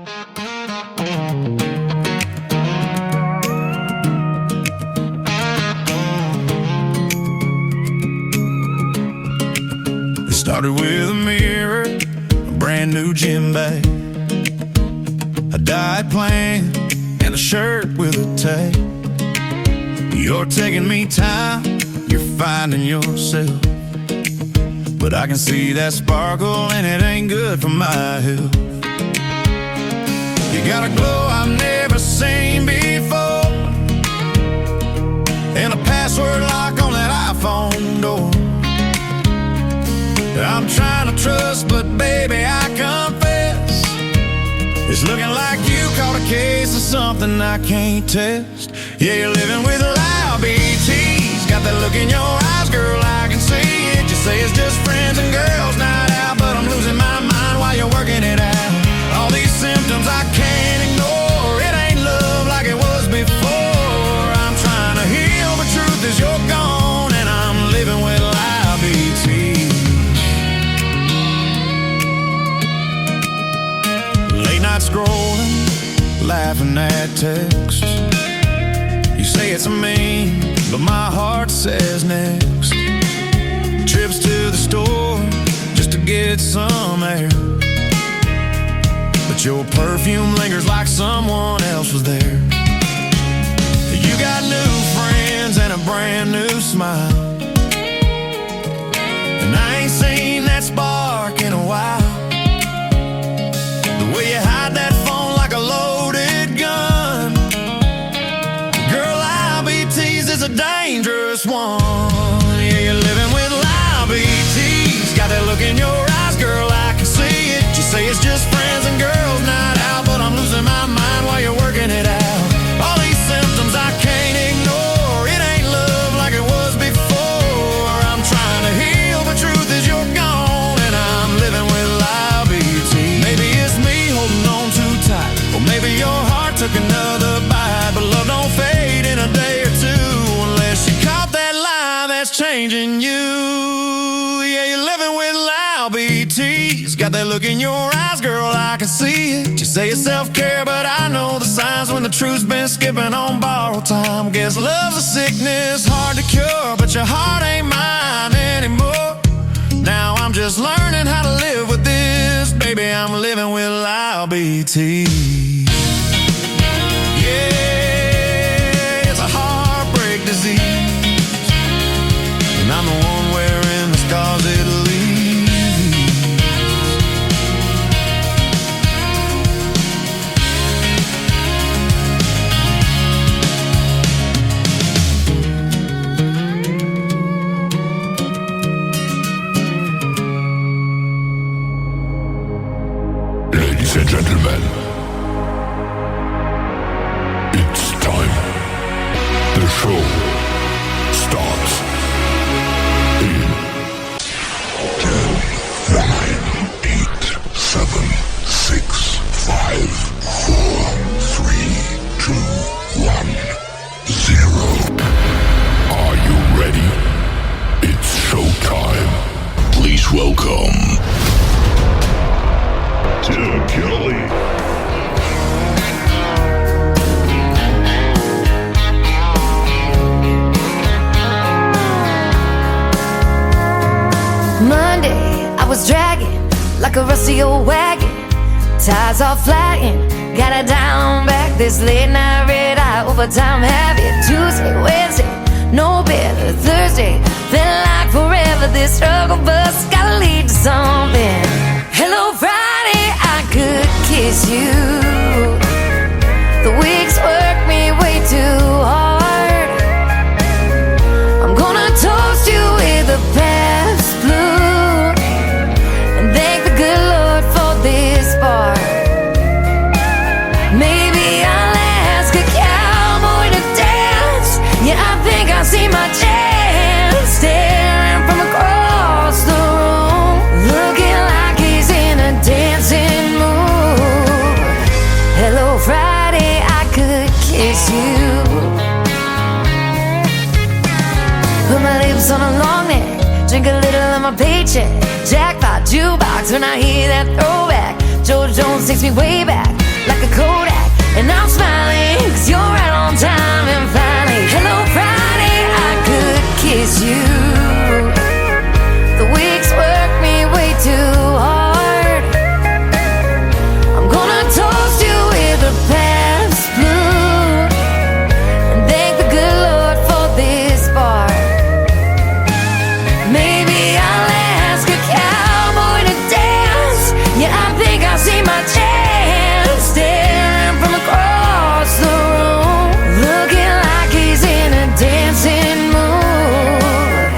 It started with a mirror, a brand new gym bag, a diet plan, and a shirt with a tag. You're taking me time, you're finding yourself, but I can see that sparkle and it ain't good for my health. You got a glow I've never seen before, and a password lock on that iPhone door. I'm trying to trust, but baby, I confess, it's looking like you caught a case of something I can't test. Yeah, you're living with loud BTs, got that look in your eyes, girl, I can see it. You say it's just friends and girls night out, but I'm losing my mind while you're working it out. All these symptoms I can't ignore, it ain't love like it was before. I'm trying to heal, but truth is you're gone, and I'm living with loud BTs. Late night scrolling, laughing at texts. You say it's a meme, but my heart says next. Trips to the store just to get some air, but your perfume lingers like someone else was there. You got new friends and a brand new smile, and I ain't seen that spark in a while. The way you hide that phone like a loaded gun, girl, IBTs is a dangerous one. Yeah, you're living with loud BTs, got that look in your eyes, girl, I can see it. You say it's just friends and girls night out, but I'm losing my mind while you're working it out. All these symptoms I can't ignore, it ain't love like it was before. I'm trying to heal, but truth is you're gone, and I'm living with loud BTs. Maybe it's me holding on too tight, or maybe your heart took another bite, but love don't fade in a day or two unless you caught that line that's changing you. Yeah, you're living with loud BTs, got that look in your eyes, girl, I can see it. You say it's self-care, but I know the signs when the truth's been skipping on borrowed time. Guess love's a sickness hard to cure, but your heart ain't mine anymore. Now I'm just learning how to live with this, baby, I'm living with loud BTs. Yeah, it's a heartbreak disease, and I'm the one wearing the scars it leaves. Ladies and gentlemen, it's time. The show starts in 10, 9, 8, 7, 6, 5, 4, 3, 2, 1, 0. Are you ready? It's showtime. Please welcome Tim Kelly. Monday, I was dragging like a rusty old wagon, tires all flying, got it down back. This late night red eye overtime habit. Tuesday, Wednesday, no better. Thursday, felt like forever. This struggle bus gotta lead to something. Hello Friday, I could kiss you. The weeks work me way too hard. I'm gonna toast you with a past blue and thank the good Lord for this bar. Maybe I'll ask a cowboy to dance. Yeah, I think I see my chance, staring from across the room, looking like he's in a dancing mood. Hello Friday, I could kiss you. Put my lips on a long neck, drink a little of my paycheck. Jackpot jukebox when I hear that throwback. George Jones takes me way back. like a Kodak. And I'm smiling, 'cause you're right on time. And finally, hello Friday, I could kiss you. The weeks work me way too hard. I'm gonna toast you with a Pabst Blue and thank the good Lord for this bar. Maybe I'll ask a cowboy to dance. Yeah, I think I see my chance, staring from across the room, looking like he's in a dancing mood.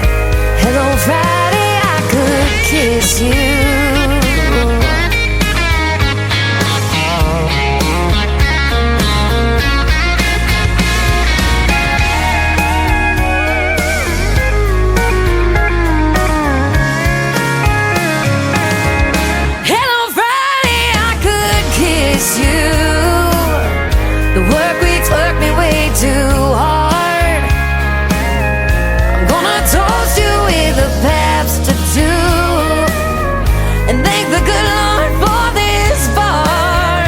Hello Friday, I could kiss you. Hello Friday, I could kiss you. The work weeks work me way too hard. I'm gonna toast you with a Pabst tattoo and thank the good Lord for this bar.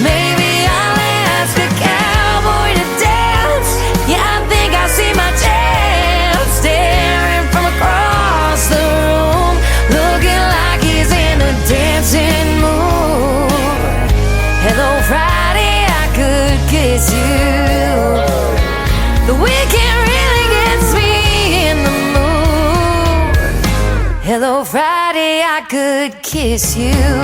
Maybe I'll ask a cowboy to dance. Yeah, I think I see my chance, staring from across the room, looking like he's in a dancing mood. Hello Friday, I could kiss you. The weekend really gets me in the mood. Hello Friday, I could kiss you.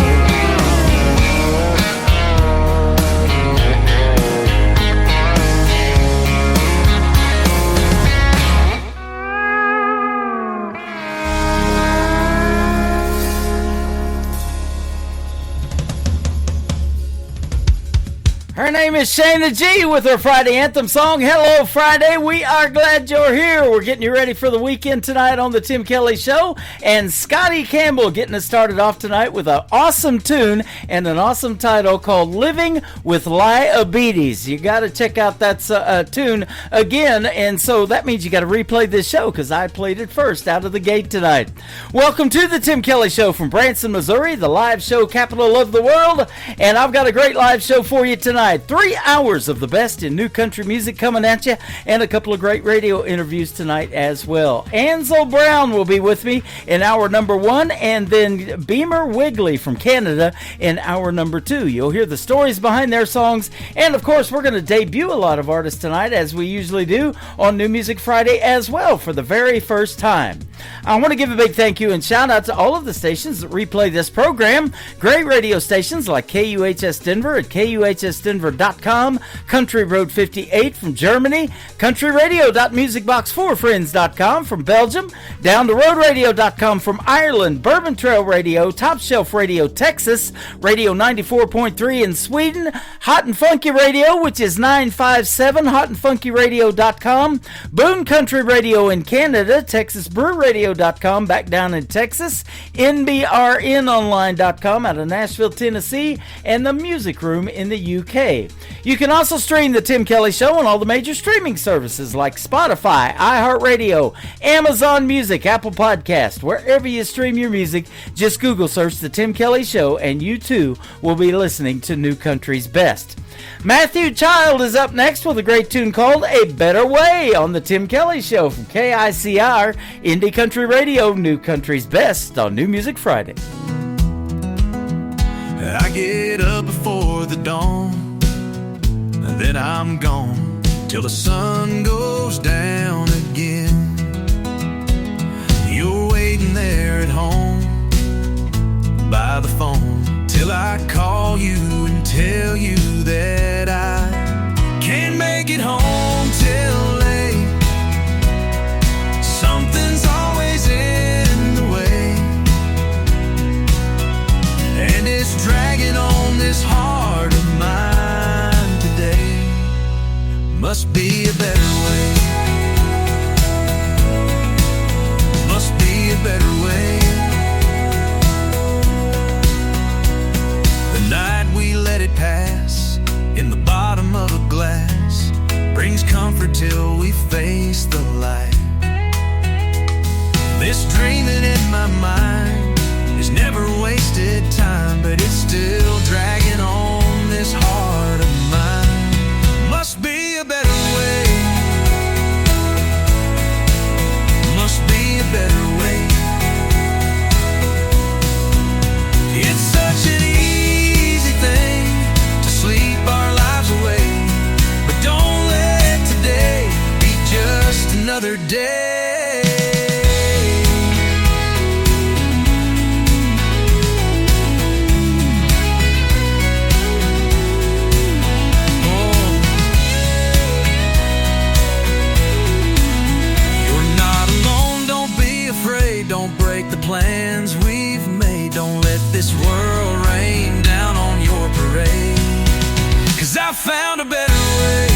Her name is Shayna G with her Friday anthem song, Hello Friday. We are glad you're here. We're getting you ready for the weekend tonight on the Tim Kelly Show. And Scotty Campbell getting us started off tonight with an awesome tune and an awesome title called Living with Diabetes. You got to check out that tune again. And so that means you got to replay this show because I played it first out of the gate tonight. Welcome to the Tim Kelly Show from Branson, Missouri, the live show capital of the world. And I've got a great live show for you tonight. 3 hours of the best in new country music coming at you, and a couple of great radio interviews tonight as well. Ansel Brown will be with me in hour number 1, and then Beamer Wigley from Canada in hour number 2. You'll hear the stories behind their songs, and of course we're going to debut a lot of artists tonight, as we usually do on New Music Friday as well, for the very first time. I want to give a big thank you and shout out to all of the stations that replay this program. Great radio stations like KUHS Denver at KUHSdenver.com, Country Road 58 from Germany, countryradio.musicbox4friends.com from Belgium, downtheroadradio.com from Ireland, Bourbon Trail Radio, Top Shelf Radio Texas, Radio 94.3 in Sweden, Hot and Funky Radio, which is 957, hotandfunkyradio.com, Boone Country Radio in Canada, TexasBrewRadio.com back down in Texas, NBRNonline.com out of Nashville, Tennessee, and the Music Room in the UK. You can also stream the Tim Kelly Show on all the major streaming services like Spotify, iHeartRadio, Amazon Music, Apple Podcast. Wherever you stream your music, just Google search the Tim Kelly Show and you too will be listening to New Country's Best. Matthew Child is up next with a great tune called A Better Way on the Tim Kelly Show from KICR, Indie Country Radio, New Country's Best on New Music Friday. I get up before the dawn, and then I'm gone till the sun goes down again. You're waiting there at home by the phone till I call you and tell you that I can't make it home till late. Something's always in the way, and it's dragging on this heart of mine today. Must be a better way. Must be a better way. The night we let it pass in the bottom of a glass brings comfort till we face the light. This dreaming in my mind is never wasted time, but it's still dragging on day. You're not alone, don't be afraid, don't break the plans we've made. Don't let this world rain down on your parade. 'Cause I found a better way.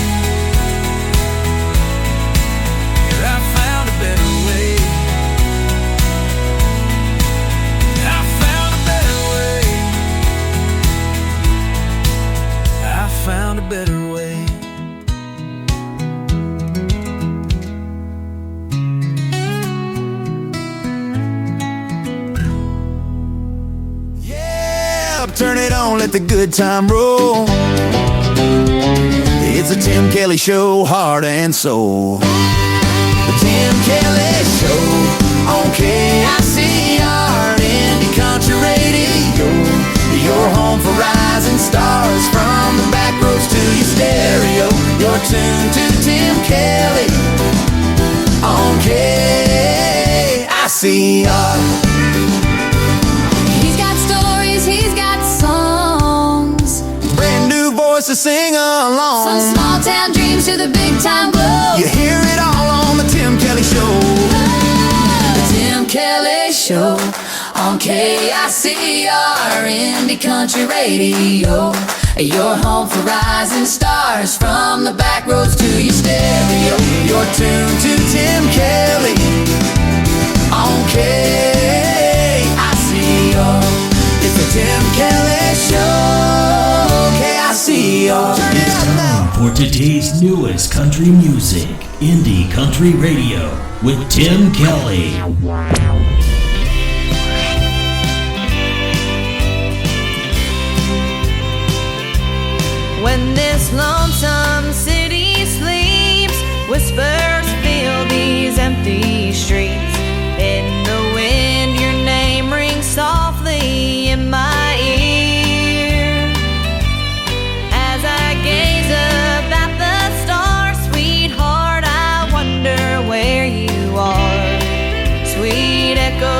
Yeah, I found a better way. I found a better way. I found a better way. Yeah, turn it on, let the good time roll. It's a Tim Kelly Show, heart and soul. The Tim Kelly Show on KICR, Indie Country Radio. Your home for rising stars, from the back roads to your stereo. You're tuned to Tim Kelly on KICR. He's got stories, he's got songs. Brand new voices sing along. From small town dreams to the big time glow. You hear it all on the Tim Kelly Show. The Tim Kelly Show on KICR, Indie Country Radio. Your home for rising stars, from the back roads to your stereo. You're tuned to Tim Kelly on KICR. It's the Tim Kelly Show, KICR. Turn it up now. For today's newest country music, Indie Country Radio with Tim Kelly. When this lonesome city sleeps, whispers fill these empty streets. In the wind, your name rings softly in my ear. As I gaze up at the stars, sweetheart, I wonder where you are. Sweet echo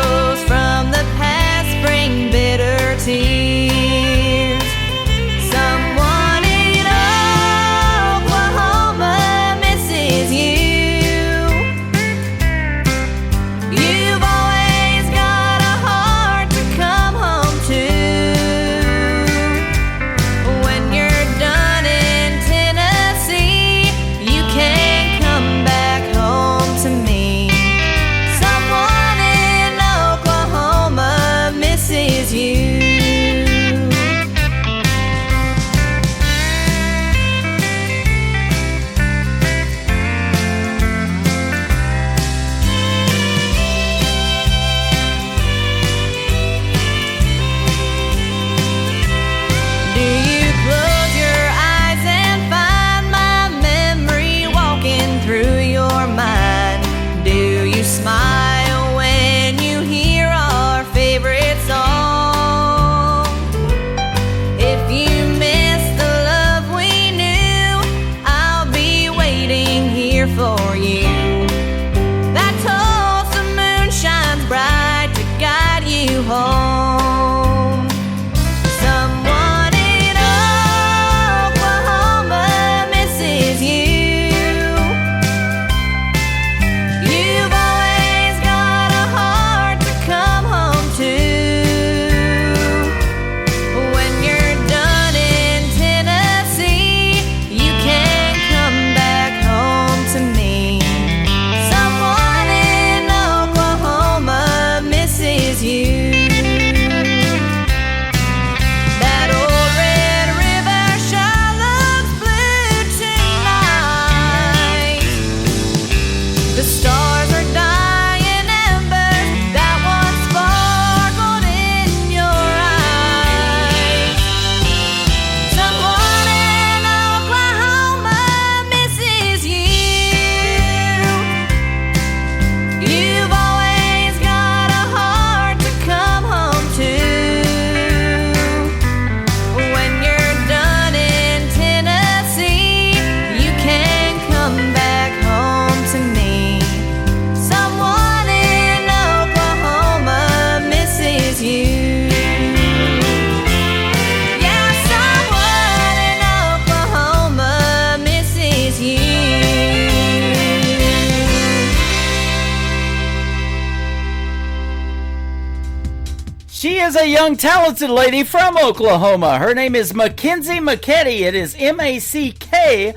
is a young, talented lady from Oklahoma. Her name is Mackenzie McKetty. It is Mackyynsie.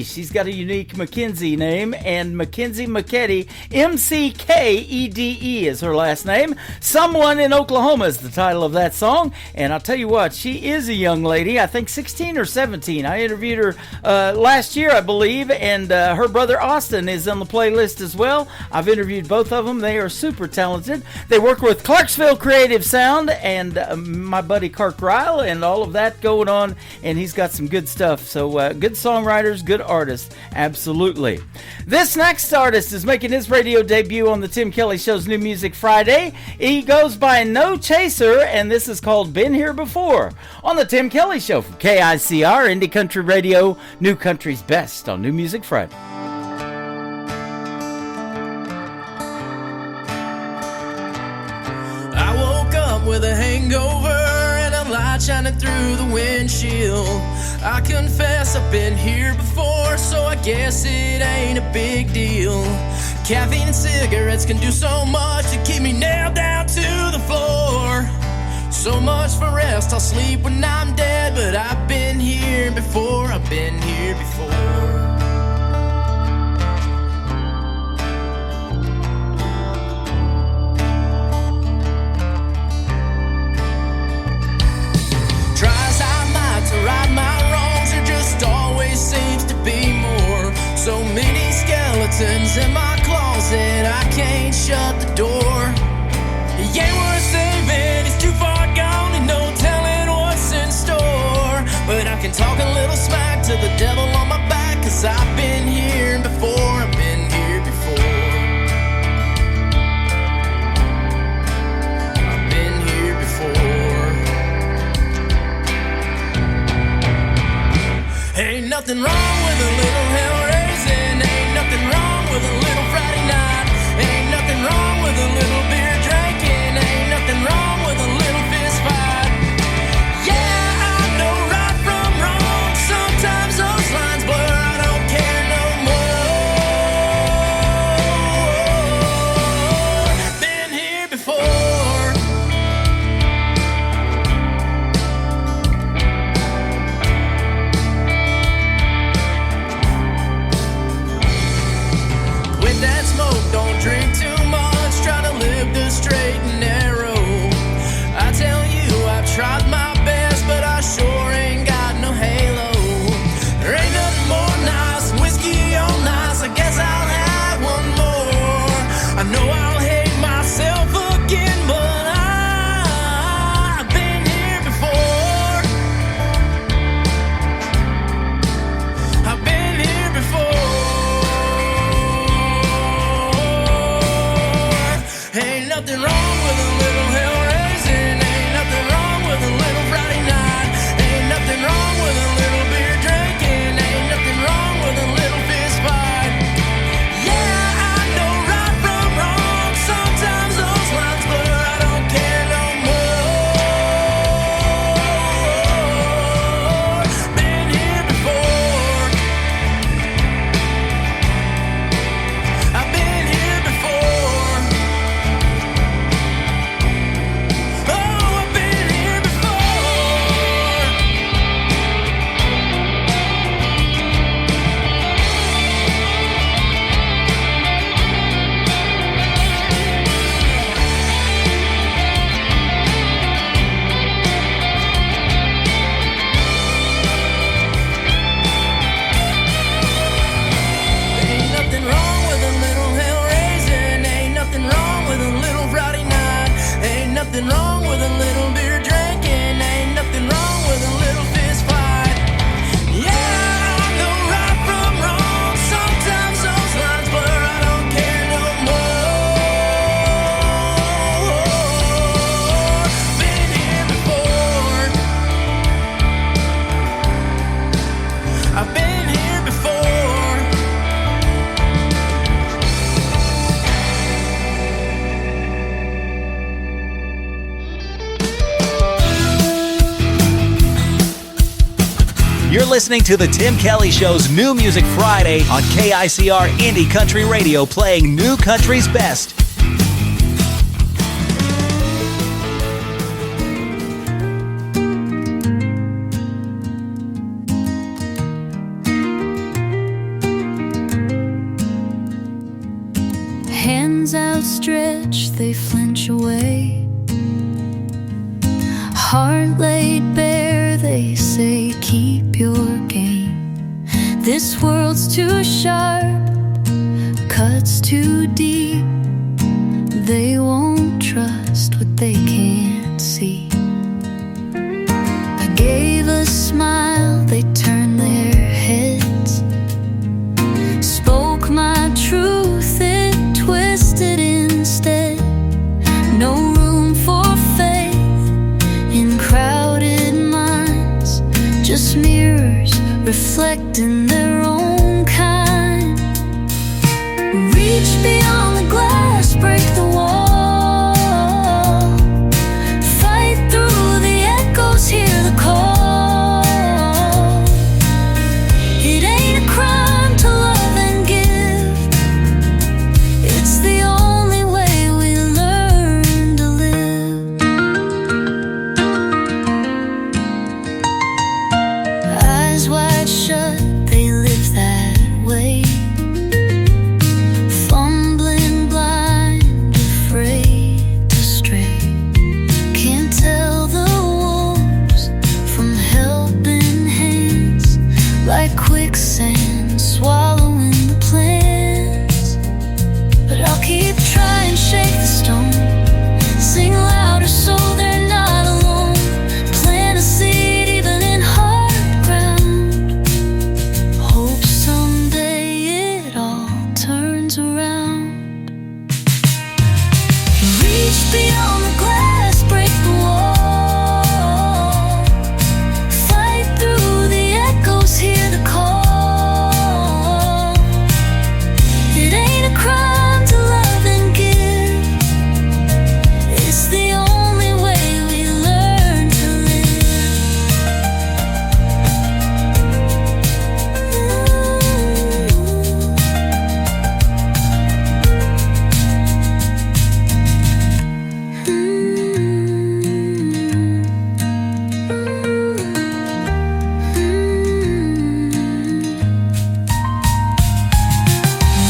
She's got a unique Mackenzie name, and Mackenzie McKetty, Mckede is her last name. Someone in Oklahoma is the title of that song, and I'll tell you what, she is a young lady, I think 16 or 17. I interviewed her last year, I believe, and her brother Austin is on the playlist as well. I've interviewed both of them. They are super talented. They work with Clarksville Creative Sound and my buddy Kirk Ryle and all of that going on, and he's got some good stuff. So good songwriters, good artists, absolutely. This next artist is making his radio debut on the Tim Kelly Show's New Music Friday. He goes by No Chaser, and this is called Been Here Before on the Tim Kelly Show from KICR Indie Country Radio, New Country's Best on New Music Friday. I woke up with a hangover and a light shining through the windshield. I confess I've been here before, so I guess it ain't a big deal. Caffeine and cigarettes can do so much to keep me nailed down to the floor. So much for rest, I'll sleep when I'm dead, but I've been here before, I've been here before. Right my wrongs, there just always seems to be more. So many skeletons in my closet, I can't shut the door. He ain't worth saving, he's too far gone and no telling what's in store. But I can talk a little smack to the devil on my back, 'cause I've been here before, I've been here before. I've been here before. Ain't nothing wrong with a little hell raising. Ain't nothing wrong with a little Friday night. Ain't nothing wrong with a little beer drinking. Ain't nothing wrong with a little fist fight. Yeah, I know right from wrong. Sometimes those lines blur. I don't care no more. Been here before. That smoke, don't drink too much, try to live the straight and narrow. I tell you, I've tried my best, but I sure ain't got no halo. There ain't nothing more nice than whiskey on ice. I guess I'll have one more. I know I'll hate myself again, but I've been here before. I've been here before. Ain't nothing wrong with a little hell raising. Ain't nothing wrong with a little Friday night. Ain't nothing wrong with a little beer drinking. Ain't nothing wrong with a little fist fight. Yeah, I know right from wrong. Sometimes those lines blur. I don't care no more. Been here before. I've been here before. Oh, I've been here before. Ain't nothing wrong with a little hell raising. Ain't nothing wrong with a little Friday night. Ain't nothing wrong with a little beer drinking. Ain't nothing wrong with a little fist fight. Yeah, I know right from wrong. Sometimes those lines blur. I don't care no more. Been here before. I've been here before. You're listening to the Tim Kelly Show's New Music Friday on KICR Indie Country Radio, playing New Country's Best. stretch, they flinch away. Heart laid bare, they say keep your game. This world's too sharp, cuts too deep. They won't trust what they can't see. I gave a smile, they turned their heads. Spoke my truth, it twisted instead. No room for faith in crowded minds, just mirrors reflecting their own kind. Reach beyond the glass, break the wall, fight through the echoes, hear the call. It ain't a crime to love and give, it's the only way we learn to live. Eyes wide shut, they live that way. Fumbling blind, afraid to stray. Can't tell the wolves from helping hands, like quicksand swallowing the plans. But I'll keep trying, shake the stone, sing louder so they're not alone. Plant a seed even in hard ground. Hope someday it all turns around. Reach beyond the glass, break the wall, fight through the echoes, hear the call. It ain't a crime to love and give, it's the only way we learn to live.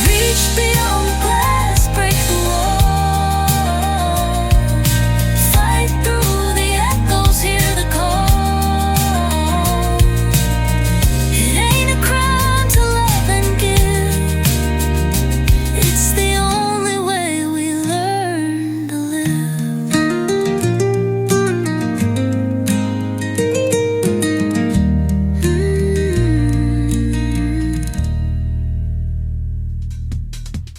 Reach beyond the glass, break the wall, fight through the echoes, hear the call. It ain't a crime to love and give, it's the only way we learn to live.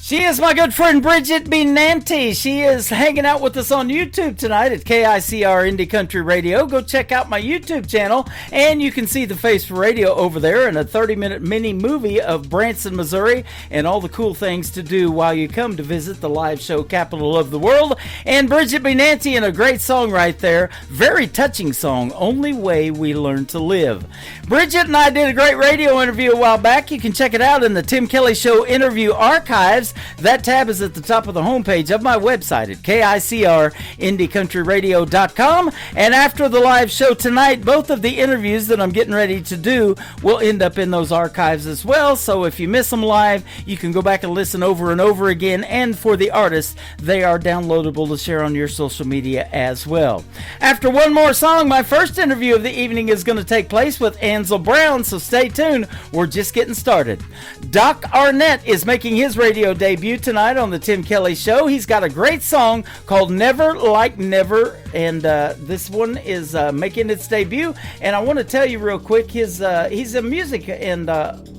She is my good friend Bridget B. Nanty. She is hanging out with us on YouTube tonight at KICR Indie Country Radio. Go check out my YouTube channel, and you can see the Face for Radio over there and a 30-minute mini movie of Branson, Missouri, and all the cool things to do while you come to visit the live show capital of the world. And Bridget B. Nanty, and a great song right there, very touching song, Only Way We Learn to Live. Bridget and I did a great radio interview a while back. You can check it out in the Tim Kelly Show interview archives. That tab is at the top of the homepage of my website at KICRIndieCountryRadio.com. And after the live show tonight, both of the interviews that I'm getting ready to do will end up in those archives as well. So if you miss them live, you can go back and listen over and over again. And for the artists, they are downloadable to share on your social media as well. After one more song, my first interview of the evening is going to take place with Ansel Brown, so stay tuned. We're just getting started. Doc Arnett is making his radio debut tonight on the Tim Kelly Show. He's got a great song called Never Like Never, and this one is making its debut. And I want to tell you real quick, he's a music and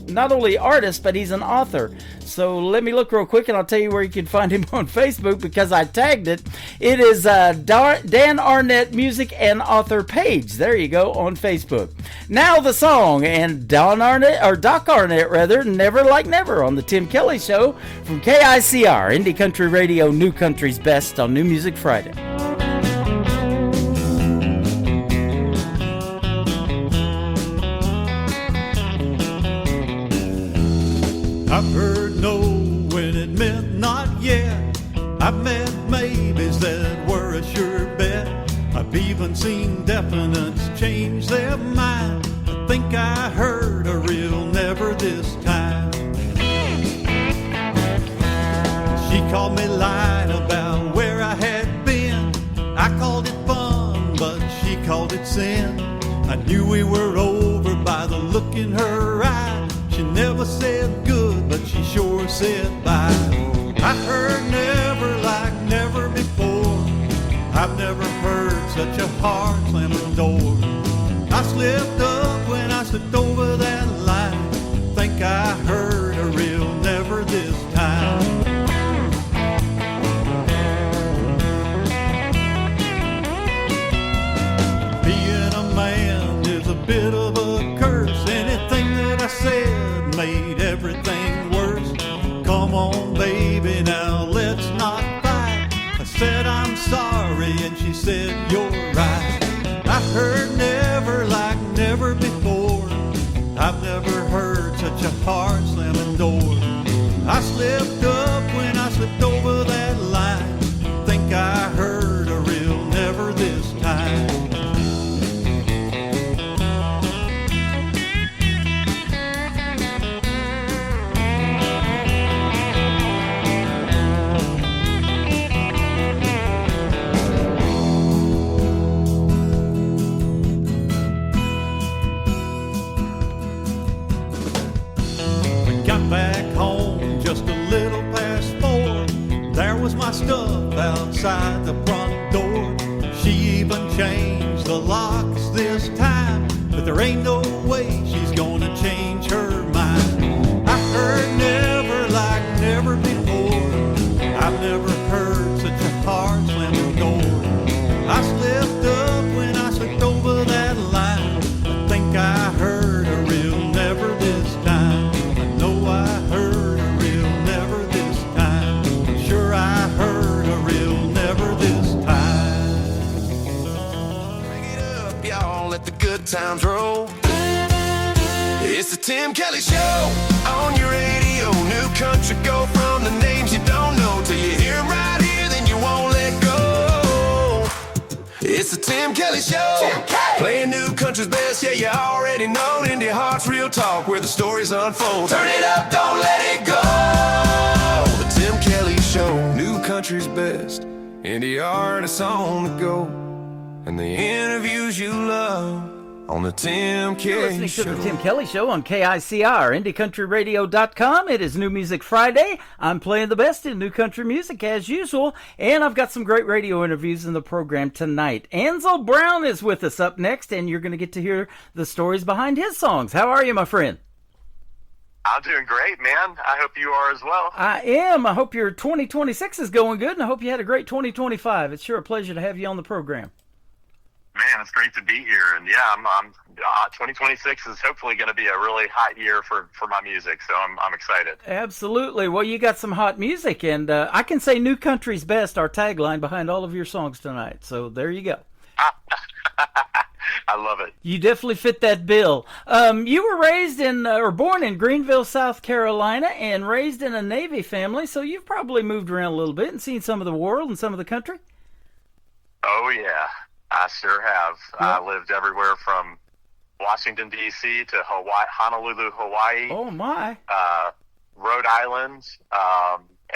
not only artist, but he's an author. So let me look real quick and I'll tell you where you can find him on Facebook because I tagged it. It is Dan Arnett Music and Author page. There you go on Facebook. Now the song, and Doc Arnett rather, Never Like Never on the Tim Kelly Show from KICR, Indie Country Radio, New Country's Best on New Music Friday. I've heard no when it meant not yet. I've met maybes that were a sure bet. I've even seen definites change their mind. I think I heard a real never this time. She called me lying about where I had been. I called it fun, but she called it sin. I knew we were over by the look in her eye. She never said good, but she sure said bye. I heard never like never before. I've never heard such a hard slamming door. I slipped up when I slipped over that line. Think I heard a real never this time. Being a man is a bit of a curse. Anything that I said made everything worse. Come on, baby, now let's not fight. I said I'm sorry and she said you're right. I heard never like never before. I've never heard such a hard slamming door. I slipped up when I slipped over that line. Think I heard a real never this time. Back home just a little past 4. There was my stuff outside the front door. She even changed the locks this time, but there ain't no way she's gonna change her mind. I heard never like never before. I've never heard such a hard slamming door. I slipped up when I slipped over that line. I think I heard a real never this time. I heard a real never this time. Sure, I heard a real never this time. Bring it up, y'all, let the good times roll. It's the Tim Kelly Show on your radio. New country, go from the names you don't know till you hear 'em right here, then you won't let go. It's the Tim Kelly Show. Tim Kelly. Playing new country's best, yeah, you already know. Indie Heart's real talk, where the stories unfold. Turn it up, don't let it go. The Tim Kelly Show, new country's best. Indie artists on the go, and the interviews you love on the Tim You're Kelly listening Show. to the Tim Kelly Show on KICR, IndieCountryRadio.com. It is New Music Friday. I'm playing the best in new country music as usual, and I've got some great radio interviews in the program tonight. Ansel Brown is with us up next, and you're going to get to hear the stories behind his songs. How are you, my friend? I'm doing great, man. I hope you are as well. I am. I hope your 2026 is going good, and I hope you had a great 2025. It's sure a pleasure to have you on the program. Man, it's great to be here, and yeah, I'm 2026 is hopefully going to be a really hot year for my music, so I'm excited. Absolutely. Well, you got some hot music, and I can say "New Country's Best," our tagline behind all of your songs tonight. So there you go. I love it. You definitely fit that bill. You were raised in or born in Greenville, South Carolina, and raised in a Navy family, so you've probably moved around a little bit and seen some of the world and some of the country. Oh yeah, I sure have. Yeah. I lived everywhere from Washington D.C. to Honolulu, Hawaii. Oh my! Rhode Island,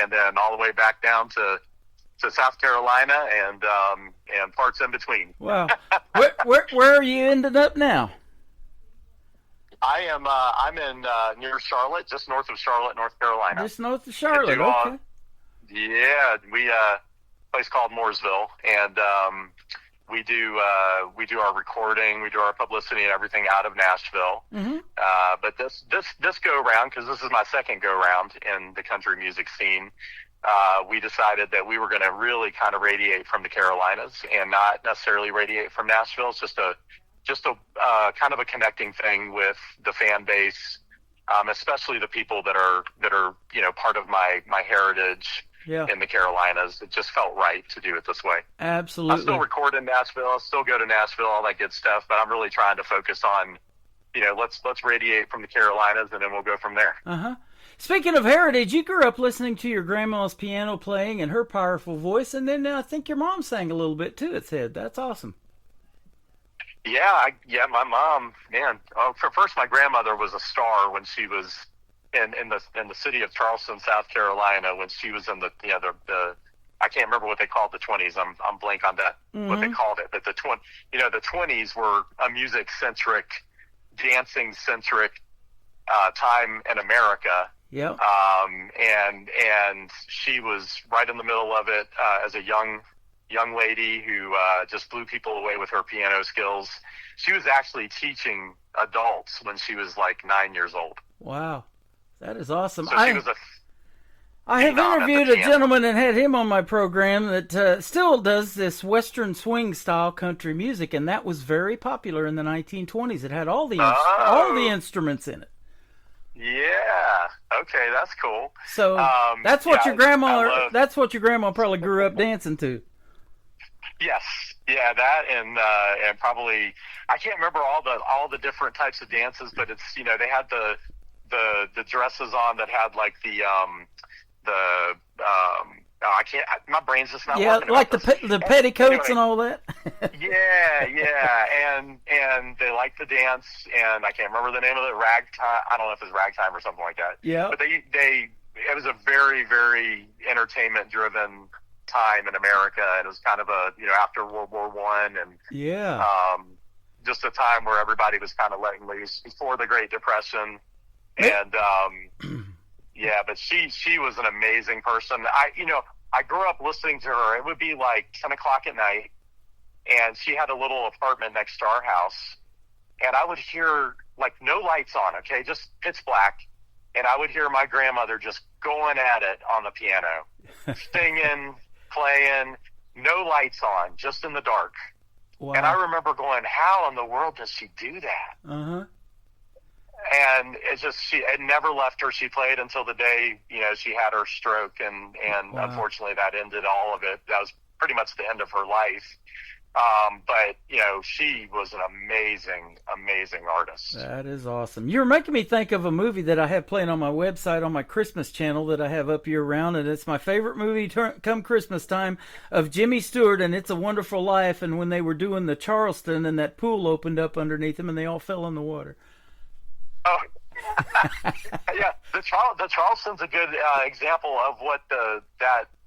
and then all the way back down to South Carolina and parts in between. Wow. Where are you ended up now? I'm in near Charlotte, just north of Charlotte, North Carolina. Just north of Charlotte. Okay. Yeah, we place called Mooresville, and we do our recording, we do our publicity and everything out of Nashville. Mm-hmm. But this go round, because this is my second go round in the country music scene, we decided that we were going to really kind of radiate from the Carolinas and not necessarily radiate from Nashville. It's just a kind of a connecting thing with the fan base, especially the people that are part of my heritage. Yeah. In the Carolinas. It just felt right to do it this way. Absolutely. I still record in Nashville. I still go to Nashville, all that good stuff, but I'm really trying to focus on, let's radiate from the Carolinas, and then we'll go from there. Uh-huh. Speaking of heritage, you grew up listening to your grandma's piano playing and her powerful voice, and then I think your mom sang a little bit too, it said. That's awesome. Yeah, my mom, man. First, my grandmother was a star when she was in the city of Charleston, South Carolina, when she was in the I can't remember what they called the 20s. I'm blank on that what they called it, but the 20s were a music centric, dancing centric time in America. Yep. And she was right in the middle of it as a young lady who just blew people away with her piano skills. She was actually teaching adults when she was like 9 years old. Wow, that is awesome. So she was I have interviewed a gentleman and had him on my program that still does this Western swing style country music, and that was very popular in the 1920s. It had all the instruments in it. Yeah. Okay, that's cool. So that's what your grandma. That's what your grandma probably grew up dancing to. Yes. Yeah, that and probably I can't remember all the different types of dances, but it's they had the dresses on that had like I can't. My brain's just not working. Yeah, like the petticoats and all that. yeah, and they liked the dance, and I can't remember the name of it. Ragtime. I don't know if it's ragtime or something like that. Yeah. But it was a very, very entertainment driven time in America, and it was kind of a after World War I, and just a time where everybody was kind of letting loose before the Great Depression, and. Yeah, but she was an amazing person. I grew up listening to her. It would be like 10 o'clock at night, and she had a little apartment next to our house, and I would hear, like, no lights on, okay, just pitch black, and I would hear my grandmother just going at it on the piano, singing, playing, no lights on, just in the dark. Wow. And I remember going, how in the world does she do that? Uh-huh. And it's just it never left her. She played until the day she had her stroke, and wow. Unfortunately that ended all of it. That was pretty much the end of her life. But she was an amazing artist. That is awesome. You're making me think of a movie that I have playing on my website on my Christmas channel that I have up year round, and it's my favorite movie come Christmas time of Jimmy Stewart and It's a Wonderful Life. And when they were doing the Charleston, and that pool opened up underneath them, and they all fell in the water. Oh, yeah. The Charleston's a good example of what the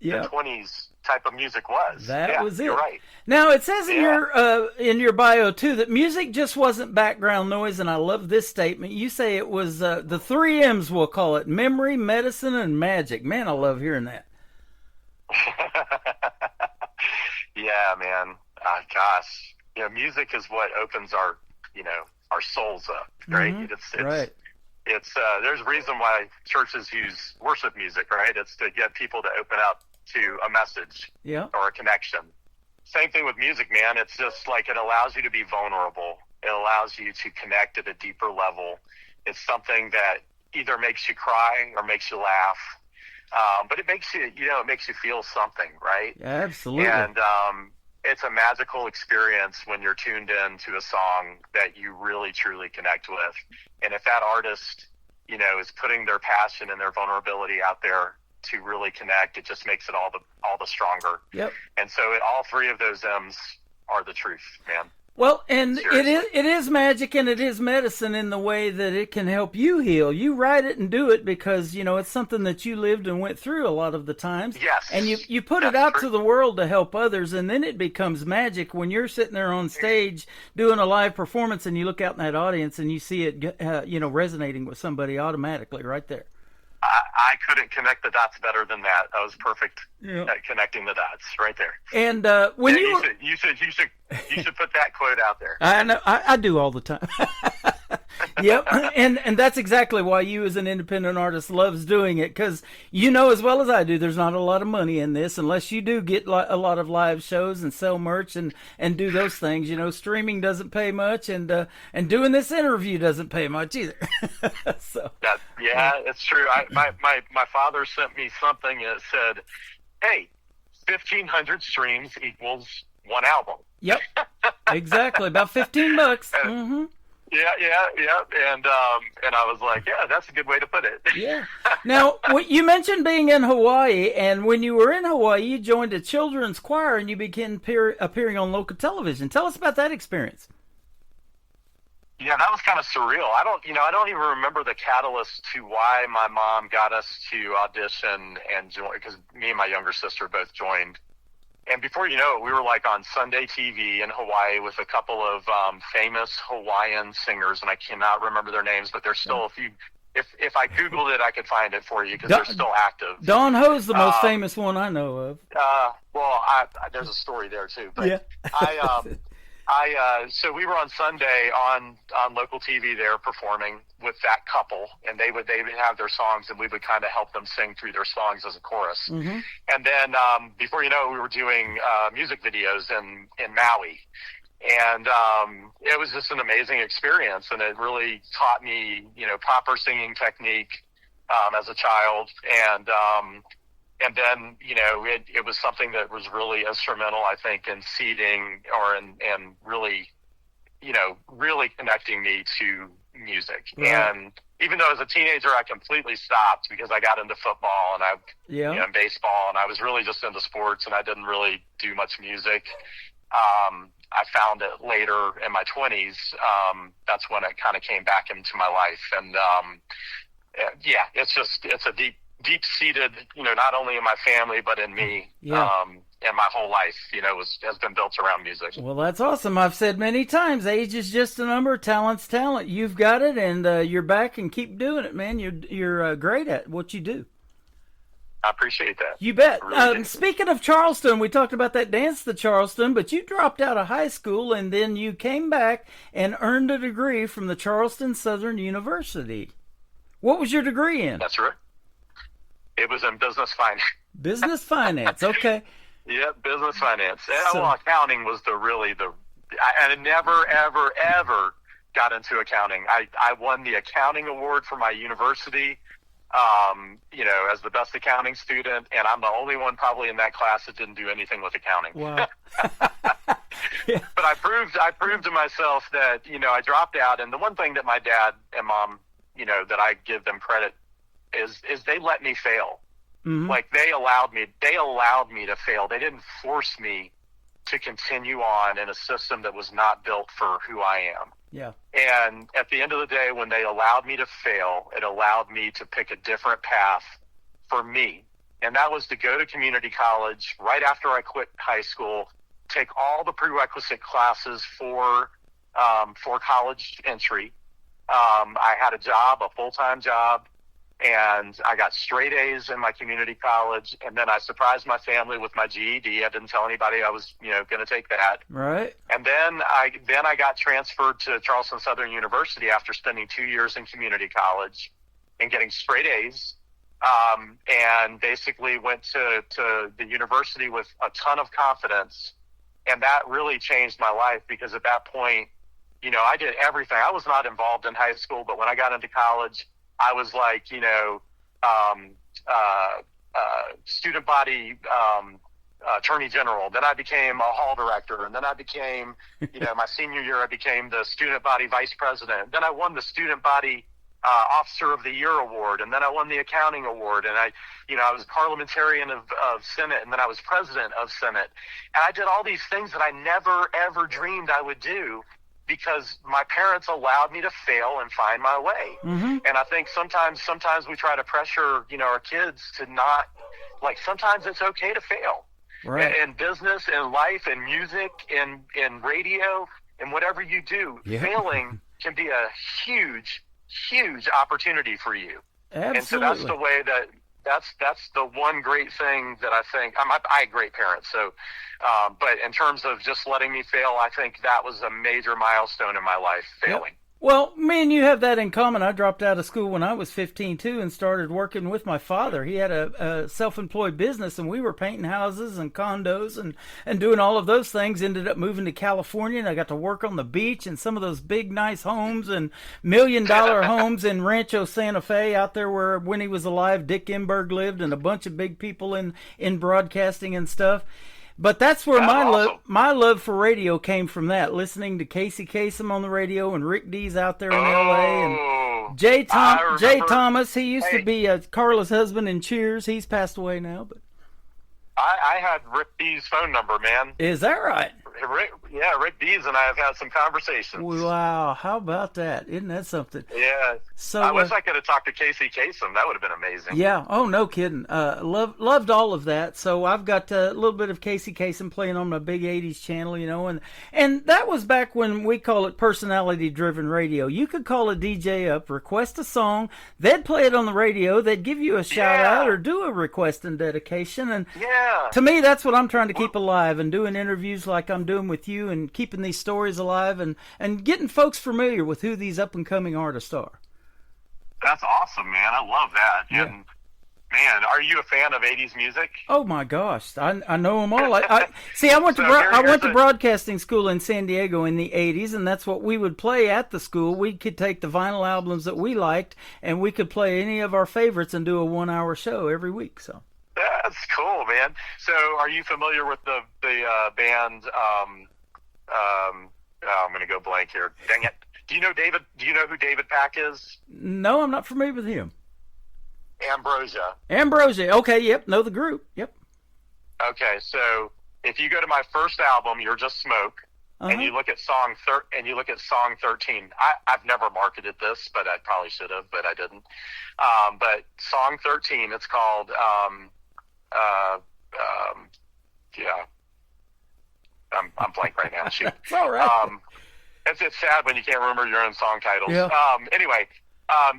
20s type of music was. That was it. You're right. Now it says in your bio too that music just wasn't background noise, and I love this statement. You say it was the 3 M's, we'll call it: memory, medicine, and magic. Man, I love hearing that. Yeah, man. Gosh, music is what opens our souls up, right? Mm-hmm. Right. It's there's a reason why churches use worship music, right? It's to get people to open up to a message or a connection. Same thing with music, man. It's just like it allows you to be vulnerable. It allows you to connect at a deeper level. It's something that either makes you cry or makes you laugh. But it makes you, it makes you feel something, right? Yeah, absolutely. And it's a magical experience when you're tuned in to a song that you really, truly connect with. And if that artist, is putting their passion and their vulnerability out there to really connect, it just makes it all the stronger. Yep. And so all 3 of those M's are the truth, man. Well, and it is magic, and it is medicine in the way that it can help you heal. You write it and do it because, it's something that you lived and went through a lot of the times. Yes. And you put it out to the world to help others, and then it becomes magic when you're sitting there on stage doing a live performance and you look out in that audience and you see it, resonating with somebody automatically right there. I couldn't connect the dots better than that. That was perfect at connecting the dots right there. And when you should put that quote out there. I know I do all the time. Yep, and that's exactly why you as an independent artist loves doing it, because as well as I do, there's not a lot of money in this unless you do get a lot of live shows and sell merch and do those things. Streaming doesn't pay much, and doing this interview doesn't pay much either. So it's true. My father sent me something that said, "Hey, 1,500 streams equals 1 album." Yep, exactly, about $15. Mm-hmm. Yeah, and I was like, that's a good way to put it. Yeah. Now, you mentioned being in Hawaii, and when you were in Hawaii, you joined a children's choir and you began appearing on local television. Tell us about that experience. Yeah, that was kind of surreal. I don't even remember the catalyst to why my mom got us to audition and join, because me and my younger sister both joined. And before you know it, we were like on Sunday TV in Hawaii with a couple of famous Hawaiian singers, and I cannot remember their names, but there's still a few. If I Googled it, I could find it for you because they're still active. Don Ho's the most famous one I know of. Well, there's a story there too. But yeah. So we were on Sunday on local TV there performing with that couple, and they would have their songs, and we would kind of help them sing through their songs as a chorus. Mm-hmm. And then before you know it, we were doing music videos in Maui. And it was just an amazing experience, and it really taught me, proper singing technique as a child. And then, it was something that was really instrumental, I think, in seeding and really, really connecting me to music. Yeah. And even though as a teenager I completely stopped because I got into football and and baseball, and I was really just into sports, and I didn't really do much music. I found it later in my 20s. That's when it kind of came back into my life. And it's a deep-seated, not only in my family, but in me. And my whole life, has been built around music. Well, that's awesome. I've said many times, age is just a number, talent's talent. You've got it, and you're back, and keep doing it, man. You're great at what you do. I appreciate that. You bet. Really Speaking of Charleston, we talked about that dance to Charleston, but you dropped out of high school, and then you came back and earned a degree from the Charleston Southern University. What was your degree in? That's right. It was in business finance. Business finance, okay. Yeah, business finance. Accounting was I never, ever, ever got into accounting. I won the accounting award for my university, as the best accounting student, and I'm the only one probably in that class that didn't do anything with accounting. Wow. Yeah. But I proved to myself that, I dropped out, and the one thing that my dad and mom, that I give them credit is they let me fail. Mm-hmm. Like they allowed me to fail. They didn't force me to continue on in a system that was not built for who I am. Yeah. And at the end of the day, when they allowed me to fail, it allowed me to pick a different path for me. And that was to go to community college right after I quit high school, take all the prerequisite classes for college entry. I had a job, a full-time job, and I got straight A's in my community college, and then I surprised my family with my GED. I didn't tell anybody I was, going to take that. Right. And then I got transferred to Charleston Southern University after spending 2 years in community college and getting straight A's, and basically went to the university with a ton of confidence, and that really changed my life because at that point, I did everything. I was not involved in high school, but when I got into college, I was like, student body attorney general. Then I became a hall director. And then I became, my senior year, I became the student body vice president. Then I won the student body officer of the year award. And then I won the accounting award. And I was parliamentarian of Senate. And then I was president of Senate. And I did all these things that I never, ever dreamed I would do, because my parents allowed me to fail and find my way. Mm-hmm. And I think sometimes we try to pressure, our kids to not, sometimes it's okay to fail. Right. In business, in life, in music, in radio, in whatever you do, failing can be a huge, huge opportunity for you. Absolutely. And so that's the way that's the one great thing that I think. I had great parents, so but in terms of just letting me fail, I think that was a major milestone in my life, failing. Yep. Well, me and you have that in common. I dropped out of school when I was 15 too, and started working with my father. He had a self-employed business, and we were painting houses and condos and doing all of those things. Ended up moving to California, and I got to work on the beach and some of those big, nice homes and $1 million homes in Rancho Santa Fe, out there where, when he was alive, Dick Enberg lived, and a bunch of big people in broadcasting and stuff. But that's where my love for radio came from, that, listening to Casey Kasem on the radio and Rick Dees out there in L.A. and Jay Thomas. He used to be Carla's husband in Cheers. He's passed away now. But I had Rick Dees' phone number, man. Is that right? Rick Dees and I have had some conversations. Wow, how about that? Isn't that something? Yeah. So I wish I could have talked to Casey Kasem. That would have been amazing. Yeah. Oh, no kidding. Loved all of that. So I've got a little bit of Casey Kasem playing on my big 80s channel, and that was back when we call it personality-driven radio. You could call a DJ up, request a song, they'd play it on the radio, they'd give you a shout-out or do a request and dedication, and to me, that's what I'm trying to keep alive, and doing interviews like I'm doing with you, and keeping these stories alive, and getting folks familiar with who these up-and-coming artists are. That's awesome, man. I love that. Yeah. And, man, are you a fan of 80s music? Oh, my gosh. I know them all. I went to broadcasting school in San Diego in the 80s, and that's what we would play at the school. We could take the vinyl albums that we liked, and we could play any of our favorites and do a 1-hour show every week. So that's cool, man. So are you familiar with the band, I'm going to go blank here. Dang it. Do you know who David Pack is? No, I'm not familiar with him. Ambrosia. Okay, yep. Know the group. Yep. Okay, so if you go to my first album, You're Just Smoke, and you look at song 13. I've never marketed this, but I probably should have, but I didn't. But song 13, it's called I'm blank right now. Shoot. It's all right. It's sad when you can't remember your own song titles. Yeah. Anyway,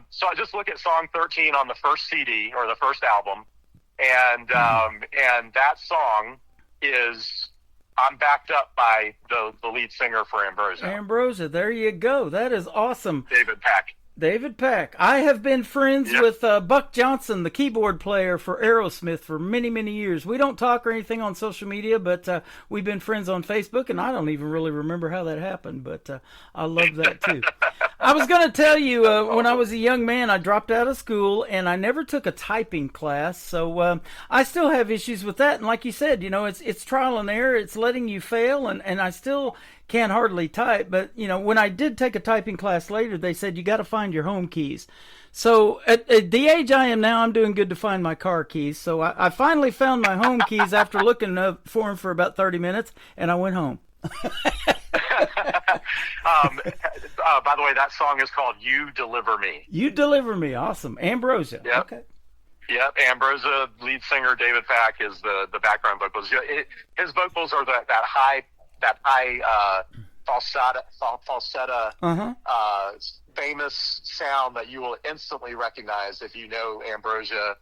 so I just look at song 13 on the first CD or the first album, and that song is, I'm backed up by the lead singer for Ambrosia. Ambrosia, there you go. That is awesome. David Pack. I have been friends with Buck Johnson, the keyboard player for Aerosmith, for many, many years. We don't talk or anything on social media, but we've been friends on Facebook, and I don't even really remember how that happened, but I love that too. I was going to tell you, when I was a young man, I dropped out of school, and I never took a typing class, so I still have issues with that. And like you said, it's trial and error. It's letting you fail, and I still can't hardly type. But, when I did take a typing class later, they said you got to find your home keys. So at the age I am now, I'm doing good to find my car keys. So I finally found my home keys after looking for them for about 30 minutes, and I went home. By the way, that song is called You Deliver Me. You Deliver Me. Awesome. Ambrosia. Yep. Okay. Yep. Ambrosia, lead singer David Pack is the background vocals. His vocals are that high falsetto, famous sound that you will instantly recognize if you know Ambrosia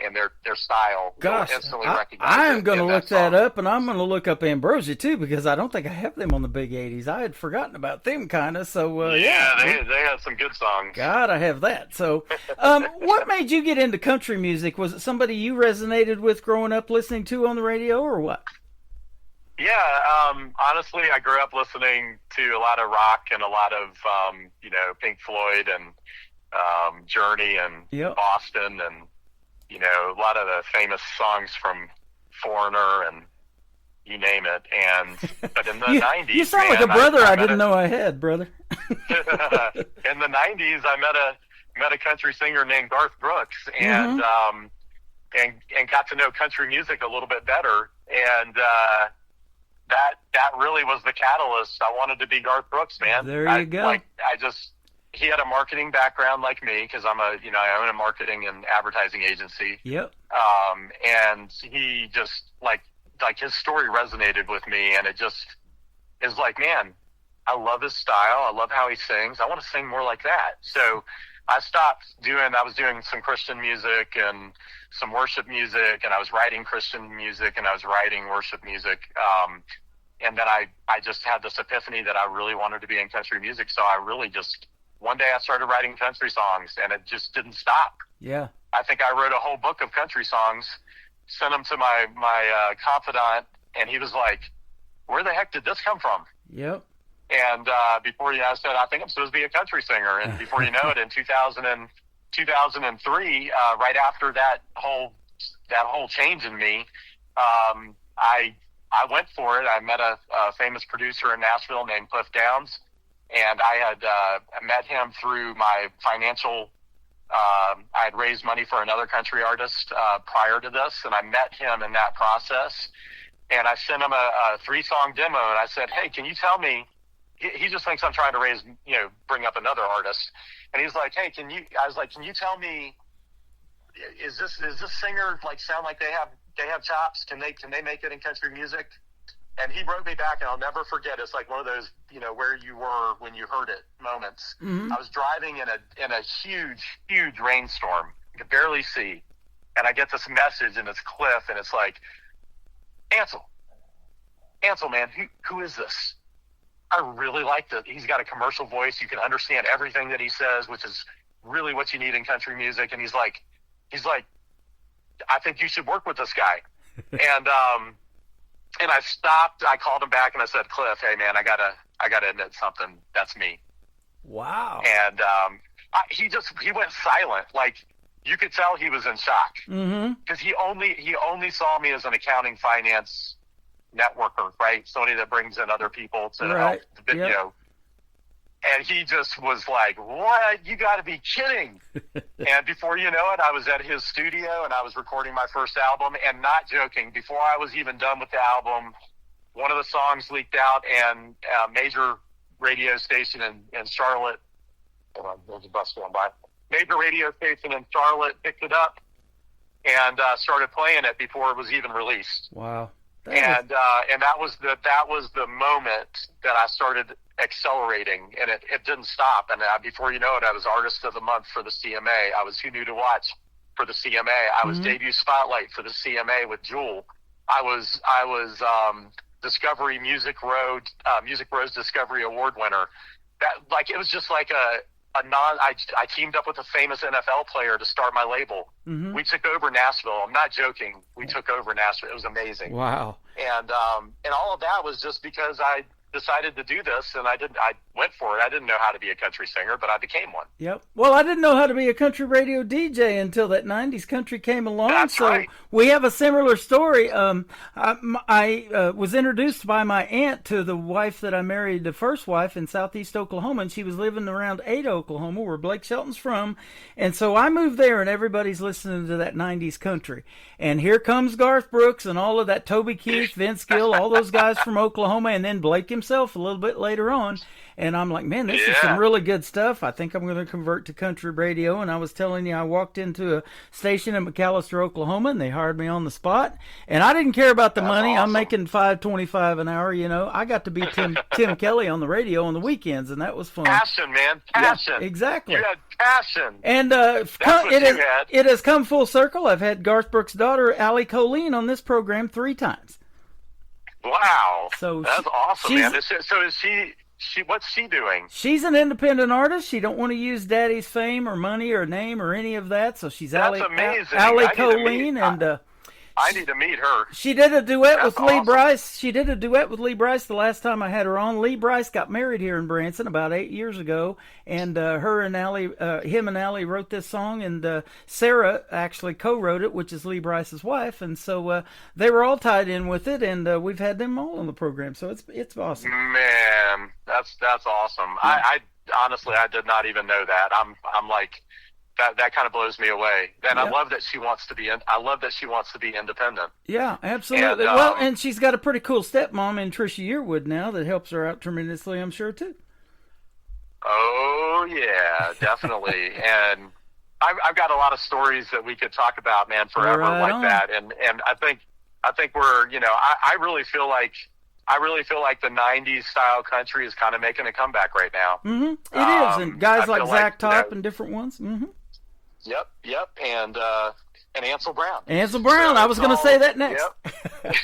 and their style. Gosh, Instantly recognize I am going to look that song. up, and I'm going to look up Ambrosia too, because I don't think I have them on the big 80s. I had forgotten about them kind of. So they had some good songs. God, I have that. So, what made you get into country music? Was it somebody you resonated with growing up listening to on the radio, or what? Yeah, honestly, I grew up listening to a lot of rock and a lot of, Pink Floyd and Journey and Boston and, a lot of the famous songs from Foreigner and you name it. But in the 90s... You sound like a brother I didn't know I had, brother. In the 90s, I met a country singer named Garth Brooks and got to know country music a little bit better. And that really was the catalyst. I wanted to be Garth Brooks, man. There you go. He had a marketing background like me because I own a marketing and advertising agency. Yep. And he just like his story resonated with me, and it just is like, man, I love his style. I love how he sings. I want to sing more like that. So I was doing some Christian music and some worship music, and I was writing Christian music and I was writing worship music. And then I just had this epiphany that I really wanted to be in country music. So I really one day I started writing country songs, and it just didn't stop. Yeah. I think I wrote a whole book of country songs, sent them to my confidant, and he was like, where the heck did this come from? Yep. And before I said, I think I'm supposed to be a country singer. And before you know it, in 2003, right after that whole change in me, I went for it. I met a famous producer in Nashville named Cliff Downs, and I had met him through my financial. I had raised money for another country artist prior to this, and I met him in that process. and I sent him a 3-song demo, and I said, hey, can you tell me, he just thinks I'm trying to bring up another artist. And he's like, hey, I was like, can you tell me, is this singer like sound like they have chops? Can they make it in country music? And he wrote me back, and I'll never forget. It's like one of those, where you were when you heard it moments. Mm-hmm. I was driving in a huge rainstorm. You could barely see. And I get this message, and it's Cliff, and it's like, Ansel, man, who is this? I really liked it. He's got a commercial voice. You can understand everything that he says, which is really what you need in country music. And he's like, I think you should work with this guy. And I stopped. I called him back and I said, Cliff, hey man, I gotta admit something. That's me. Wow. And he went silent. Like you could tell he was in shock because he only saw me as an accounting finance networker, right? Somebody that brings in other people to help the video. Yep. And he just was like, what? You got to be kidding. And before you know it, I was at his studio and I was recording my first album. And not joking, before I was even done with the album, one of the songs leaked out, and a major radio station in Charlotte, hold on, there's a bus going by, major radio station in Charlotte picked it up and started playing it before it was even released. Wow. And that was the moment that I started accelerating, and it didn't stop. And before you know it, I was Artist of the Month for the CMA. I was Who Knew to Watch for the CMA. I was Debut Spotlight for the CMA with Jewel. I was Discovery Music Row's Discovery Award winner. That, like, it was just like I teamed up with a famous NFL player to start my label. Mm-hmm. We took over Nashville. I'm not joking. We took over Nashville. It was amazing. Wow. And all of that was just because I decided to do this, and I went for it. I didn't know how to be a country singer, but I became one. Yep. Well, I didn't know how to be a country radio DJ until that 90s country came along. That's right. We have a similar story. I was introduced by my aunt to the wife that I married, the first wife, in southeast Oklahoma, and she was living around Ada, Oklahoma, where Blake Shelton's from. And so I moved there, and everybody's listening to that 90s country. And here comes Garth Brooks and all of that, Toby Keith, Vince Gill, all those guys from Oklahoma, and then Blake himself a little bit later on. And I'm like, man, this is some really good stuff. I think I'm going to convert to country radio. And I was telling you, I walked into a station in McAllister, Oklahoma, and they hired me on the spot. And I didn't care about the money. Awesome. I'm making $5.25 an hour. I got to be Tim Kelly on the radio on the weekends, and that was fun. Passion, man, passion. Yeah, exactly. You had passion. And it has come full circle. I've had Garth Brooks' daughter, Allie Colleen, on this program 3 times. Wow. So that's awesome, man. So is she? What's she doing? She's an independent artist. She don't want to use Daddy's fame or money or name or any of that. So she's Allie Colleen, and I need to meet her. She did a duet with Lee Brice. She did a duet with Lee Brice the last time I had her on. Lee Brice got married here in Branson about 8 years ago, and him and Allie wrote this song, and Sarah actually co-wrote it, which is Lee Brice's wife, and so they were all tied in with it, and we've had them all on the program, so it's awesome. Man, that's awesome. Yeah. I honestly did not even know that. I'm like. That kind of blows me away. And I love that she wants to be independent. Yeah, absolutely. And, and she's got a pretty cool stepmom in Trisha Yearwood now that helps her out tremendously, I'm sure, too. Oh, yeah, definitely. And I've got a lot of stories that we could talk about, man, forever that. And I think we're, I really feel like the 90s style country is kind of making a comeback right now. Mm-hmm. It is. And guys like Zach Top and different ones. Mm-hmm. Yep. And Ansel Brown. Ansel Brown. So I was going to say that next. Yep.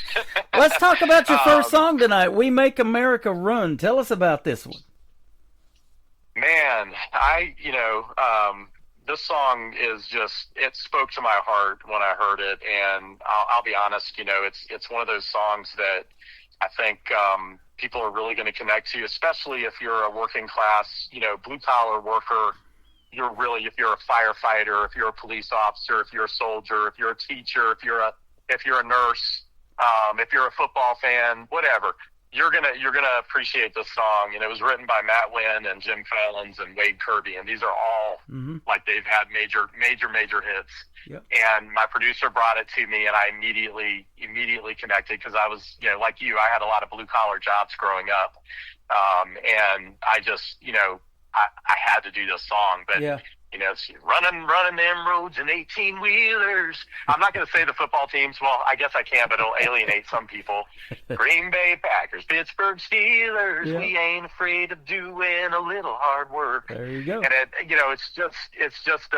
Let's talk about your first song tonight, We Make America Run. Tell us about this one. Man, this song is just, it spoke to my heart when I heard it. And I'll be honest, it's one of those songs that I think people are really going to connect to, especially if you're a working class, blue collar worker. If you're a firefighter, if you're a police officer, if you're a soldier, if you're a teacher, if you're a nurse, if you're a football fan, whatever, you're gonna appreciate this song. And it was written by Matt Wynn and Jim Fallons and Wade Kirby, and these are all like they've had major hits. Yep. And my producer brought it to me, and I immediately connected because I was, like you, I had a lot of blue collar jobs growing up, and I just, I had to do this song, but. Yeah. It's running them roads in 18-wheelers. I'm not going to say the football teams. Well, I guess I can, but it'll alienate some people. Green Bay Packers, Pittsburgh Steelers. Yeah. We ain't afraid of doing a little hard work. There you go. And it's just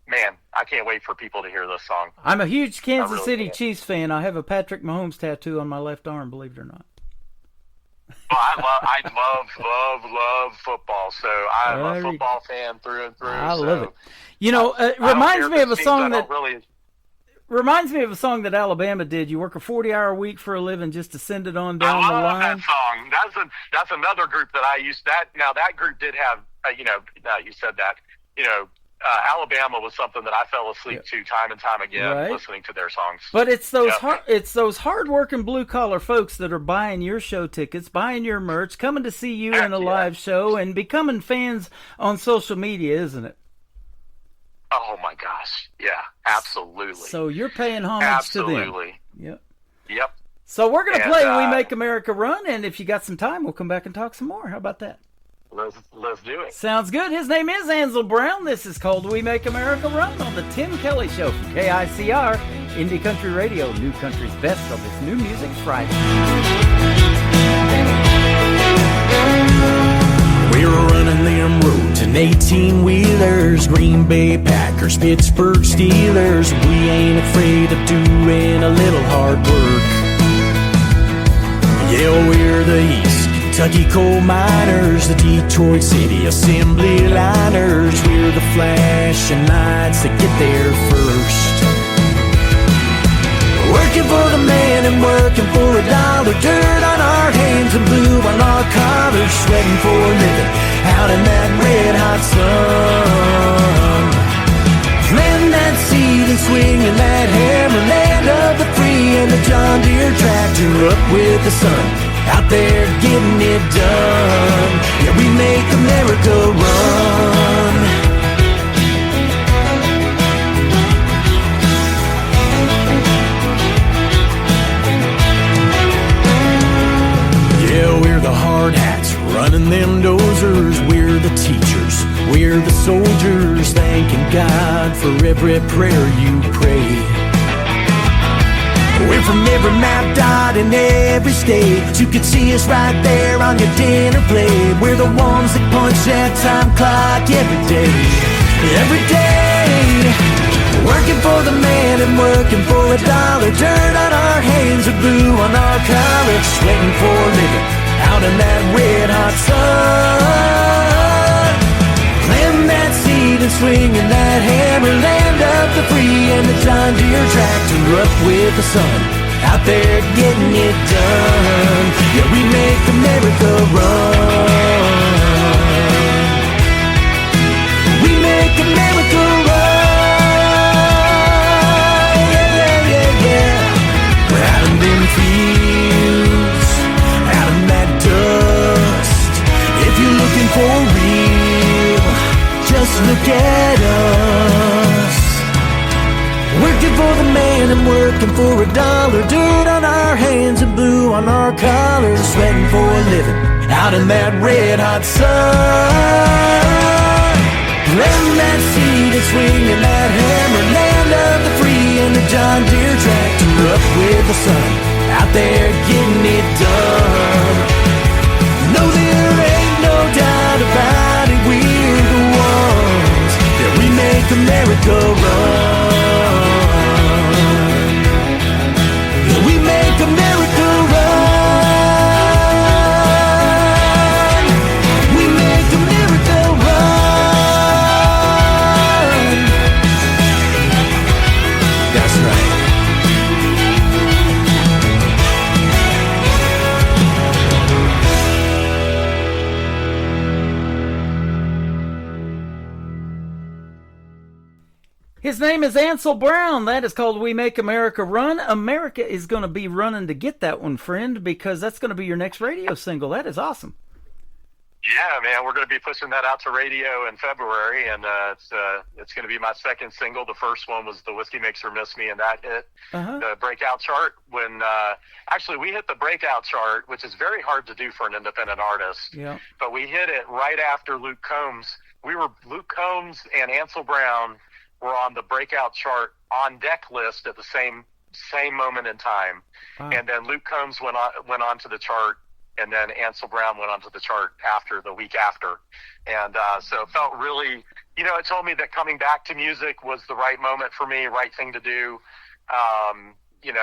man, I can't wait for people to hear this song. I'm a huge Kansas really City can. Chiefs fan. I have a Patrick Mahomes tattoo on my left arm, believe it or not. Well, I love football, so I'm a football fan through and through. I love it. It reminds me of a song that reminds me of a song that Alabama did. You work a 40-hour week for a living just to send it on down the line. I love that song. That's another group that I used. That group did have. You said that. Alabama was something that I fell asleep to time and time again, listening to their songs. But it's those hard-working blue-collar folks that are buying your show tickets, buying your merch, coming to see you in a live show, and becoming fans on social media, isn't it? Oh my gosh, yeah, absolutely. So you're paying homage to them. Absolutely. Yep. So we're gonna play "We Make America Run," and if you got some time, we'll come back and talk some more. How about that? Let's do it. Sounds good. His name is Ansel Brown. This is called "We Make America Run" on the Tim Kelly Show from KICR, Indie Country Radio, New Country's best on this New Music Friday. We're running them roads in 18-wheelers, Green Bay Packers, Pittsburgh Steelers. We ain't afraid of doing a little hard work. Yeah, we're the East Kentucky coal miners, the Detroit City assembly liners. We're the flashing lights that get there first. Working for the man and working for a dollar. Dirt on our hands and blue on our collars. Sweating for a living out in that red hot sun. Planting that seed and swinging that hammer. Land of the free and the John Deere tractor. Up with the sun, out there getting it done. Yeah, we make America run. Yeah, we're the hard hats running them dozers. We're the teachers, we're the soldiers, thanking God for every prayer you pray. We're from every map dot in every state. You can see us right there on your dinner plate. We're the ones that punch that time clock every day. Every day. Working for the man and working for a dollar. Dirt on our hands and blue on our collars. Sweating for a living out in that red hot sun. Planting that seed and swinging that hammer. Land of the free and the John Deere tractor. Up with the sun, out there getting it done. Yeah, we make America run. We make America run. Yeah, yeah, yeah. We're out in them fields, out in that dust. If you're looking for real, just look at us. Working for the man and working for a dollar. Dirt on our hands and blue on our collars. Sweating for a living out in that red hot sun. Planting that seed and swinging that hammer. Land of the free and the John Deere tractor. Up with the sun, out there getting it done. No, there ain't no doubt about it. We're the ones that we make America run. Yeah, we make America run. We make America run. That's right. His name is Ansel Brown. That is called We Make America Run. America is going to be running to get that one, friend, because that's going to be your next radio single. That is awesome. Yeah, man, we're going to be pushing that out to radio in February, and it's going to be my second single. The first one was The Whiskey Makes Her Miss Me, and that hit the breakout chart when actually we hit the breakout chart, which is very hard to do for an independent artist. Yeah. But we hit it right after Luke Combs. Luke Combs and Ansel Brown were on the breakout chart on deck list at the same moment in time. Wow. And then Luke Combs went on to the chart, and then Ansel Brown went onto the chart the week after. And so it felt really, it told me that coming back to music was the right moment for me, right thing to do.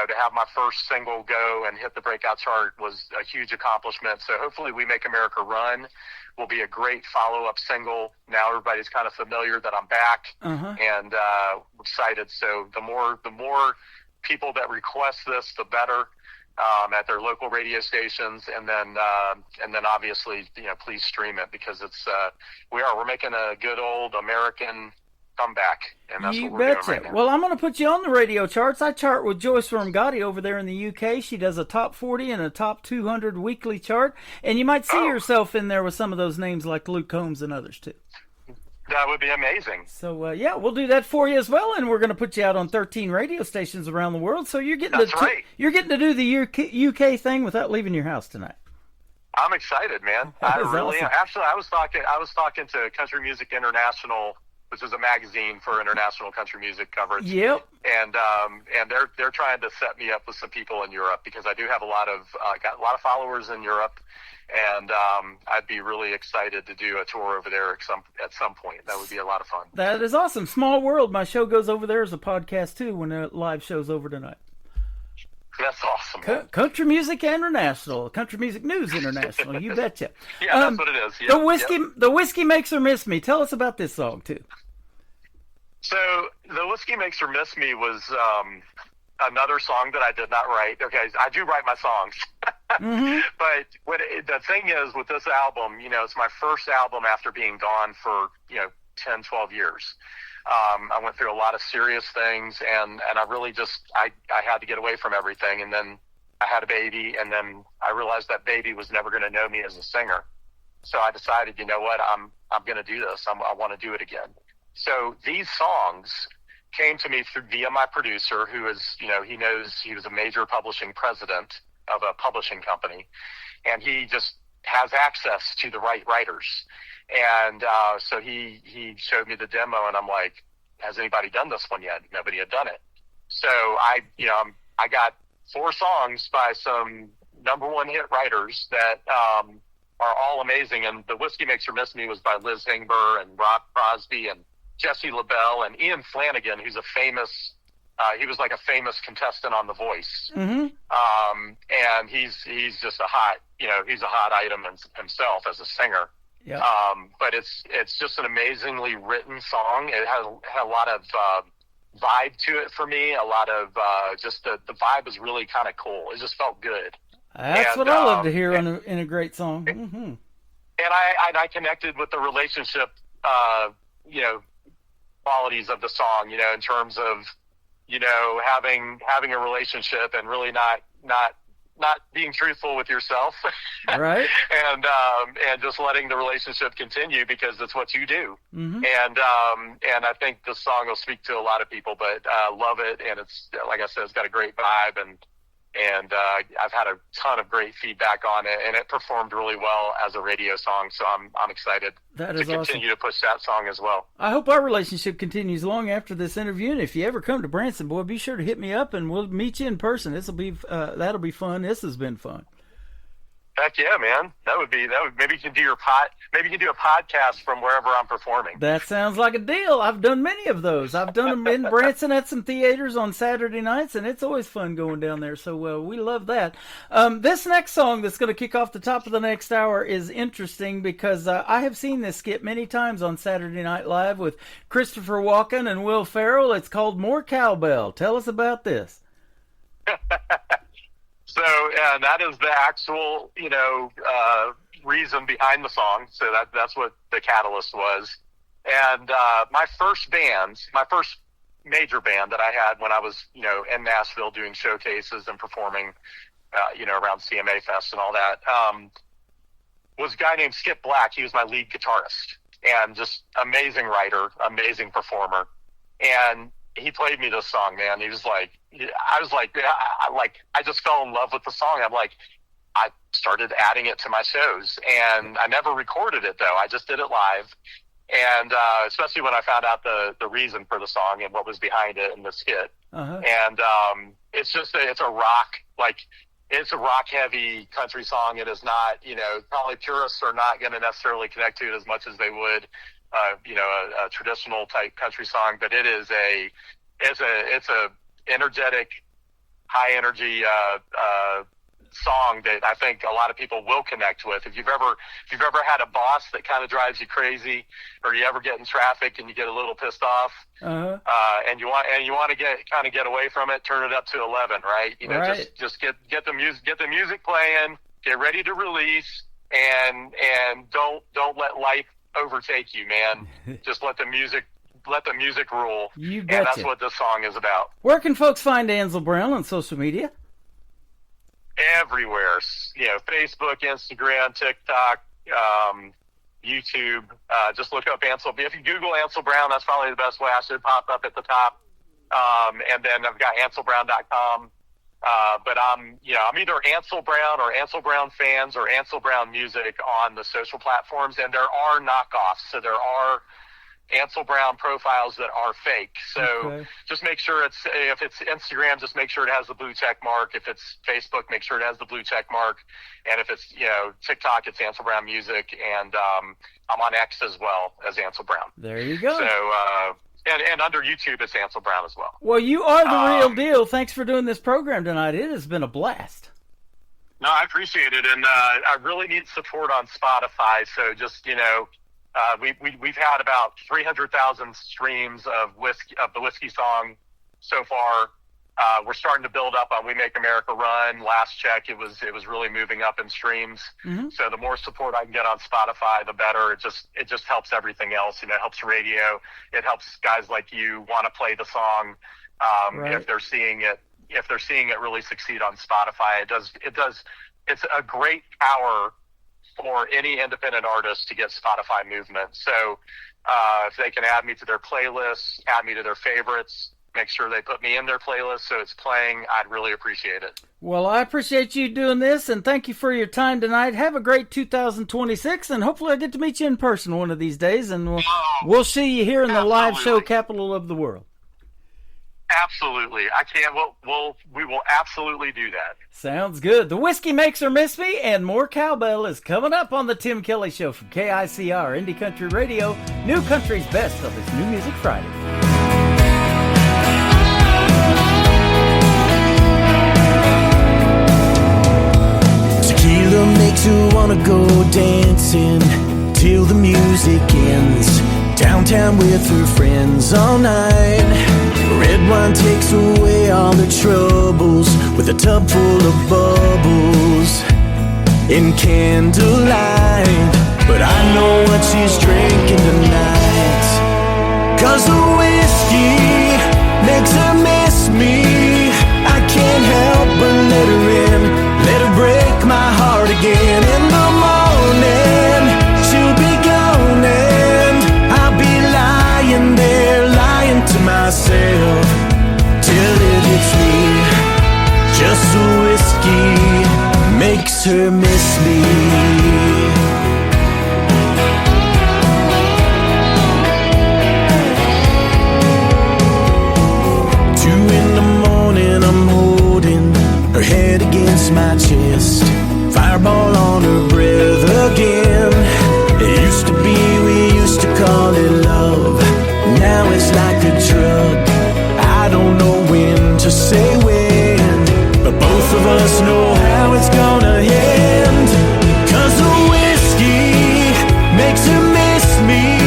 To have my first single go and hit the breakout chart was a huge accomplishment. So hopefully We Make America Run will be a great follow-up single. Now everybody's kind of familiar that I'm back and excited. So the more people that request this, the better. At their local radio stations, and then obviously, please stream it, because it's we're making a good old American comeback, and that's what we're doing right now. Well, I'm going to put you on the radio charts. I chart with Joyce Wormgotti over there in the UK. She does a top 40 and a top 200 weekly chart, and you might see yourself in there with some of those names like Luke Combs and others too. That would be amazing. So, we'll do that for you as well, and we're going to put you out on 13 radio stations around the world. So you're getting you're getting to do the UK thing without leaving your house tonight. I'm excited, man. I really am. Actually, I was talking to Country Music International, which is a magazine for international country music coverage. Yep. And they're trying to set me up with some people in Europe, because I do have got a lot of followers in Europe. And I'd be really excited to do a tour over there at some point. That would be a lot of fun. That is awesome. Small world. My show goes over there as a podcast, too, when the live show's over tonight. That's awesome. Country Music International. Country Music News International. You betcha. Yeah, that's what it is. Yep, The Whiskey Makes Her Miss Me. Tell us about this song, too. So The Whiskey Makes Her Miss Me was another song that I did not write. Okay, I do write my songs. But the thing is with this album, it's my first album after being gone for 10, 12 years. I went through a lot of serious things, and I really just I had to get away from everything. And then I had a baby, and then I realized that baby was never going to know me as a singer. So I decided, you know what, I'm going to do this. I want to do it again. So these songs came to me via my producer, who is, he knows he was a major publishing president of a publishing company, and he just has access to the right writers. And so he showed me the demo, and I'm like, has anybody done this one yet? Nobody had done it. So I got 4 songs by some #1 hit writers that are all amazing. And The Whiskey Makes Her Miss Me was by Liz Hingber and Rob Crosby and Jesse LaBelle and Ian Flanagan, who's a famous he was like a famous contestant on The Voice. And he's just a hot item himself as a singer. Yeah. But it's just an amazingly written song. It had a lot of vibe to it for me. A lot of just the vibe was really kind of cool. It just felt good. That's what I love to hear in a great song. And I connected with the relationship, qualities of the song, in terms of, having a relationship and really not being truthful with yourself. Right. And just letting the relationship continue because it's what you do. And I think this song will speak to a lot of people, but love it. And it's, like I said, it's got a great vibe, and I've had a ton of great feedback on it, and it performed really well as a radio song. So I'm excited to continue to push that song as well. I hope our relationship continues long after this interview. And if you ever come to Branson, boy, be sure to hit me up, and we'll meet you in person. That'll be fun. This has been fun. Heck yeah, man. That would maybe you can do a podcast from wherever I'm performing. That sounds like a deal. I've done many of those. I've done them in Branson at some theaters on Saturday nights, and it's always fun going down there. So we love that. This next song that's going to kick off the top of the next hour is interesting because I have seen this skit many times on Saturday Night Live with Christopher Walken and Will Ferrell. It's called More Cowbell. Tell us about this. So that is the actual, reason behind the song. So that's what the catalyst was. And my first major band that I had when I was, in Nashville doing showcases and performing, around CMA Fest and all that, was a guy named Skip Black. He was my lead guitarist and just amazing writer, amazing performer. And he played me this song, man. He was like, I just fell in love with the song. I started adding it to my shows, and I never recorded it though. I just did it live. And especially when I found out the reason for the song and what was behind it and the skit. Uh-huh. And it's a rock heavy country song. It is not, probably purists are not going to necessarily connect to it as much as they would, a traditional type country song. But it's a energetic, high energy song that I think a lot of people will connect with. If you've ever had a boss that kind of drives you crazy, or you ever get in traffic and you get a little pissed off, uh-huh. And you want to get away from it, turn it up to 11, right? Right. Just get the music playing, get ready to release, and don't let life overtake you, man. Just let the music rule. You betcha. And that's what this song is about. Where can folks find Ansel Brown on social media? Everywhere, Facebook, Instagram, TikTok, YouTube. Just look up Ansel. If you Google Ansel Brown, that's probably the best way. I should pop up at the top. And then I've got AnselBrown.com. But I'm either Ansel Brown or Ansel Brown Fans or Ansel Brown Music on the social platforms. And there are knockoffs. So there are Ansel Brown profiles that are fake. So just make sure if it's Instagram, just make sure it has the blue check mark. If it's Facebook, make sure it has the blue check mark. And if it's, TikTok, it's Ansel Brown Music. And I'm on X as well as Ansel Brown. There you go. So, and under YouTube, it's Ansel Brown as well. Well, you are the real deal. Thanks for doing this program tonight. It has been a blast. No, I appreciate it. And I really need support on Spotify. So just, we've had about 300,000 streams of the Whiskey song so far. We're starting to build up on We Make America Run. Last check, it was really moving up in streams. Mm-hmm. So the more support I can get on Spotify, the better. It just helps everything else. It helps radio. It helps guys like you want to play the song. Right. If they're seeing it really succeed on Spotify, it does. It's a great power for any independent artist to get Spotify movement. So if they can add me to their playlists, add me to their favorites, make sure they put me in their playlist so it's playing, I'd really appreciate it. Well, I appreciate you doing this, and thank you for your time tonight. Have a great 2026, and hopefully I'll get to meet you in person one of these days, and we'll see you here in the live show capital of the world. Absolutely. I can't. We will absolutely do that. Sounds good. The Whiskey Makes Her Miss Me and more cowbell is coming up on the Tim Kelly Show from KICR Indie Country Radio, New Country's best of this New Music Friday. Tequila makes her wanna go dancing till the music ends. Downtown with her friends all night. Red wine takes away all her troubles with a tub full of bubbles in candlelight. But I know what she's drinking tonight, 'cause the whiskey makes her miss me. I can't help but let her in, let her break my heart again. In the morning she'll be gone and I'll be lying there, lying to myself till it hits me. Just the whiskey makes her miss me. Her head against my chest, fireball on her breath again. It used to be, we used to call it love. Now it's like a drug. I don't know when to say when, but both of us know how it's gonna end. 'Cause the whiskey makes her miss me.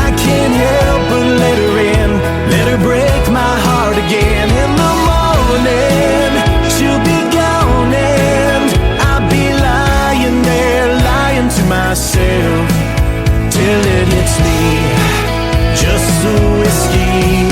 I can't help but let her in, let her break my heart again. In the morning she'll be gone and I'll be lying there, lying to myself till it hits me. Just the whiskey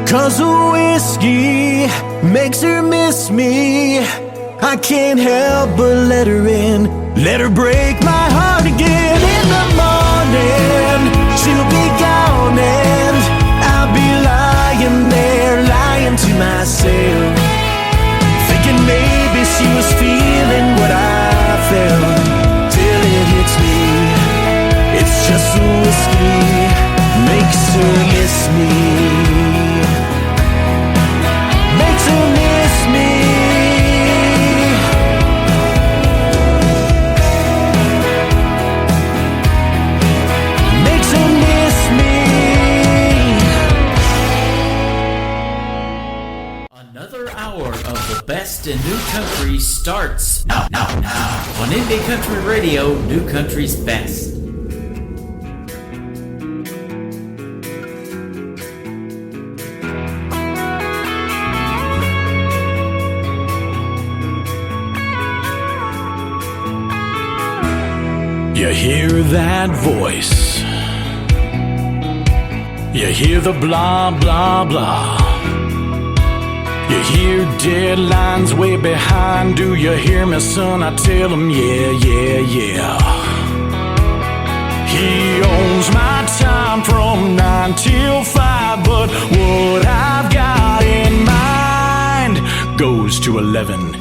'Cause the whiskey makes her miss me. I can't help but let her in, let her break my heart again. In the morning, she'll be gone and I'll be lying there, lying to myself, thinking maybe she was feeling what I felt. Till it hits me, it's just the whiskey makes her miss me. Makes her miss me. Makes her miss me. Another hour of the best in new country starts now on Indie Country Radio, New Country's Best. You hear that voice, you hear the blah blah blah, you hear deadlines way behind. Do you hear me, son? I tell him, yeah, yeah, yeah. He owns my time from 9 till 5, but what I've got in mind goes to 11.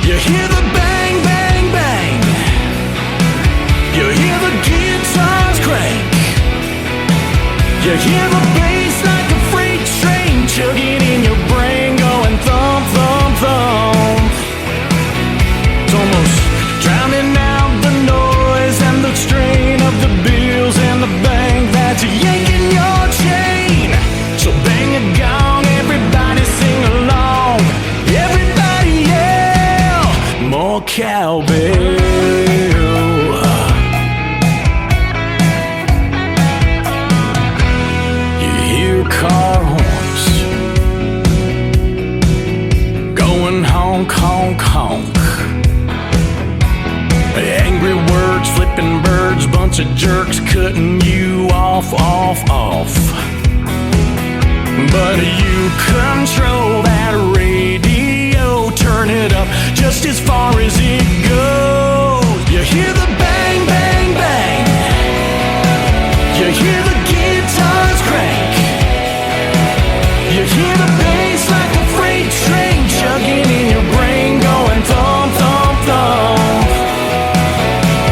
You hear the bang, bang, bang. You hear the guitars crank. You hear the bass like a freight train chugging in your brain, going thump, thump, thump. It's almost drowning out the noise and the strain of the bills and the bank that's yanking your chain. So bang a gong, everybody sing along, everybody yell, more cowbell. Car horns going honk, honk, honk. Angry words, flipping birds, bunch of jerks cutting you off, off, off. But you control that radio, turn it up just as far as it goes. You hear the bang, bang, bang. You hear the guitars crank. You hear the bass like a freight train chugging in your brain, going thump, thump, thump.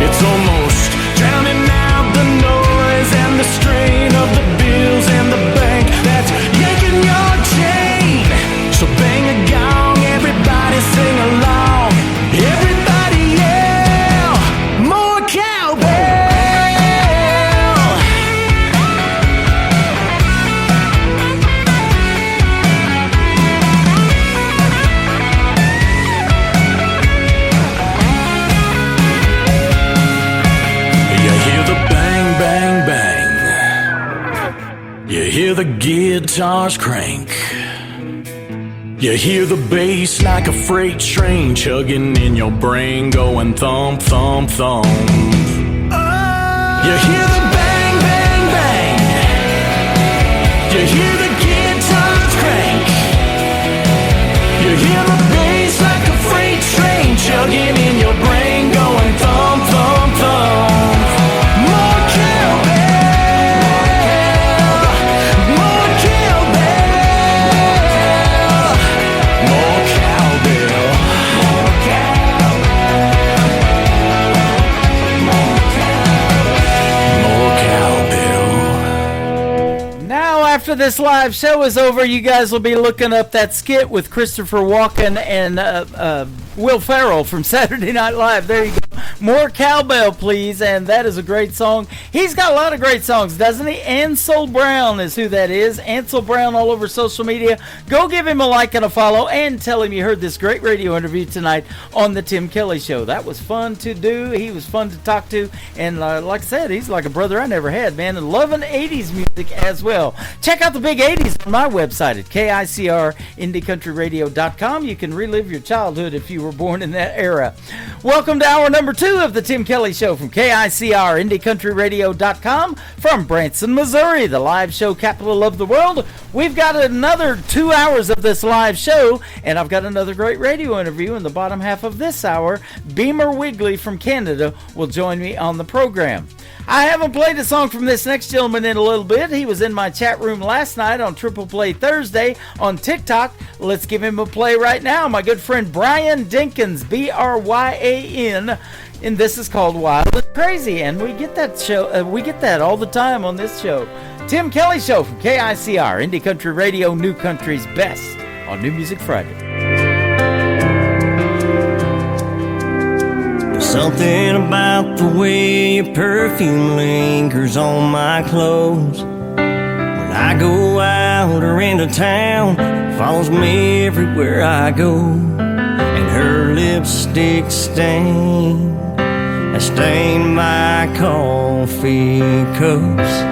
It's almost drowning out the noise and the strain of the bills and the bank that's yanking your chain. So bang a gong, everybody sing along, everybody yell, more cowbell. You hear the guitars crank. You hear the bass like a freight train chugging in your brain, going thump, thump, thump. You hear the bang, bang, bang. You hear the guitars crank. You hear the bass like a freight train chugging in your brain, going thump, thump, thump. More cowbell. After this live show is over, you guys will be looking up that skit with Christopher Walken and Will Ferrell from Saturday Night Live. There you go. More cowbell, please. And that is a great song. He's got a lot of great songs, doesn't he? Ansel Brown is who that is. Ansel Brown all over social media. Go give him a like and a follow and tell him you heard this great radio interview tonight on the Tim Kelly Show. That was fun to do. He was fun to talk to. And like I said, he's like a brother I never had, man. And loving 80s music as well. Check check out the big 80s on my website at KICRIndieCountryRadio.com. You can relive your childhood if you were born in that era. Welcome to hour number 2 of the Tim Kelly Show from KICRIndieCountryRadio.com from Branson, Missouri, the live show capital of the world. We've got another 2 hours of this live show, and I've got another great radio interview in the bottom half of this hour. Beamer Wigley from Canada will join me on the program. I haven't played a song from this next gentleman in a little bit. He was in my chat room last night on Triple Play Thursday on TikTok. Let's give him a play right now. My good friend Brian Dinkins, Bryan, and this is called Wild and Crazy. And we get that show. We get that all the time on this show. Tim Kelly Show from KICR, Indie Country Radio, New Country's best on New Music Friday. Something about the way your perfume lingers on my clothes. When I go out or into town, it follows me everywhere I go. And her lipstick stain has stained my coffee cups.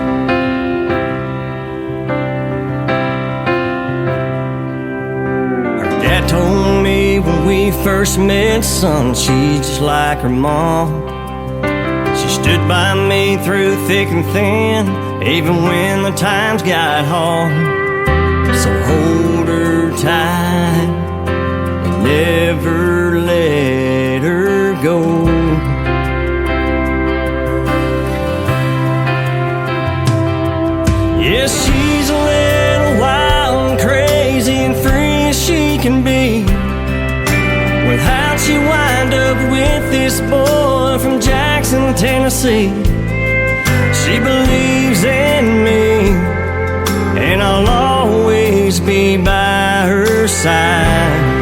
Her dad told me when we first met, son, she's just like her mom. She stood by me through thick and thin, even when the times got hard. So hold her tight and never let her go. Yes, she's a little wild and crazy and free as she can be. Well, how'd she wind up with this boy from Jackson, Tennessee? She believes in me, and I'll always be by her side.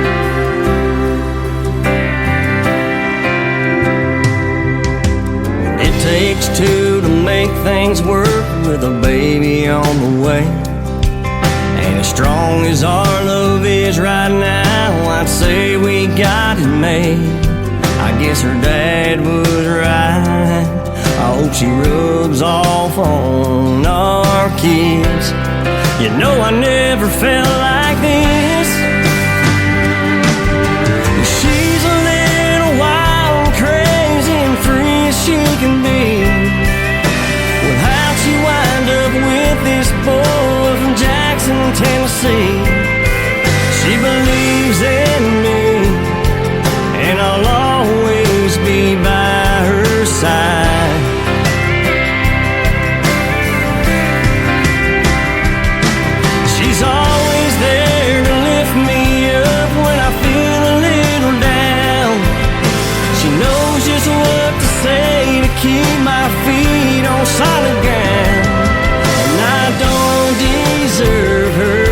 It takes two to make things work with a baby on the way. And as strong as our love is right now, I'd say we got it made. I guess her dad was right. I hope she rubs off on our kids. You know I never felt like this. She's a little wild, crazy, and free as she can be. Well, how'd she wind up with this boy from Jackson, Tennessee? She believes in me, and I'll always be by her side. She's always there to lift me up when I feel a little down. She knows just what to say to keep my feet on solid ground. And I don't deserve her,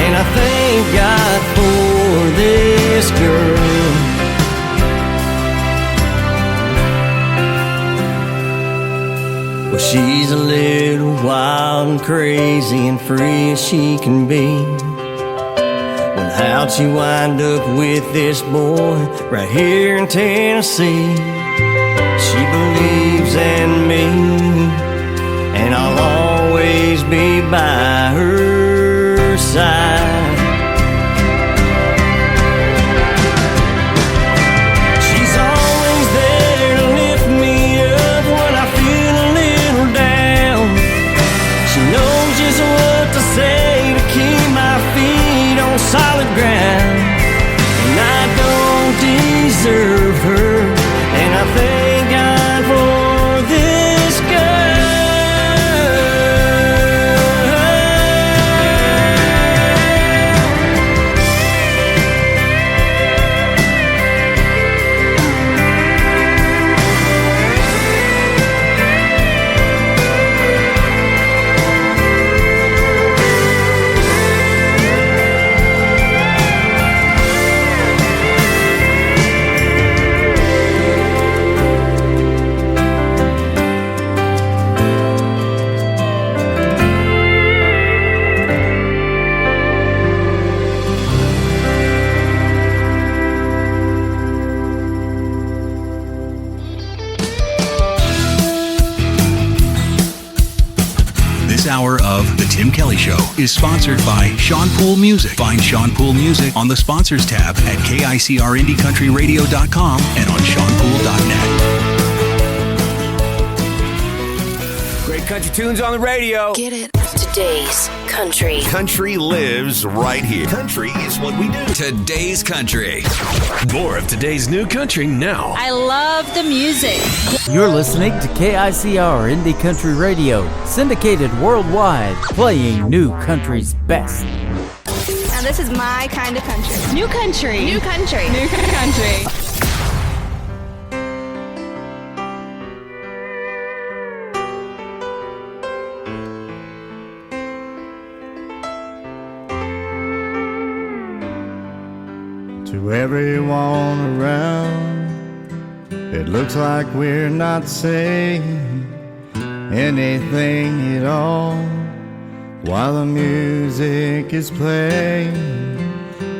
and I thank God for this girl. Well, she's a little wild and crazy and free as she can be. Well, how'd she wind up with this boy right here in Tennessee? She believes in me, and I'll always be by her side. She's always there to lift me up when I feel a little down. She knows just what to say to keep my feet on solid ground. And I don't deserve her, and I thank God for This hour of The Tim Kelly Show is sponsored by Sean Poole Music. Find Sean Poole Music on the Sponsors tab at KICRIndieCountryRadio.com and on SeanPoole.net. Great country tunes on the radio. Get it. Today's country. Country lives right here. Country is what we do. Today's country. More of today's new country now. I love the music. You're listening to KICR Indie Country Radio, syndicated worldwide, playing new country's best. Now this is my kind of country. New country. New country. New country. To everyone around, it looks like we're not saying anything at all while the music is playing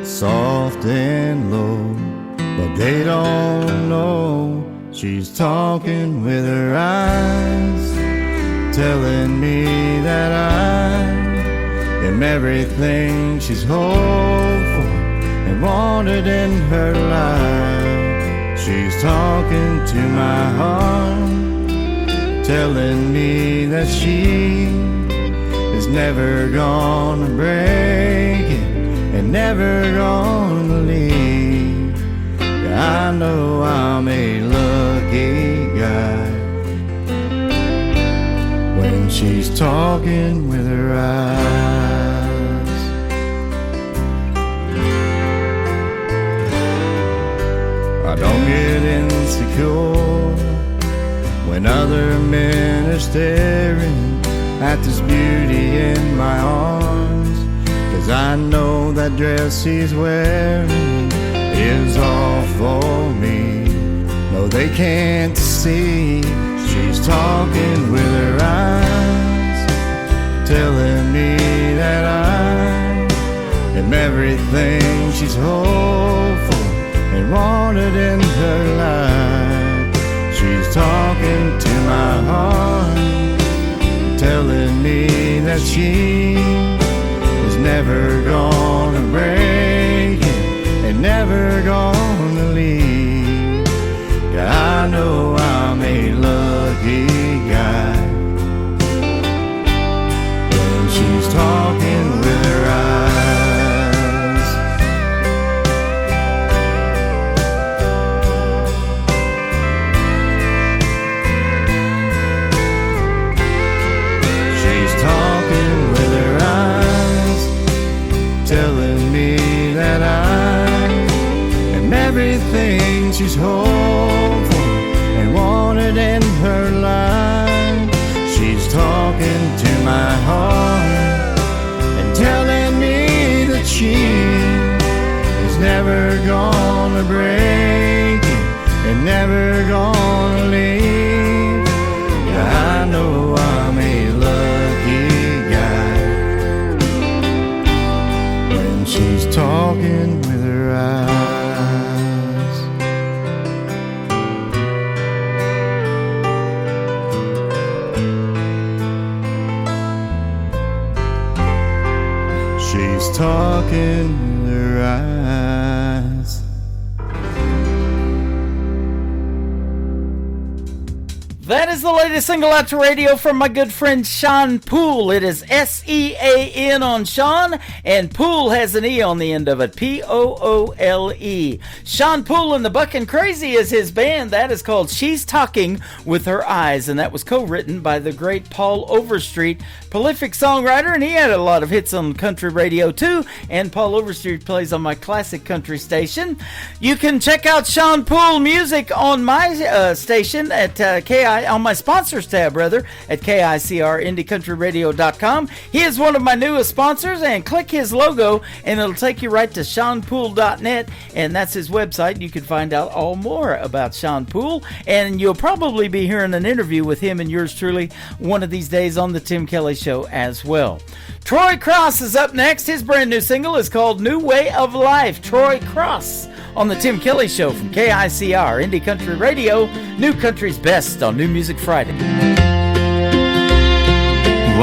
soft and low. But they don't know she's talking with her eyes, telling me that I am everything she's hoped for and wanted in her life. She's talking to my heart, telling me that she is never gonna break it and never gonna leave. Yeah, I know I'm a lucky guy when she's talking with her eyes. I don't get insecure when other men are staring at this beauty in my arms, 'cause I know that dress she's wearing is all for me. No, they can't see she's talking with her eyes, telling me that I am everything she's hoped for and wanted in her life. She's talking to my heart, telling me that she is never gonna break it and never gonna leave. Yeah, I know I'm a lucky guy when she's talking with her eyes. Telling me that I am everything she's hoped for and wanted in her life. She's talking to my heart and telling me that she is never gonna break it and never gonna leave. Yeah, I know I'm a lucky guy when she's talking with her eyes. She's talking with her eyes. That is the latest single out to radio from my good friend Sean Poole. It is S-E-A-N on Sean, and Poole has an E on the end of it, P-O-O-L-E. Sean Poole and the Buckin' Crazy is his band. That is called She's Talking with Her Eyes, and that was co-written by the great Paul Overstreet, prolific songwriter, and he had a lot of hits on country radio too, and Paul Overstreet plays on my classic country station. You can check out Sean Poole music on my station at on my sponsors tab rather at KICRIndieCountryRadio.com. He is one of my newest sponsors, and click his logo and it'll take you right to SeanPoole.net, and that's his website. You can find out all more about Sean Poole, and you'll probably be hearing an interview with him and yours truly one of these days on the Tim Kelly Show as well. Troy Cross is up next. His brand new single is called New Way of Life. Troy Cross on the Tim Kelly Show from KICR Indie Country Radio, New Country's Best on New Music Friday.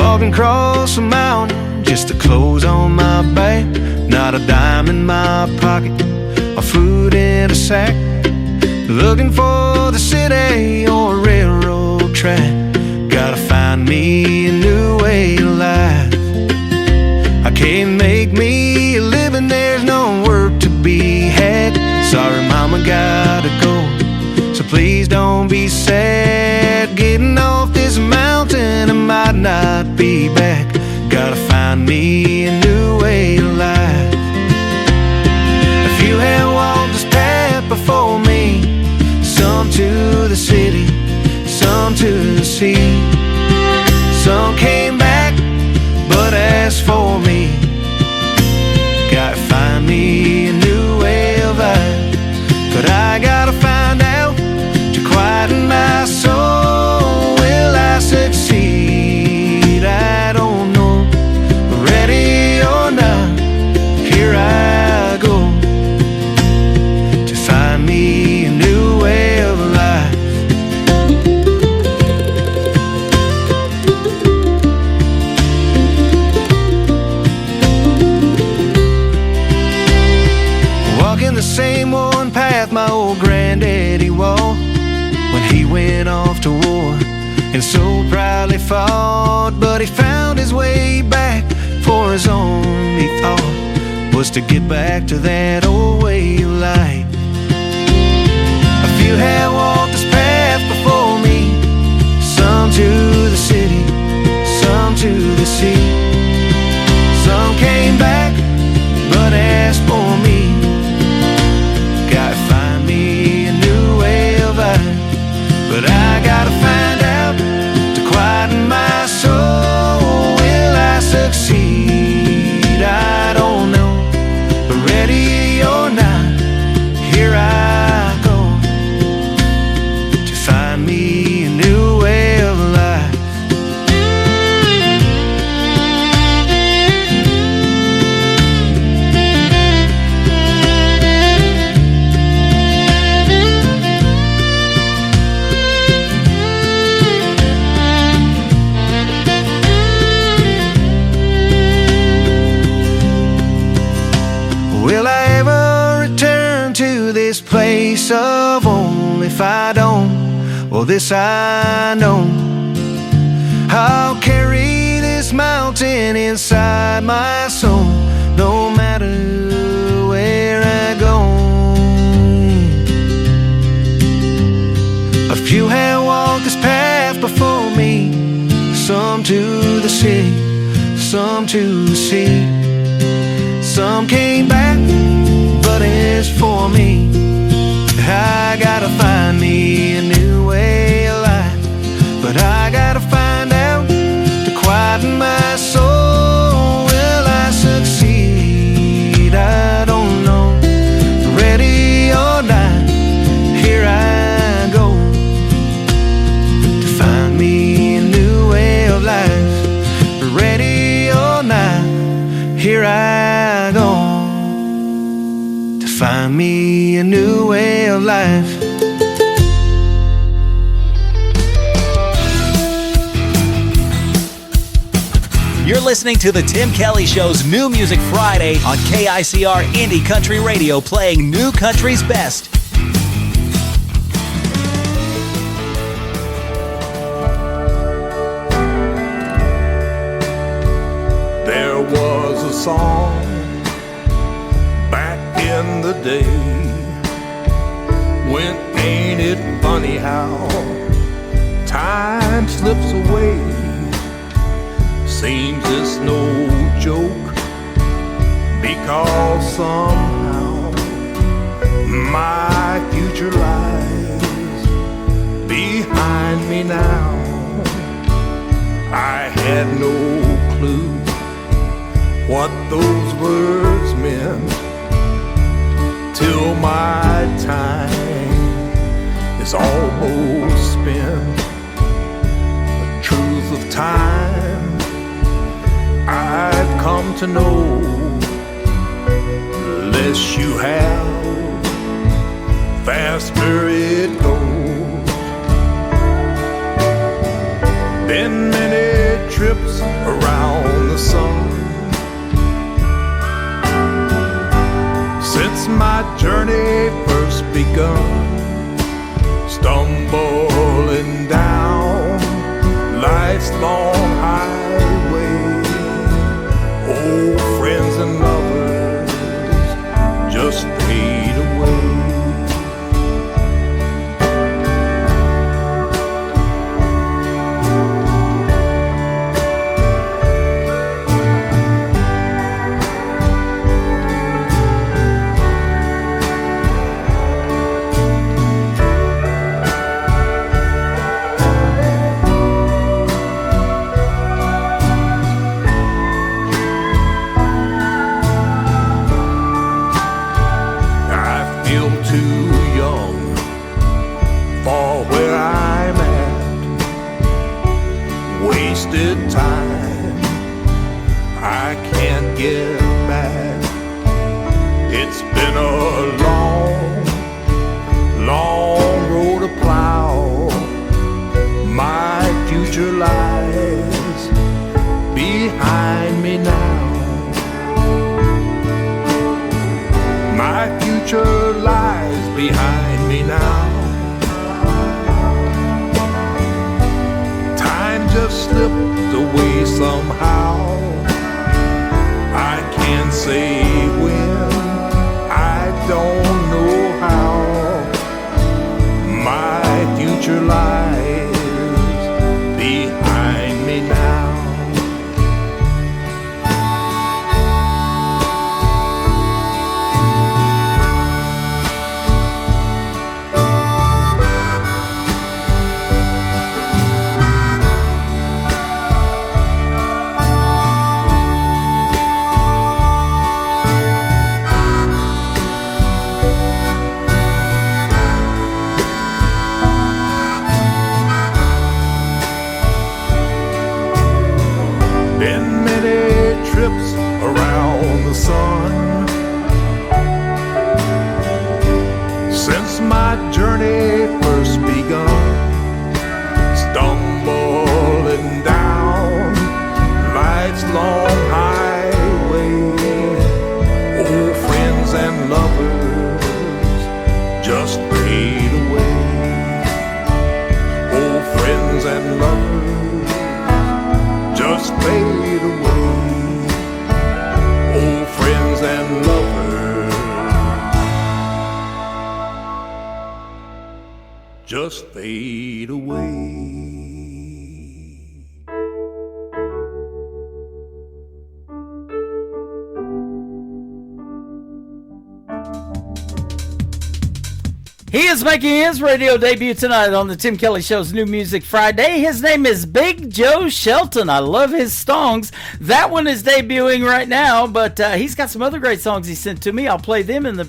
Walking across a mountain just to clothes on my back. Not a dime in my pocket, or food in a sack. Looking for the city or a railroad track. Gotta find me a new way of life. I can't make me a living, there's no work to be had. Sorry mama, gotta go, so please don't be sad. Getting off this mountain, I might not be back. Gotta find me a new way of life. A few had walked this path before me, some to the city, some to the sea. Some came back, but as for me, gotta find me a new way of life. But I gotta find out to quieten my soul. Will I succeed? I don't know. Ready or not, here I go to find me a new way of life. Walking the same one path my old granddaddy walked when he went off to war and so proudly fought. But he found his way back, for his only thought was to get back to that old way of life. A few had walked this path before me, some to the city, some to the sea. Some came back, but as for me, gotta find me a new way of life. But I gotta find out to quieten my soul. Will I succeed? I don't know. But ready or not, here I go to find me a new way of life. Will I ever return to this place of home? If I don't, well this I know, I'll carry this mountain inside my soul, no matter where I go. A few have walked this path before me, some to the city, some to the sea. Some came back, but as for me, I gotta find me a new way of life. But I gotta find out to quieten my soul. Will I succeed? I don't know. Ready or not, here I go to find me a new way of life. Ready or not, here I go to find me a new way of life. You're listening to The Tim Kelly Show's New Music Friday on KICR Indie Country Radio, playing New Country's best. There was a song back in the day, when ain't it funny how time slips away. Seems it's no joke, because somehow my future lies behind me now. I had no clue what those words meant, till my time is almost spent. The truth of time I've come to know, the less you have, faster it goes. Been many trips around the sun. Since my journey first begun, stumbling down life's long highway, old friends and lovers just fade away. Time I can't get back. It's been a long, long road to plow. My future lies behind me now. My future lies behind me now. Just slipped away somehow. I can't say when, I don't know how. My future lies behind me now. Trips around the sun. Since my journey first begun, stumbling down life's long highway, old friends and lovers just fade away. Old friends and lovers just fade away. Old friends and lovers just fade away. He is making his radio debut tonight on the Tim Kelly Show's New Music Friday. His name is Big Joe Shelton. I love his songs. That one is debuting right now, but he's got some other great songs he sent to me. I'll play them in the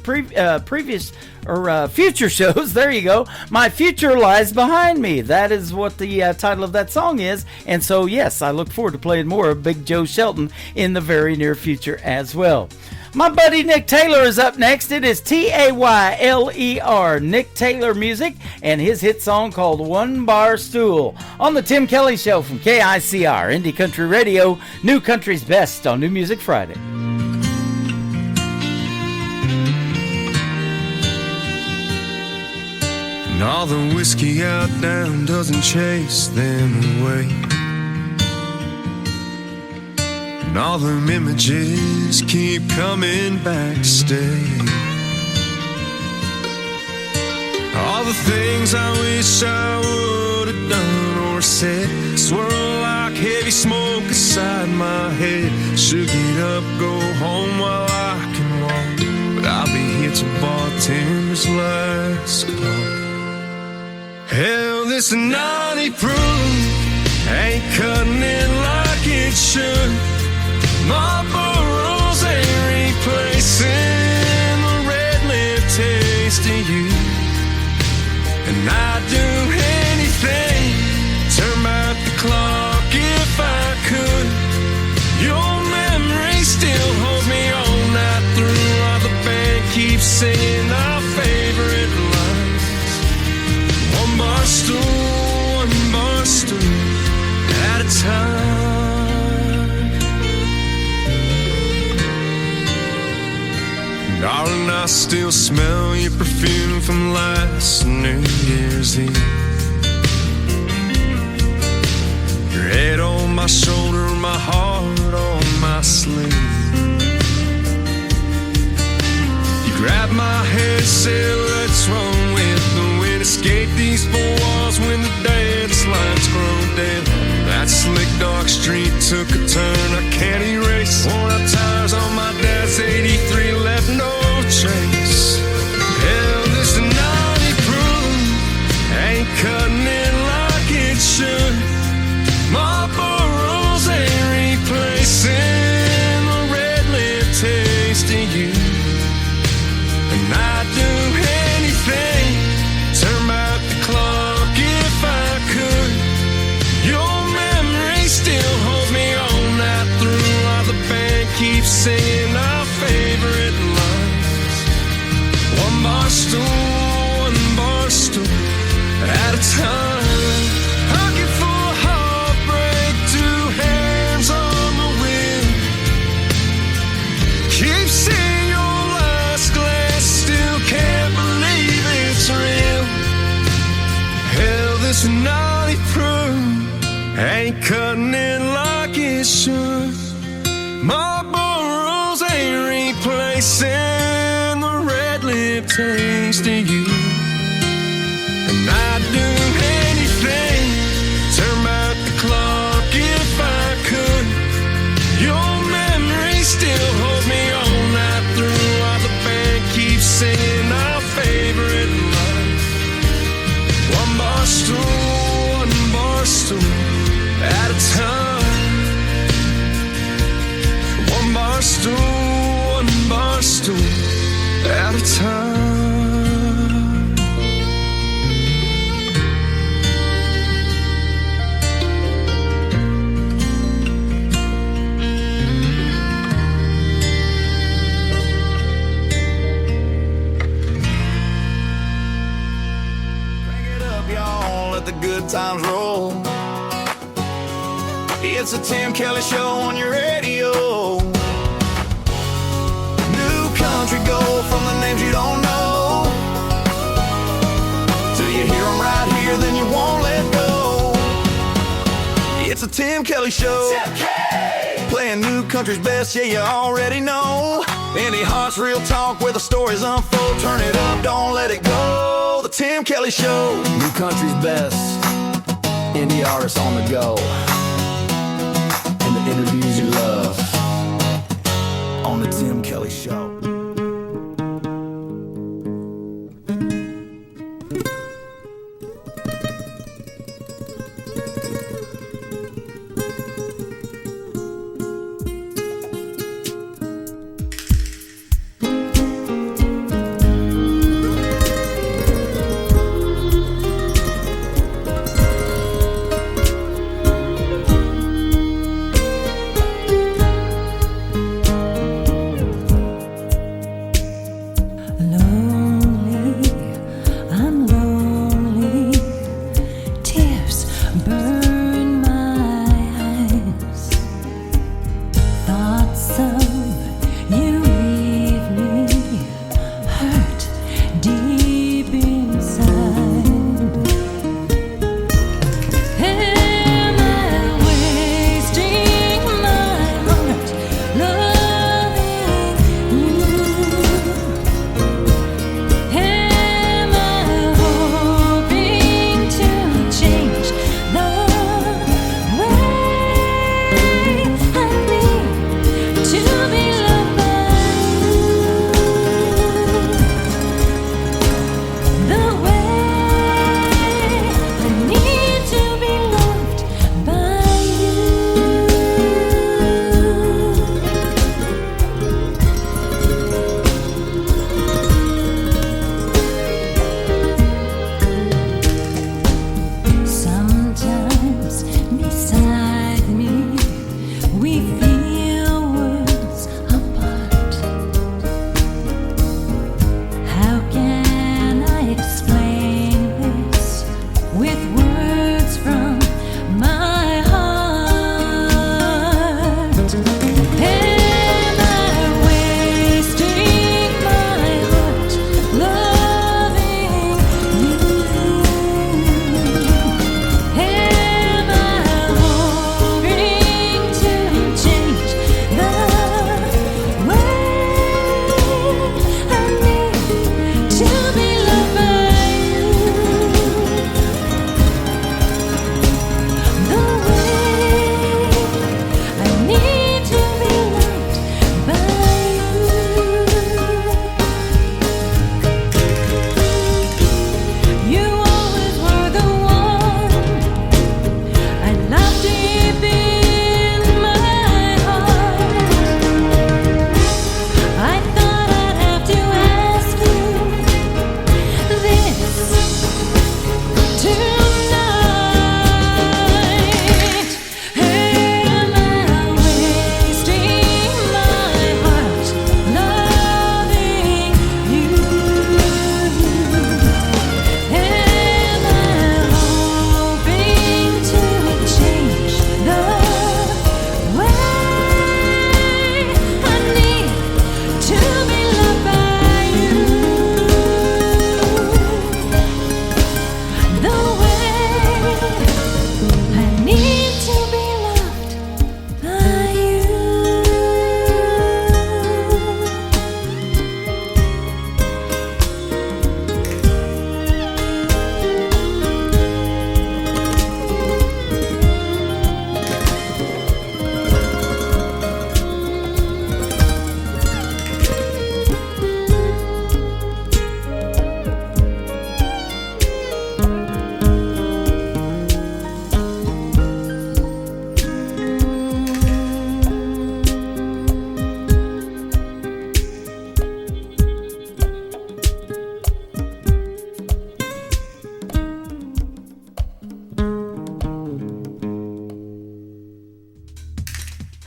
previous or future shows. There you go. My Future Lies Behind Me. That is what the title of that song is. And so, yes, I look forward to playing more of Big Joe Shelton in the very near future as well. My buddy Nick Taylor is up next. It is Tayler, Nick Taylor Music, and his hit song called One Bar Stool on the Tim Kelly Show from KICR, Indie Country Radio, New Country's Best on New Music Friday. And all the whiskey out down doesn't chase them away. And all them images keep coming back to stay. All the things I wish I would have done or said swirl like heavy smoke inside my head. Should get up, go home while I can walk, but I'll be here till bartender's last call. Hell, this naughty proof ain't cutting it like it should. Marlboro's ain't replacing the red lip taste of you. And I'd do anything, turn back the clock if I could. Your memory still holds me all night through, while the band keeps singing our favorite lines. One bar stool at a time. I still smell your perfume from last New Year's Eve. Your head on my shoulder, my heart on my sleeve. You grabbed my head, said let's run with the wind. Escape these four walls when the dance lights grow dim. That slick dark street took a turn I can't erase. Worn out tires on my dad's 83 left no trace. Hell, this 90 proof ain't cutting it like it should. Marlboro's ain't replacing the red lip taste of you. And I'd do anything, turn back the clock if I could. Your memory still holds me on that through while the band keeps singing our favorite lines. One bar stool at a time. Pocket full of heartbreak, two hands on the wheel. Keep seeing your last glass, still can't believe it's real. Hell, this 90 proof ain't cutting it like it should. Marlboro's ain't replacing the red lip taste of you. And I'd do anything, turn back the clock if I could. Your memory still holds me on that through while the band keeps singing our favorite line. One bar stool at a time. One bar stool at a time. The good times roll. It's a Tim Kelly Show on your radio. New country gold from the names you don't know. Till you hear them right here, then you won't let go. It's a Tim Kelly Show. Tim K. Playing new country's best, yeah, you already know. Indie Hearts, real talk where the stories unfold. Turn it up, don't let it go. The Tim Kelly Show. New country's best, indie artists on the go, and the interviews you love on the Tim Kelly Show.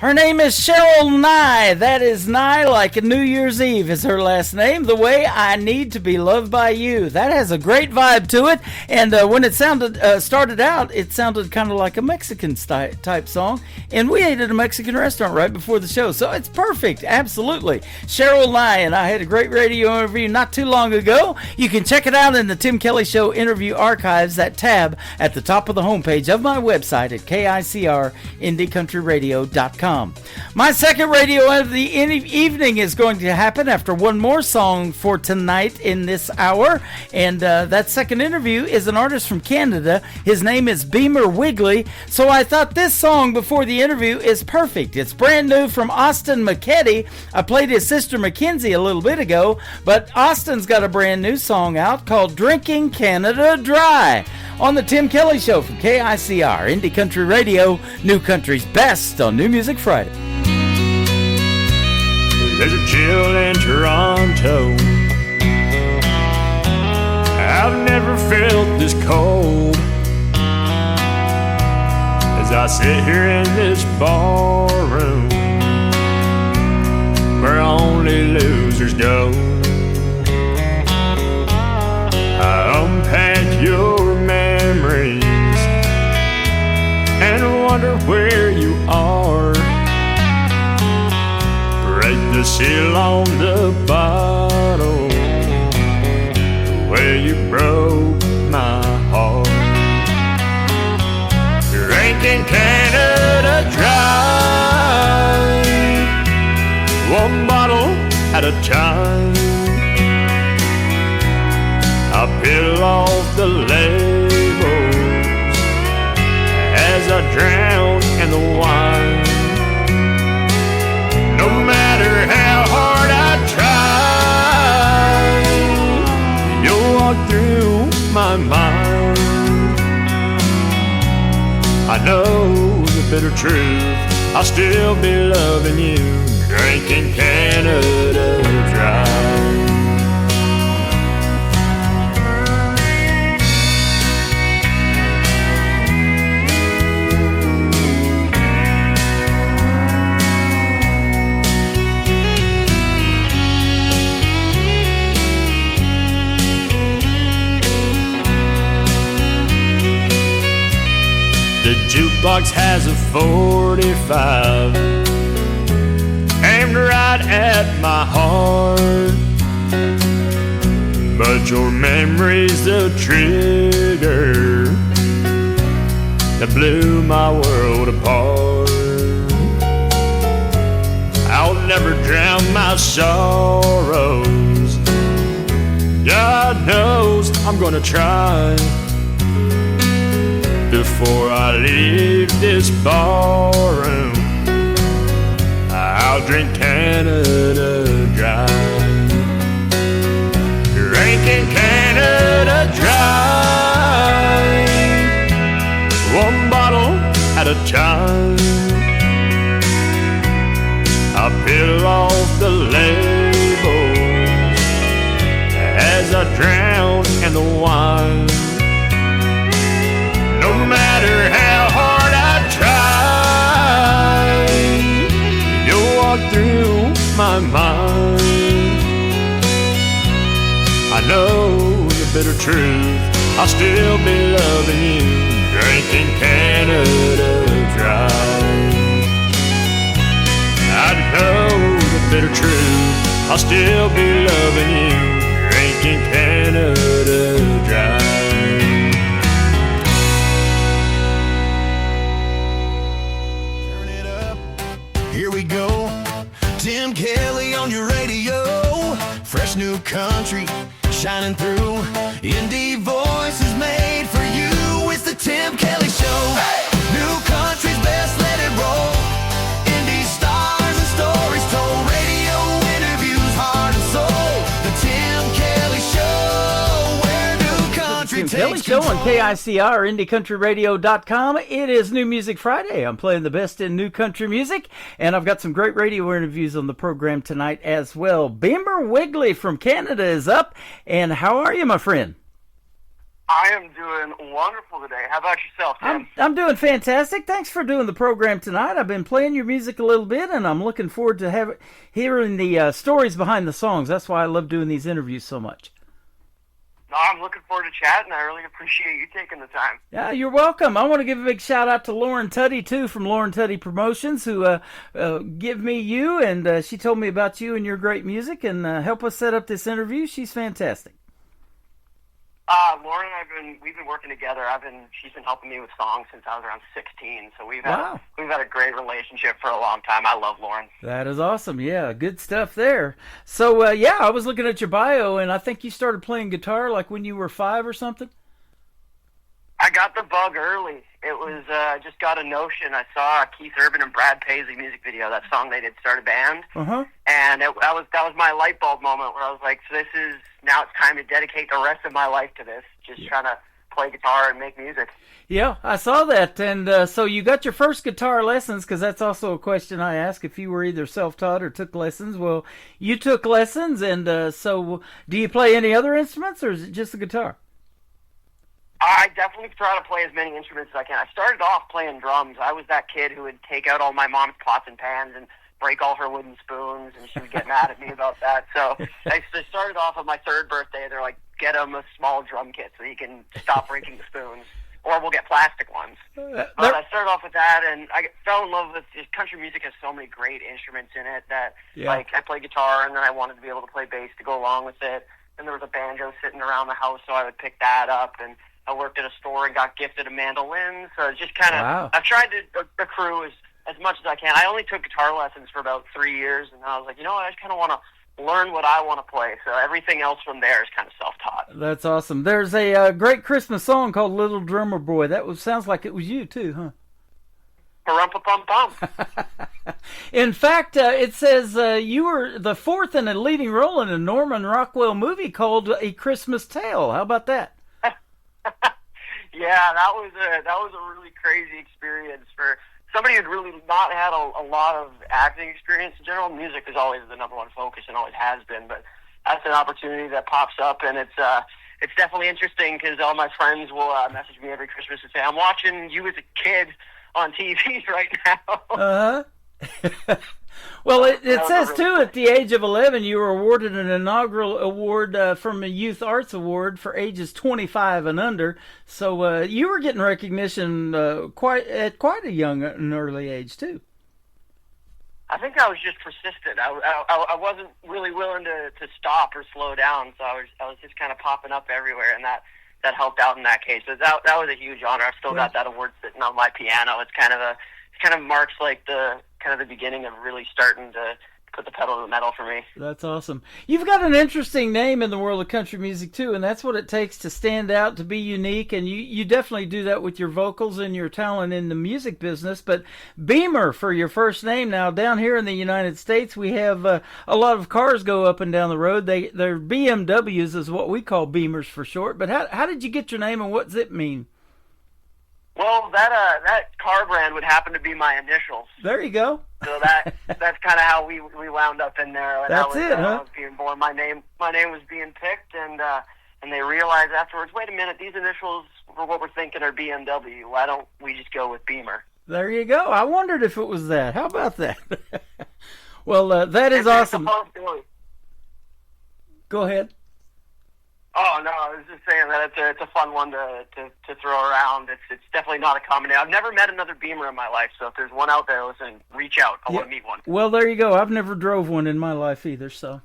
Her name is Cheryl Nye. That is Nye, like New Year's Eve is her last name. The Way I Need to Be Loved by You. That has a great vibe to it. And when it started out, it sounded kind of like a Mexican type song. And we ate at a Mexican restaurant right before the show. So it's perfect. Absolutely. Cheryl Nye and I had a great radio interview not too long ago. You can check it out in the Tim Kelly Show interview archives, that tab at the top of the homepage of my website at KICRIndieCountryRadio.com. My second radio of the evening is going to happen after one more song for tonight in this hour. And that second interview is an artist from Canada. His name is Beamer Wigley. So I thought this song before the interview is perfect. It's brand new from Austin McKetty. I played his sister Mackenzie a little bit ago, but Austin's got a brand new song out called Drinking Canada Dry on the Tim Kelly Show from KICR, Indie Country Radio, New Country's best on New Music Friday. There's a chill in Toronto. I've never felt this cold as I sit here in this barroom where only losers go. I unpack your memories and wonder where you are. Break the seal on the bottle where you broke my heart. Drinking Canada Dry, one bottle at a time. I peel off the labels as I drown in the wine. No matter how hard I try, you'll walk through my mind. I know the bitter truth, I'll still be loving you. Drinking Canada Dry. The jukebox has a 45 aimed right at my heart, but your memory's the trigger that blew my world apart. I'll never drown my sorrows. God knows I'm gonna try. Before I leave this barroom, I'll drink Canada Dry. Drinking Canada Dry, one bottle at a time. I peel off the labels as I drown in the wine. No matter how hard I try, you'll walk through my mind. I know the bitter truth, I'll still be loving you. Drinking Canada Dry. I know the bitter truth, I'll still be loving you. Drinking Canada Dry. Here we go, Tim Kelly on your radio. Fresh new country shining through. Indie voices made for you. It's the Tim Kelly Show. Hey! New country's best, let it roll. Indie stars and stories told. Radio interviews, heart and soul. The Tim Kelly Show, where new country Tim takes Kelly Show on control. KICR, IndieCountryRadio.com. It is New Music Friday. I'm playing the best in new country music, and I've got some great radio interviews on the program tonight as well. Beamer Wigley from Canada is up, and how are you, my friend? I am doing wonderful today. How about yourself, Tim? I'm doing fantastic. Thanks for doing the program tonight. I've been playing your music a little bit, and I'm looking forward to hearing the stories behind the songs. That's why I love doing these interviews so much. No, I'm looking forward to chatting. I really appreciate you taking the time. Yeah, you're welcome. I want to give a big shout out to Lauren Tuddy, too, from Lauren Tuddy Promotions, who give me you, and she told me about you and your great music, and help us set up this interview. She's fantastic. Lauren and we've been working together. She's been helping me with songs since I was around 16. So we've had a great relationship for a long time. I love Lauren. That is awesome. Yeah, good stuff there. So I was looking at your bio, and I think you started playing guitar like when you were 5 or something. I got the bug early. It was just got a notion. I saw Keith Urban and Brad Paisley music video. That song they did, Start a Band. And that was my light bulb moment where I was like, so now it's time to dedicate the rest of my life to this. Just trying to play guitar and make music. Yeah, I saw that. And so you got your first guitar lessons, because that's also a question I ask, if you were either self-taught or took lessons. Well, you took lessons, and so do you play any other instruments, or is it just the guitar? I definitely try to play as many instruments as I can. I started off playing drums. I was that kid who would take out all my mom's pots and pans and break all her wooden spoons, and she would get mad at me about that. So I started off on my 3rd birthday. They're like, get him a small drum kit so he can stop breaking the spoons, or we'll get plastic ones. But I started off with that, and I fell in love with country music. Has so many great instruments in it that, like, I play guitar, and then I wanted to be able to play bass to go along with it. And there was a banjo sitting around the house, so I would pick that up. And I worked at a store and got gifted a mandolin. So it's just kind of, I've tried to accrue as much as I can. I only took guitar lessons for about 3 years, and I was like, you know what, I just kind of want to learn what I want to play. So everything else from there is kind of self-taught. That's awesome. There's a great Christmas song called Little Drummer Boy. Sounds like it was you too, huh? Parumpa-pum-pum. In fact, it says you were the 4th in a leading role in a Norman Rockwell movie called A Christmas Tale. How about that? Yeah, that was a really crazy experience for somebody who'd really not had a lot of acting experience in general. Music is always the number one focus and always has been, but that's an opportunity that pops up, and it's definitely interesting because all my friends will message me every Christmas and say, I'm watching you as a kid on TV right now. Well, it says, too, at the age of 11, you were awarded an inaugural award from a Youth Arts Award for ages 25 and under. So you were getting recognition at quite a young and early age, too. I think I was just persistent. I wasn't really willing to stop or slow down, so I was just kind of popping up everywhere, and that helped out in that case. So that was a huge honor. I've still got that award sitting on my piano. It kind of marks like the beginning of really starting to put the pedal to the metal for me. That's awesome. You've got an interesting name in the world of country music too, and that's what it takes to stand out, to be unique, and you definitely do that with your vocals and your talent in the music business. But Beamer for your first name. Now, down here in the United States, we have a lot of cars go up and down the road. They're BMWs is what we call Beamers for short. But how did you get your name, and what does it mean? Well, that car brand would happen to be my initials. There you go. So that's kind of how we wound up in there. When that's I was being born. My name was being picked, and they realized afterwards, wait a minute, these initials for what we're thinking are BMW. Why don't we just go with Beamer? There you go. I wondered if it was that. How about that? Well, that is awesome. Go ahead. Oh, no, I was just saying that it's a fun one to throw around. It's definitely not a common name. I've never met another Beamer in my life, so if there's one out there, listen, reach out. I want to meet one. Well, there you go. I've never drove one in my life either, so.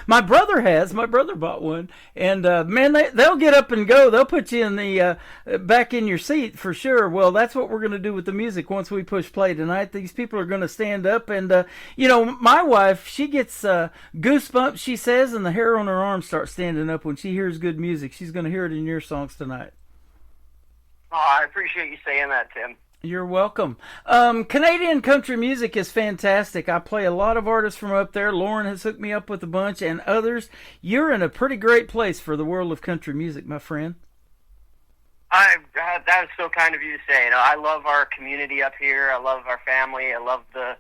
My brother has. My brother bought one, and man, they'll get up and go. They'll put you in the back in your seat for sure. Well, that's what we're going to do with the music once we push play tonight. These people are going to stand up, and my wife, she gets goosebumps, she says, and the hair on her arm starts standing up when she hears good music. She's going to hear it in your songs tonight. Oh, I appreciate you saying that, Tim. You're welcome. Canadian country music is fantastic. I play a lot of artists from up there. Lauren has hooked me up with a bunch, and others. You're in a pretty great place for the world of country music, my friend. That is so kind of you to say. I love our community up here. I love our family. I love the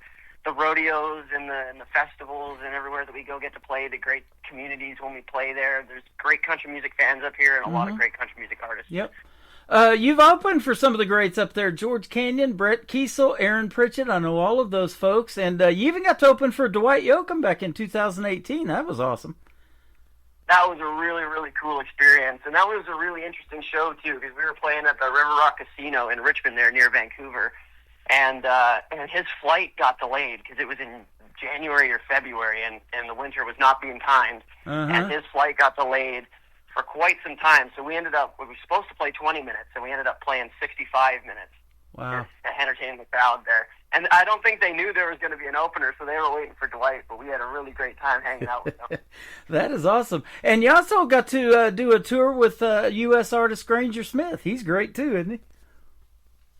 the rodeos and the festivals and everywhere that we go get to play, the great communities when we play there. There's great country music fans up here and a lot of great country music artists. Yep. You've opened for some of the greats up there, George Canyon, Brett Kiesel, Aaron Pritchett. I know all of those folks. And you even got to open for Dwight Yoakam back in 2018. That was awesome. That was a really, really cool experience. And that was a really interesting show, too, because we were playing at the River Rock Casino in Richmond there near Vancouver. And his flight got delayed because it was in January or February, and the winter was not being kind. And his flight got delayed for quite some time. So we were supposed to play 20 minutes, and we ended up playing 65 minutes. Wow. To entertain the crowd there. And I don't think they knew there was going to be an opener, so they were waiting for Dwight, but we had a really great time hanging out with them. That is awesome. And you also got to do a tour with U.S. artist Granger Smith. He's great, too, isn't he?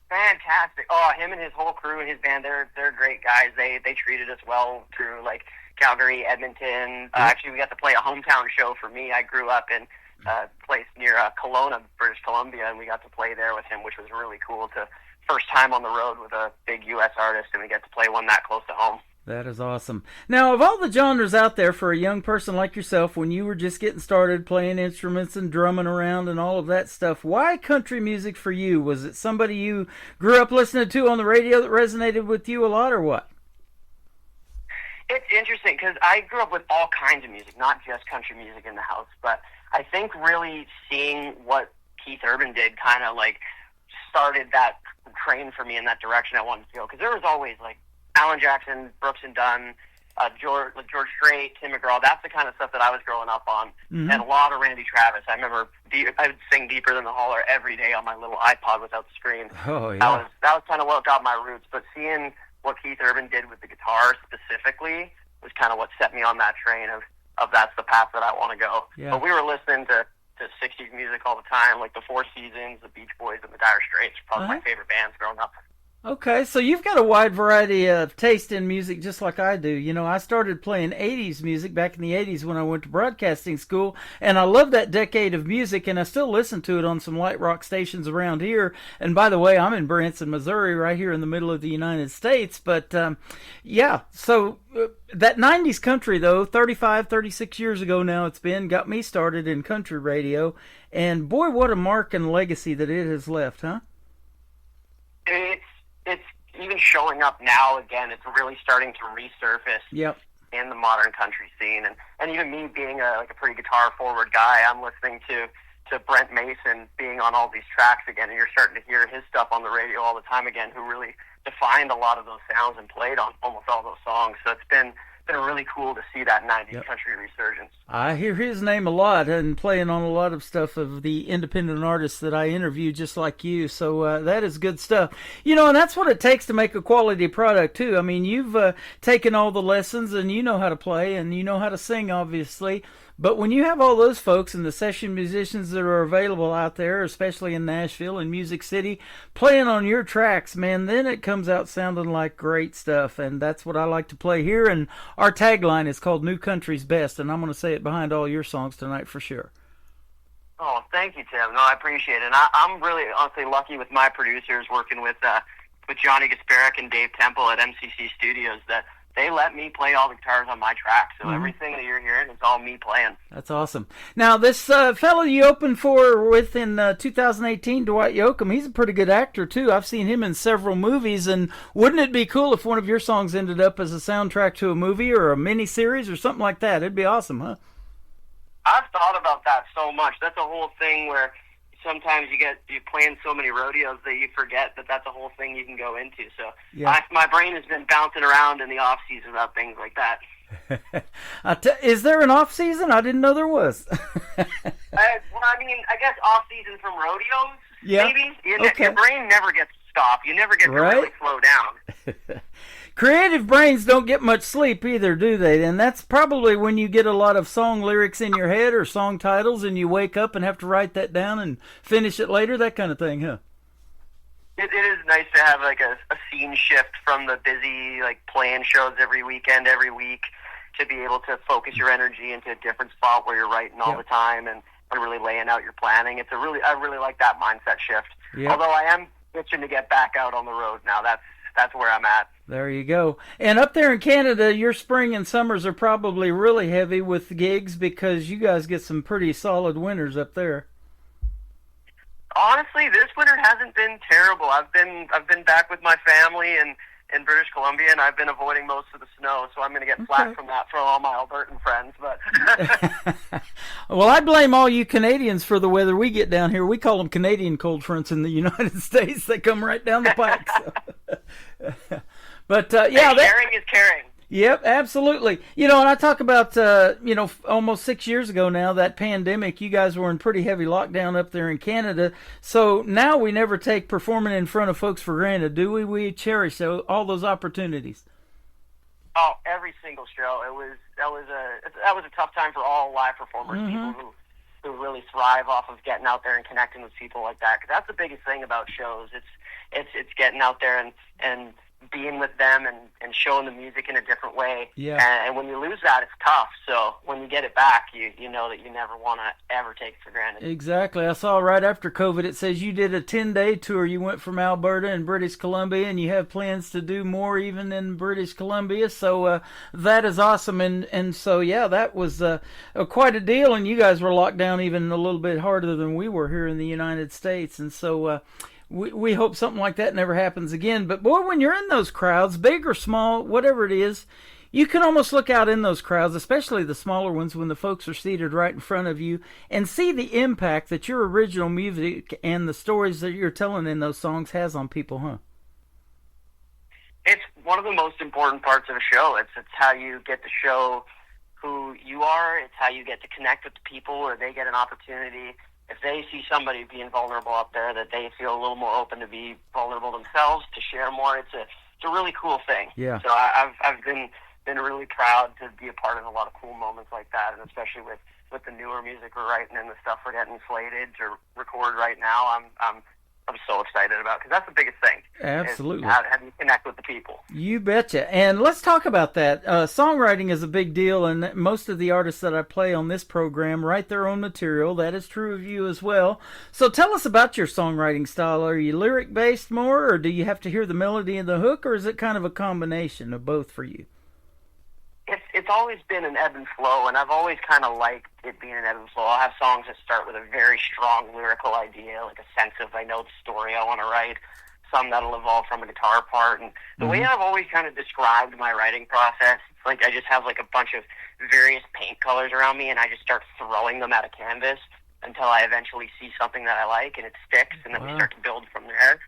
Fantastic. Oh, him and his whole crew and his band, they're great guys. They treated us well through, like, Calgary, Edmonton. Actually, we got to play a hometown show for me. I grew up in a place near Kelowna, British Columbia, and we got to play there with him, which was really cool. First time on the road with a big U.S. artist, and we get to play one that close to home. That is awesome. Now, of all the genres out there for a young person like yourself, when you were just getting started playing instruments and drumming around and all of that stuff, why country music for you? Was it somebody you grew up listening to on the radio that resonated with you a lot, or what? It's interesting because I grew up with all kinds of music, not just country music in the house, but I think really seeing what Keith Urban did kind of like started that train for me in that direction I wanted to go, because there was always like Alan Jackson, Brooks and Dunn, George Strait, Tim McGraw. That's the kind of stuff that I was growing up on, and a lot of Randy Travis. I remember I would sing Deeper Than the Holler every day on my little iPod without the screen. Oh yeah, that was kind of what got my roots. But seeing what Keith Urban did with the guitar specifically was kind of what set me on that train of that's the path that I want to go. Yeah. But we were listening to 60s music all the time, like the Four Seasons, the Beach Boys, and the Dire Straits. Probably my favorite bands growing up. Okay, so you've got a wide variety of taste in music just like I do. You know, I started playing 80s music back in the 80s when I went to broadcasting school, and I love that decade of music, and I still listen to it on some light rock stations around here. And by the way, I'm in Branson, Missouri, right here in the middle of the United States. But, yeah, so that 90s country, though, 36 years ago now it's been, got me started in country radio. And, boy, what a mark and legacy that it has left, huh? It's even showing up now again. It's really starting to resurface in the modern country scene. And even me being a pretty guitar-forward guy, I'm listening to Brent Mason being on all these tracks again, and you're starting to hear his stuff on the radio all the time again, who really defined a lot of those sounds and played on almost all those songs. So it's been really cool to see that 90s country resurgence. I hear his name a lot and playing on a lot of stuff of the independent artists that I interview just like you. So that is good stuff. You know, and that's what it takes to make a quality product too. I mean, you've taken all the lessons and you know how to play and you know how to sing, obviously. But when you have all those folks and the session musicians that are available out there, especially in Nashville and Music City, playing on your tracks, man, then it comes out sounding like great stuff. And that's what I like to play here. And our tagline is called New Country's Best. And I'm going to say it behind all your songs tonight for sure. Oh, thank you, Tim. No, I appreciate it. And I'm really, honestly, lucky with my producers working with Johnny Gasparic and Dave Temple at MCC Studios that they let me play all the guitars on my tracks. So everything that you're hearing is all me playing. That's awesome. Now, this fellow you opened for with in 2018, Dwight Yoakam, he's a pretty good actor, too. I've seen him in several movies, and wouldn't it be cool if one of your songs ended up as a soundtrack to a movie or a mini-series or something like that? It'd be awesome, huh? I've thought about that so much. That's a whole thing where sometimes you're playing so many rodeos that you forget that that's a whole thing you can go into. So my brain has been bouncing around in the off season about things like that. Is there an off season? I didn't know there was. Well, I mean, I guess off season from rodeos. Maybe your brain never gets to stop. You never get to really slow down. Creative brains don't get much sleep either, do they? And that's probably when you get a lot of song lyrics in your head or song titles and you wake up and have to write that down and finish it later, that kind of thing, huh? It is nice to have like a scene shift from the busy like playing shows every weekend, every week, to be able to focus your energy into a different spot where you're writing all the time and really laying out your planning. I really like that mindset shift. Although I am itching to get back out on the road now. that's where I'm at. There you go. And up there in Canada, your spring and summers are probably really heavy with gigs because you guys get some pretty solid winters up there. Honestly, this winter hasn't been terrible. I've been back with my family in British Columbia, and I've been avoiding most of the snow, so I'm going to get flack from that from all my Albertan friends. But well, I blame all you Canadians for the weather we get down here. We call them Canadian cold fronts in the United States. They come right down the pike. So. But yeah, sharing is caring. Yep, absolutely. You know, and I talk about, almost 6 years ago now, that pandemic, you guys were in pretty heavy lockdown up there in Canada. So now we never take performing in front of folks for granted, do we? We cherish all those opportunities. Oh, every single show. That was a tough time for all live performers, people who really thrive off of getting out there and connecting with people like that. Because that's the biggest thing about shows. It's getting out there and being with them and showing the music in a different way. Yeah. And when you lose that, it's tough. So when you get it back, you know that you never want to ever take it for granted. Exactly. I saw right after COVID, it says you did a 10-day tour. You went from Alberta and British Columbia, and you have plans to do more even in British Columbia. So that is awesome. And so, yeah, that was quite a deal. And you guys were locked down even a little bit harder than we were here in the United States. And so we hope something like that never happens again. But boy, when you're in those crowds, big or small, whatever it is, you can almost look out in those crowds, especially the smaller ones when the folks are seated right in front of you, and see the impact that your original music and the stories that you're telling in those songs has on people, huh? It's one of the most important parts of a show. It's how you get to show who you are. It's how you get to connect with the people, or they get an opportunity. If they see somebody being vulnerable up there, that they feel a little more open to be vulnerable themselves, to share more. It's a really cool thing. Yeah. So I've been really proud to be a part of a lot of cool moments like that, and especially with the newer music we're writing and the stuff we're getting slated to record right now. I'm so excited about, because that's the biggest thing. Absolutely. How do you connect with the people? You betcha. And let's talk about that. Songwriting is a big deal, and most of the artists that I play on this program write their own material. That is true of you as well. So tell us about your songwriting style. Are you lyric-based more, or do you have to hear the melody and the hook, or is it kind of a combination of both for you? It's always been an ebb and flow, and I've always kind of liked it being an ebb and flow. I'll have songs that start with a very strong lyrical idea, like a sense of, I know the story I want to write, some that'll evolve from a guitar part. And the way I've always kind of described my writing process, it's like I just have like a bunch of various paint colors around me, and I just start throwing them at a canvas until I eventually see something that I like, and it sticks, and then we start to build from there.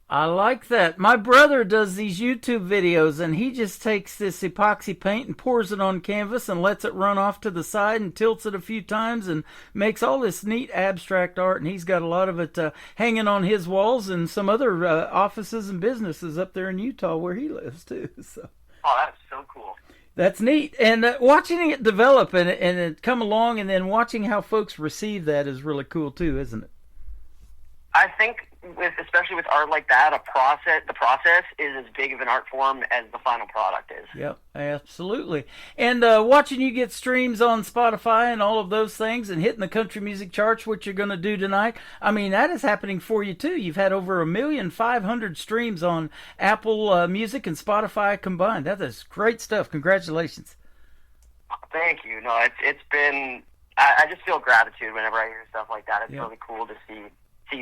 I like that. My brother does these YouTube videos, and he just takes this epoxy paint and pours it on canvas and lets it run off to the side and tilts it a few times and makes all this neat abstract art. And he's got a lot of it hanging on his walls and some other offices and businesses up there in Utah where he lives too. So. Oh, that's so cool. That's neat. And watching it develop and it come along, and then watching how folks receive that is really cool too, isn't it? I think, especially with art like that, the process is as big of an art form as the final product is. Yep, absolutely. And watching you get streams on Spotify and all of those things, and hitting the country music charts, which you're going to do tonight, I mean, that is happening for you too. You've had over 1,500,000 streams on Apple Music and Spotify combined. That is great stuff. Congratulations. Thank you. No, it's been. I just feel gratitude whenever I hear stuff like that. It's really cool to see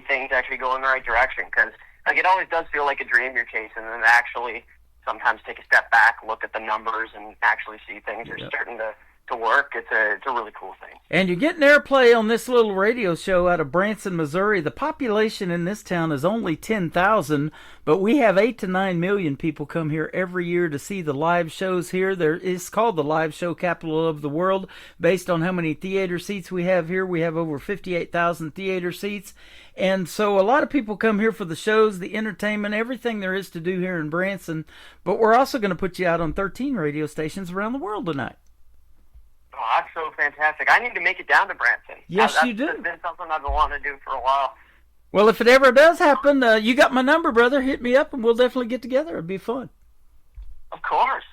things actually go in the right direction, because like it always does feel like a dream you're chasing, and then actually sometimes take a step back, look at the numbers, and actually see things are starting to work. It's a really cool thing. And you're getting airplay on this little radio show out of Branson, Missouri. The population in this town is only 10,000, but we have 8 to 9 million people come here every year to see the live shows here. It's called the Live Show Capital of the World, based on how many theater seats we have here. We have over 58,000 theater seats. And so a lot of people come here for the shows, the entertainment, everything there is to do here in Branson. But we're also going to put you out on 13 radio stations around the world tonight. Oh, that's so fantastic. I need to make it down to Branson. Yes, you do. That's been something I've been wanting to do for a while. Well, if it ever does happen, you got my number, brother. Hit me up, and we'll definitely get together. It'd be fun. Of course.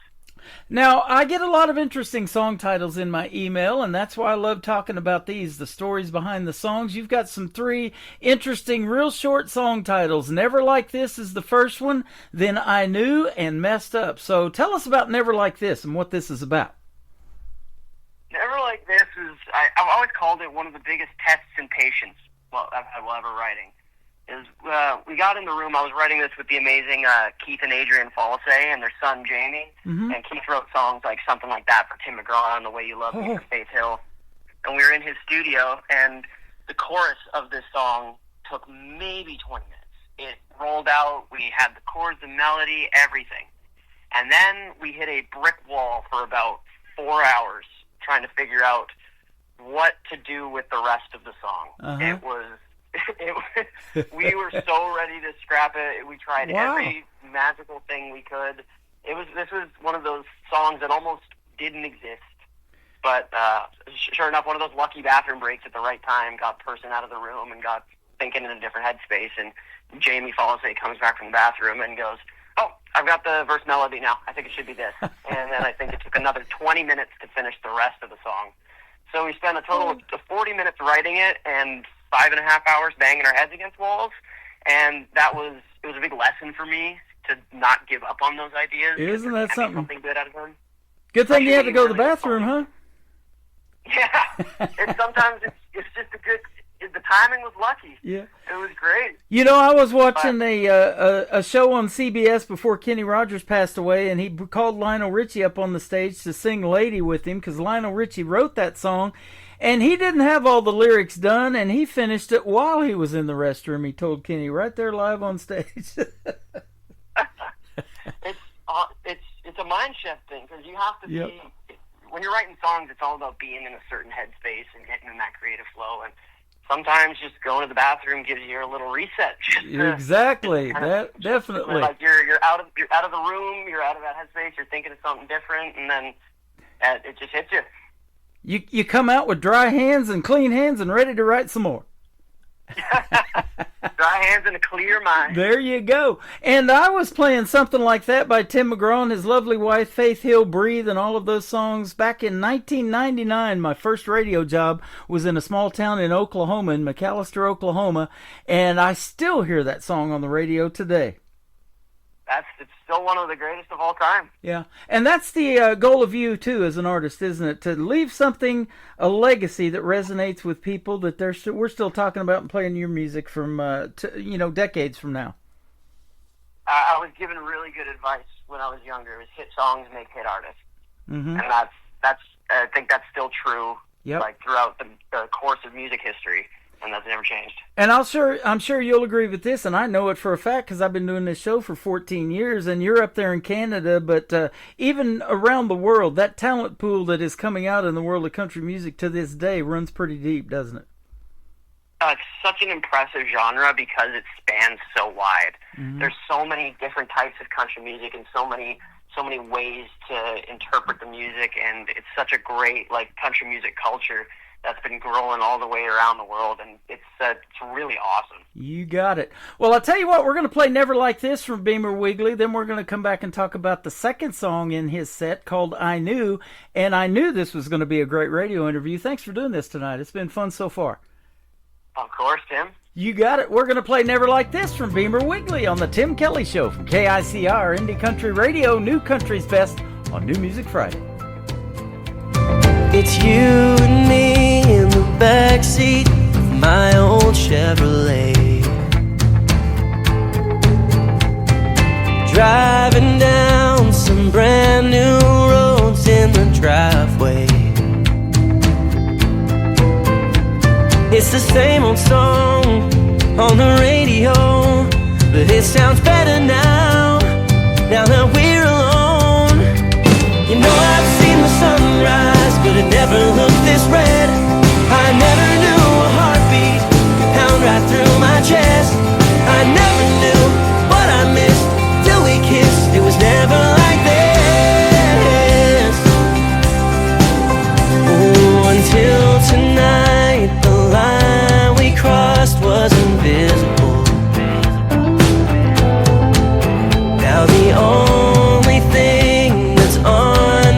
Now, I get a lot of interesting song titles in my email, and that's why I love talking about these, the stories behind the songs. You've got some 3 interesting, real short song titles. Never Like This is the first one, then I Knew, and Messed Up. So tell us about Never Like This and what this is about. Never Like This is, I've always called it one of the biggest tests in patience I've had while ever writing. We got in the room, I was writing this with the amazing Keith and Adrian Follese and their son Jamie, and Keith wrote songs like something like that for Tim McGraw and The Way You Love Me for Faith Hill. And we were in his studio, and the chorus of this song took maybe 20 minutes. It rolled out, we had the chords, the melody, everything. And then we hit a brick wall for about 4 hours trying to figure out what to do with the rest of the song. It was we were so ready to scrap it. We tried every magical thing we could. This was one of those songs that almost didn't exist. But sure enough, one of those lucky bathroom breaks at the right time got person out of the room and got thinking in a different headspace. And Jamie Follese comes back from the bathroom and goes, "Oh, I've got the verse melody now. I think it should be this." And then I think it took another 20 minutes to finish the rest of the song. So we spent a total of 40 minutes writing it and 5.5 hours banging our heads against walls, and it was a big lesson for me to not give up on those ideas. Isn't that something good out of them? Good thing you had to go to the bathroom, huh? Yeah, sometimes it's just the timing was lucky. Yeah, it was great. You know, I was watching a show on CBS before Kenny Rogers passed away, and he called Lionel Richie up on the stage to sing "Lady" with him because Lionel Richie wrote that song. And he didn't have all the lyrics done, and he finished it while he was in the restroom. He told Kenny right there live on stage. It's a mind shift thing because you have to be. When you're writing songs, it's all about being in a certain headspace and getting in that creative flow. And sometimes just going to the bathroom gives you a little reset. Exactly, definitely. Like you're out of the room, you're out of that headspace, you're thinking of something different, and then it just hits you. You come out with dry hands and clean hands and ready to write some more. Dry hands and a clear mind. There you go. And I was playing something like that by Tim McGraw and his lovely wife, Faith Hill, Breathe, and all of those songs. Back in 1999, my first radio job was in a small town in Oklahoma, in McAlester, Oklahoma, and I still hear that song on the radio today. It's still one of the greatest of all time. Yeah, and that's the goal of you, too, as an artist, isn't it? To leave something, a legacy that resonates with people that we're still talking about and playing your music from, decades from now. I was given really good advice when I was younger. It was hit songs make hit artists. Mm-hmm. And I think that's still true throughout the course of music history. And that's never changed. And I'm sure you'll agree with this, and I know it for a fact because I've been doing this show for 14 years, and you're up there in Canada, but even around the world, that talent pool that is coming out in the world of country music to this day runs pretty deep, doesn't it? It's such an impressive genre because it spans so wide. Mm-hmm. There's so many different types of country music and so many ways to interpret the music, and it's such a great country music culture that's been growing all the way around the world, and it's really awesome. You got it. Well, I'll tell you what, we're going to play Never Like This from Beamer Wiggly, then we're going to come back and talk about the second song in his set called I Knew, and I knew this was going to be a great radio interview. Thanks for doing this tonight. It's been fun so far. Of course, Tim. You got it. We're going to play Never Like This from Beamer Wiggly on the Tim Kelly Show from KICR, Indie Country Radio, New Country's Best on New Music Friday. It's you and me in the backseat of my old Chevrolet, driving down some brand new roads in the driveway. It's the same old song on the radio, but it sounds better now that we're alone. You know I've seen the sunrise, but it never looked this red. I never knew a heartbeat could pound right through my chest. I never knew what I missed till we kissed. It was never like this. Oh, until tonight, the line we crossed was invisible. Now the only thing that's on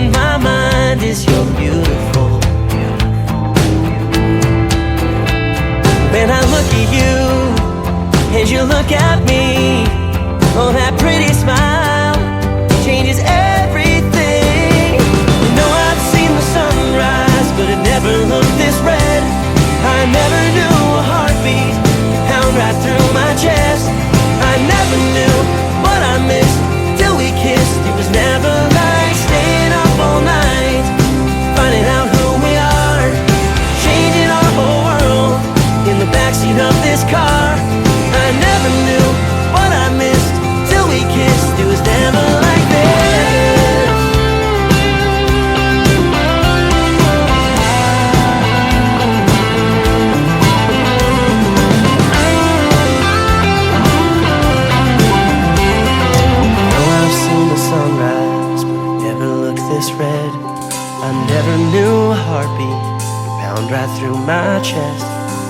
right through my chest.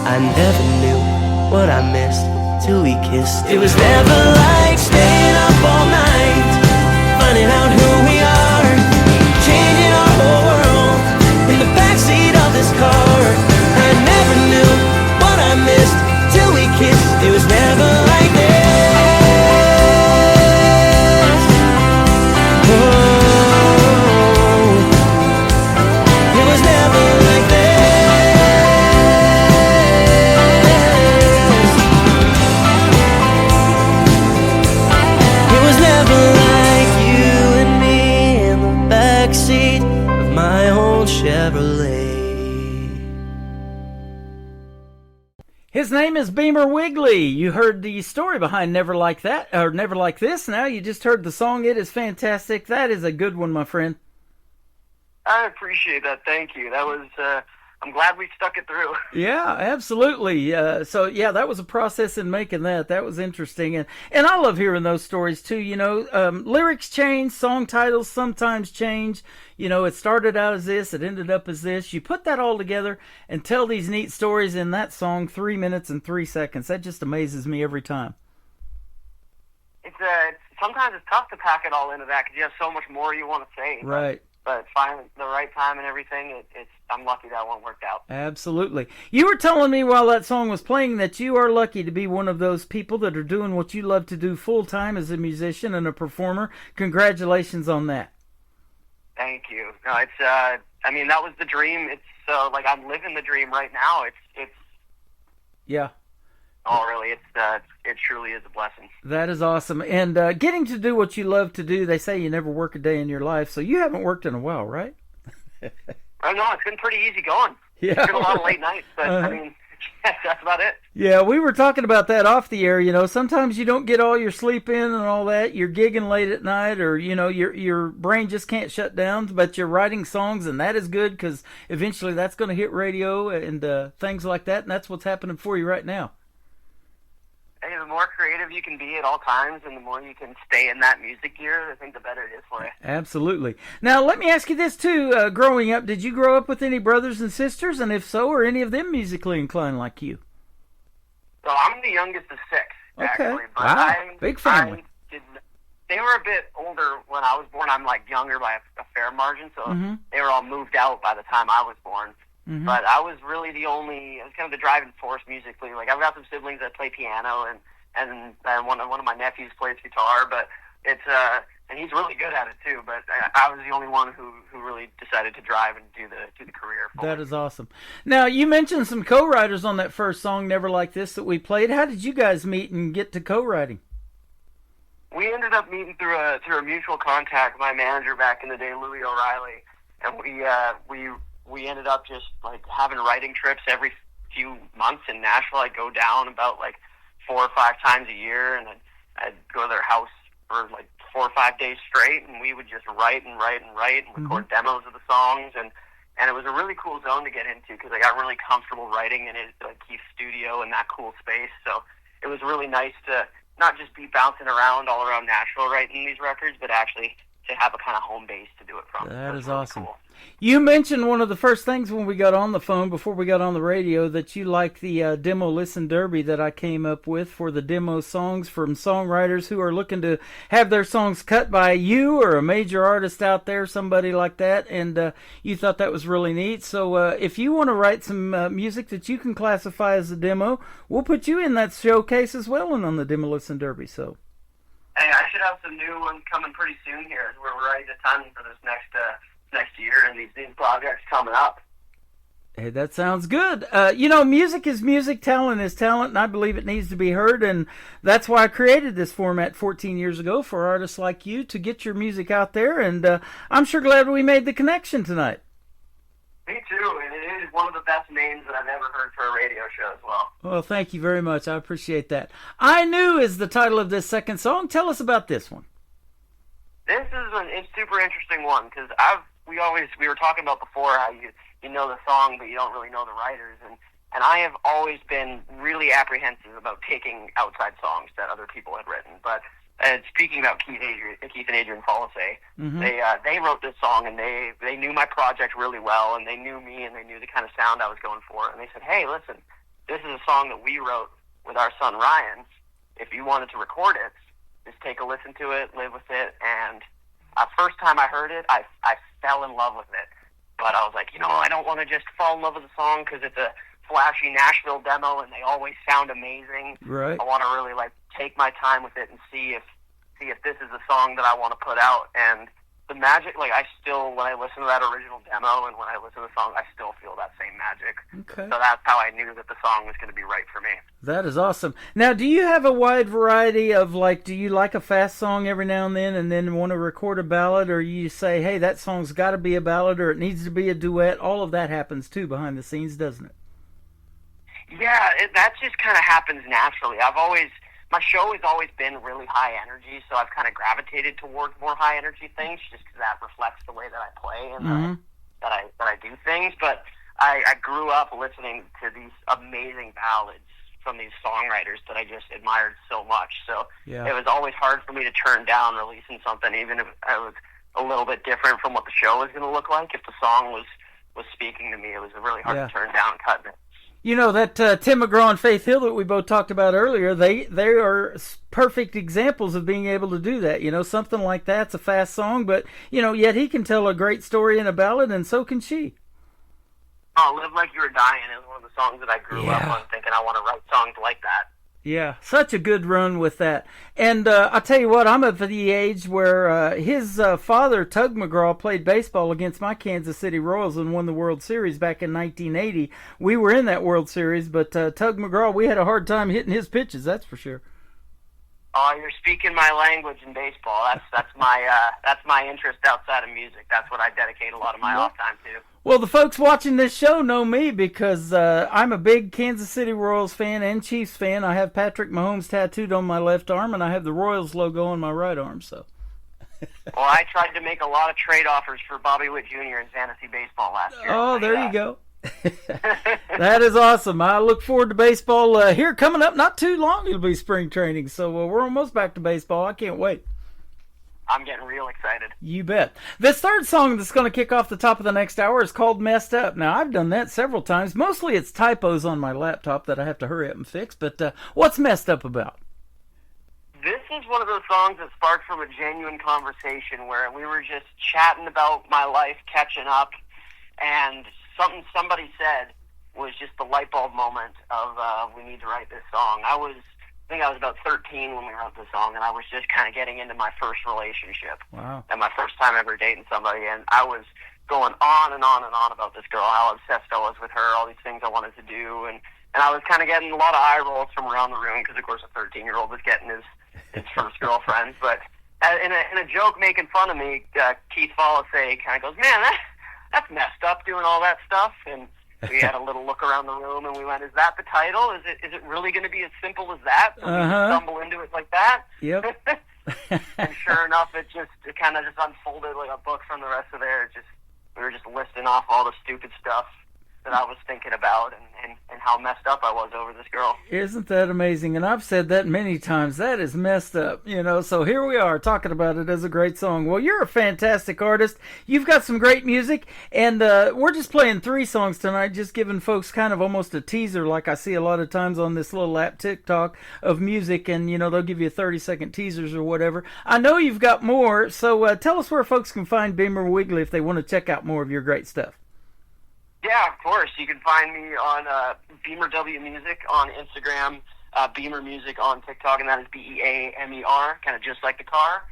I never knew what I missed till we kissed. It was never like staying up all night, finding out who we are, changing our whole world in the backseat of this car. I never knew what I missed till we kissed. It was never like this. Oh, it was never like this. It was never like you and me in the backseat of my old Chevrolet. His name is Beamer Wiggly. You heard the story behind Never Like That, or Never Like This. Now you just heard the song. It is fantastic. That is a good one, my friend. I appreciate that. Thank you. That was, I'm glad we stuck it through. Yeah, absolutely. So, yeah, that was a process in making that. That was interesting. And I love hearing those stories, too. You know, lyrics change, song titles sometimes change. You know, it started out as this, it ended up as this. You put that all together and tell these neat stories in that song, 3 minutes and 3 seconds. That just amazes me every time. It's sometimes it's tough to pack it all into that because you have so much more you want to say. Right. But finding the right time and everything, I'm lucky that one worked out. Absolutely. You were telling me while that song was playing that you are lucky to be one of those people that are doing what you love to do full time as a musician and a performer. Congratulations on that. Thank you. No, it's I mean, that was the dream. It's like I'm living the dream right now. It's yeah. Oh, really? It truly is a blessing. That is awesome. And getting to do what you love to do, they say you never work a day in your life, so you haven't worked in a while, right? I know, it's been pretty easy going. Yeah. It's been a lot of late nights, but I mean, that's about it. Yeah, we were talking about that off the air. You know, sometimes you don't get all your sleep in and all that. You're gigging late at night, or, you know, your brain just can't shut down, but you're writing songs, and that is good because eventually that's going to hit radio and things like that, and that's what's happening for you right now. Hey, the more creative you can be at all times and the more you can stay in that music gear, I think the better it is for you. Absolutely. Now, let me ask you this, too. Growing up, did you grow up with any brothers and sisters? And if so, are any of them musically inclined like you? So I'm the youngest of six, actually. But Wow. Big family. They were a bit older when I was born. I'm, like, younger by a fair margin, so they were all moved out by the time I was born. Mm-hmm. But I was really I was kind of the driving force musically. Like, I've got some siblings that play piano, and one of my nephews plays guitar, but it's, and he's really good at it too, but I was the only one who really decided to drive and do the career for That is awesome. Now, you mentioned some co-writers on that first song, Never Like This, that we played. How did you guys meet and get to co-writing? We ended up meeting through a mutual contact, my manager back in the day, Louie O'Reilly, and we ended up just like having writing trips every few months in Nashville. I'd go down about like 4 or 5 times a year, and I'd go to their house for like 4 or 5 days straight, and we would just write and record demos of the songs, and it was a really cool zone to get into because I got really comfortable writing in his Keith's studio in that cool space. So it was really nice to not just be bouncing around all around Nashville writing these records, but actually to have a kind of home base to do it from. That is really awesome. Cool. You mentioned one of the first things when we got on the phone, before we got on the radio, that you like the Demo Listen Derby that I came up with for the demo songs from songwriters who are looking to have their songs cut by you or a major artist out there, somebody like that, and you thought that was really neat. So if you want to write some music that you can classify as a demo, we'll put you in that showcase as well and on the Demo Listen Derby. So. Hey, I should have some new ones coming pretty soon here. We're writing a ton for this next year, and these projects coming up. Hey, that sounds good. You know, music is music, talent is talent, and I believe it needs to be heard, and that's why I created this format 14 years ago for artists like you to get your music out there, and I'm sure glad we made the connection tonight. Me too, and it is one of the best names that I've ever heard for a radio show as well. Well, thank you very much. I appreciate that. I Knew is the title of this second song. Tell us about this one. This is a super interesting one because we were talking about before how you know the song but you don't really know the writers, and I have always been really apprehensive about taking outside songs that other people had written, but speaking about Keith and Adrian Followsay, Mhm. they wrote this song, and they knew my project really well, and they knew me, and they knew the kind of sound I was going for, and they said, hey, listen, this is a song that we wrote with our son Ryan. If you wanted to record it, just take a listen to it, live with it, and first time I heard it, I fell in love with it. But I was like, I don't want to just fall in love with the song because it's a flashy Nashville demo and they always sound amazing. Right. I want to really take my time with it and see if this is a song that I want to put out. And the magic, when I listen to that original demo and when I listen to the song, I still feel that same magic. Okay. So that's how I knew that the song was going to be right for me. That is awesome. Now, do you have a wide variety of, do you like a fast song every now and then want to record a ballad, or you say, hey, that song's got to be a ballad or it needs to be a duet? All of that happens, too, behind the scenes, doesn't it? Yeah, that just kind of happens naturally. My show has always been really high energy, so I've kind of gravitated towards more high energy things just because that reflects the way that I play and that I do things. But I grew up listening to these amazing ballads from these songwriters that I just admired so much. So Yeah. It was always hard for me to turn down releasing something, even if it was a little bit different from what the show was going to look like. If the song was speaking to me, it was really hard Yeah. to turn down cutting it. That Tim McGraw and Faith Hill that we both talked about earlier, they are perfect examples of being able to do that. Something like that's a fast song, but, yet he can tell a great story in a ballad, and so can she. Oh, Live Like You Were Dying is one of the songs that I grew up on thinking I want to write songs like that. Yeah, such a good run with that. And I'll tell you what, I'm at the age where his father, Tug McGraw, played baseball against my Kansas City Royals and won the World Series back in 1980. We were in that World Series, but Tug McGraw, we had a hard time hitting his pitches, that's for sure. Oh, you're speaking my language in baseball. That's my interest outside of music. That's what I dedicate a lot of my off time to. Well, the folks watching this show know me because I'm a big Kansas City Royals fan and Chiefs fan. I have Patrick Mahomes tattooed on my left arm, and I have the Royals logo on my right arm. So. Well, I tried to make a lot of trade offers for Bobby Witt Jr. in fantasy baseball last year. Oh, there you go. That is awesome. I look forward to baseball here coming up. Not too long, it'll be spring training. So we're almost back to baseball. I can't wait. I'm getting real excited. You bet. This third song that's going to kick off the top of the next hour is called Messed Up. Now, I've done that several times. Mostly it's typos on my laptop that I have to hurry up and fix. But what's Messed Up about? This is one of those songs that sparked from a genuine conversation where we were just chatting about my life, catching up, and something somebody said was just the light bulb moment of we need to write this song. I think I was about 13 when we wrote the song, and I was just kind of getting into my first relationship. Wow. And my first time ever dating somebody, and I was going on and on and on about this girl, how obsessed I was with her, all these things I wanted to do, and I was kind of getting a lot of eye rolls from around the room because, of course, a 13-year-old was getting his first girlfriend. But in a joke making fun of me, Keith Followsay kind of goes, man, that's messed up doing all that stuff, and we had a little look around the room, and we went, is that the title? Is it really going to be as simple as that? So we just stumble into it like that? Yep. And sure enough, it kind of just unfolded like a book from the rest of there. We were just listing off all the stupid stuff that I was thinking about and how messed up I was over this girl. Isn't that amazing? And I've said that many times. That is messed up, So here we are talking about it as a great song. Well, you're a fantastic artist. You've got some great music. And we're just playing 3 songs tonight, just giving folks kind of almost a teaser like I see a lot of times on this little app TikTok of music. And, they'll give you 30-second teasers or whatever. I know you've got more. So tell us where folks can find Beamer Wiggly if they want to check out more of your great stuff. Yeah, of course. You can find me on Beamer W Music on Instagram, Beamer Music on TikTok, and that is BEAMER, kind of just like the car.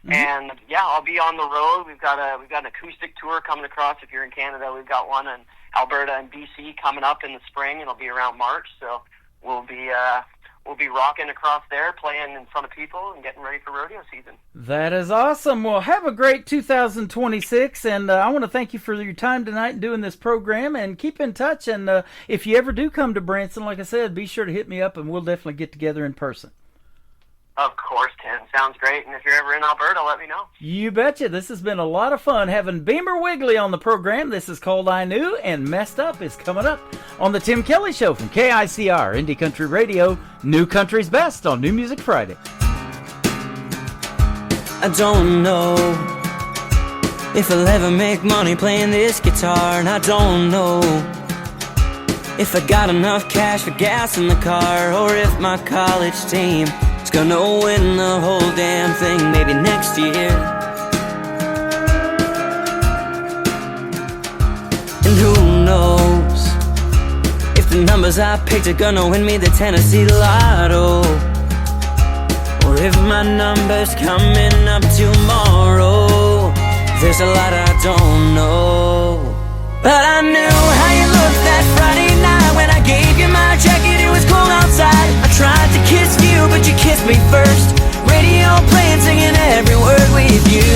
Mm-hmm. And yeah, I'll be on the road. We've got an acoustic tour coming across. If you're in Canada, we've got one in Alberta and BC coming up in the spring. It'll be around March, so we'll be rocking across there, playing in front of people, and getting ready for rodeo season. That is awesome. Well, have a great 2026, and I want to thank you for your time tonight and doing this program, and keep in touch. And if you ever do come to Branson, like I said, be sure to hit me up, and we'll definitely get together in person. Of course, Tim. Sounds great. And if you're ever in Alberta, let me know. You betcha. This has been a lot of fun having Beamer Wiggly on the program. This is called I Knew, and Messed Up is coming up on the Tim Kelly Show from KICR, Indie Country Radio, New Country's Best on New Music Friday. I don't know if I'll ever make money playing this guitar, and I don't know if I got enough cash for gas in the car, or if my college team is gonna win the whole damn thing maybe next year. And who knows if the numbers I picked are gonna win me the Tennessee Lotto, or if my number's coming up tomorrow. There's a lot I don't know, but I knew how you looked that Friday night when I gave you my jacket. It was cold outside. I tried to kiss you, but you kissed me first. Radio playing, singing every word with you.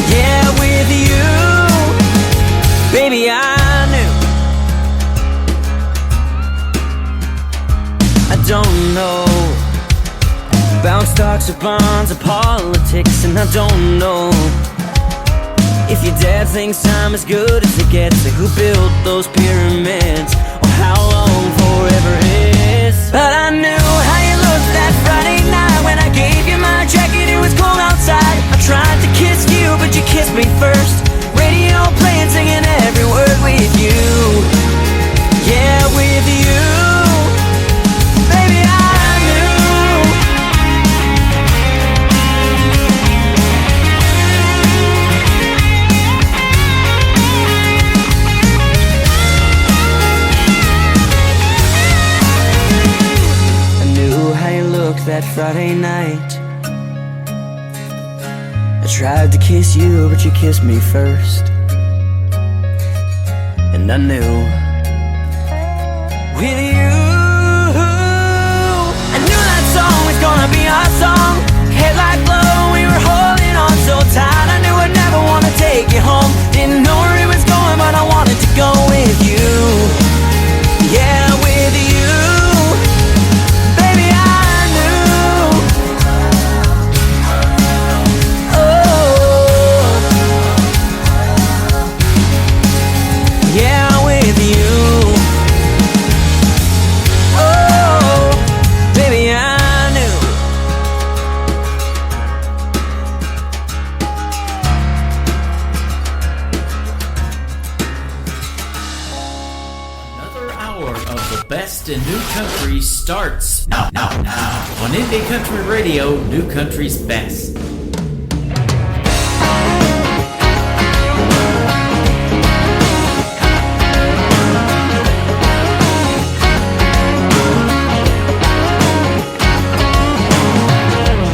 Yeah, with you. Baby, I knew. I don't know about stocks or bonds or politics, and I don't know if your dad thinks I'm as good as it gets, or who built those pyramids, or how long forever is. But I knew how you looked that Friday night when I gave you my jacket. It was cold outside. I tried to kiss you, but you kissed me first. Radio playing, singing every word with you. Yeah, with you. Baby, I knew. I knew how you looked that Friday night. I tried to kiss you, but you kissed me first. And I knew with you, I knew that song was gonna be our song. Headlight glow, we were holding on so tight. I knew I'd never wanna take you home. Didn't know where it was going, but I wanted to go with you. Yeah, with you. Baby, I knew. Yeah, with you. Oh, baby, I knew. Another hour of the best in new country starts now on Indie Country Radio, New Country's Best.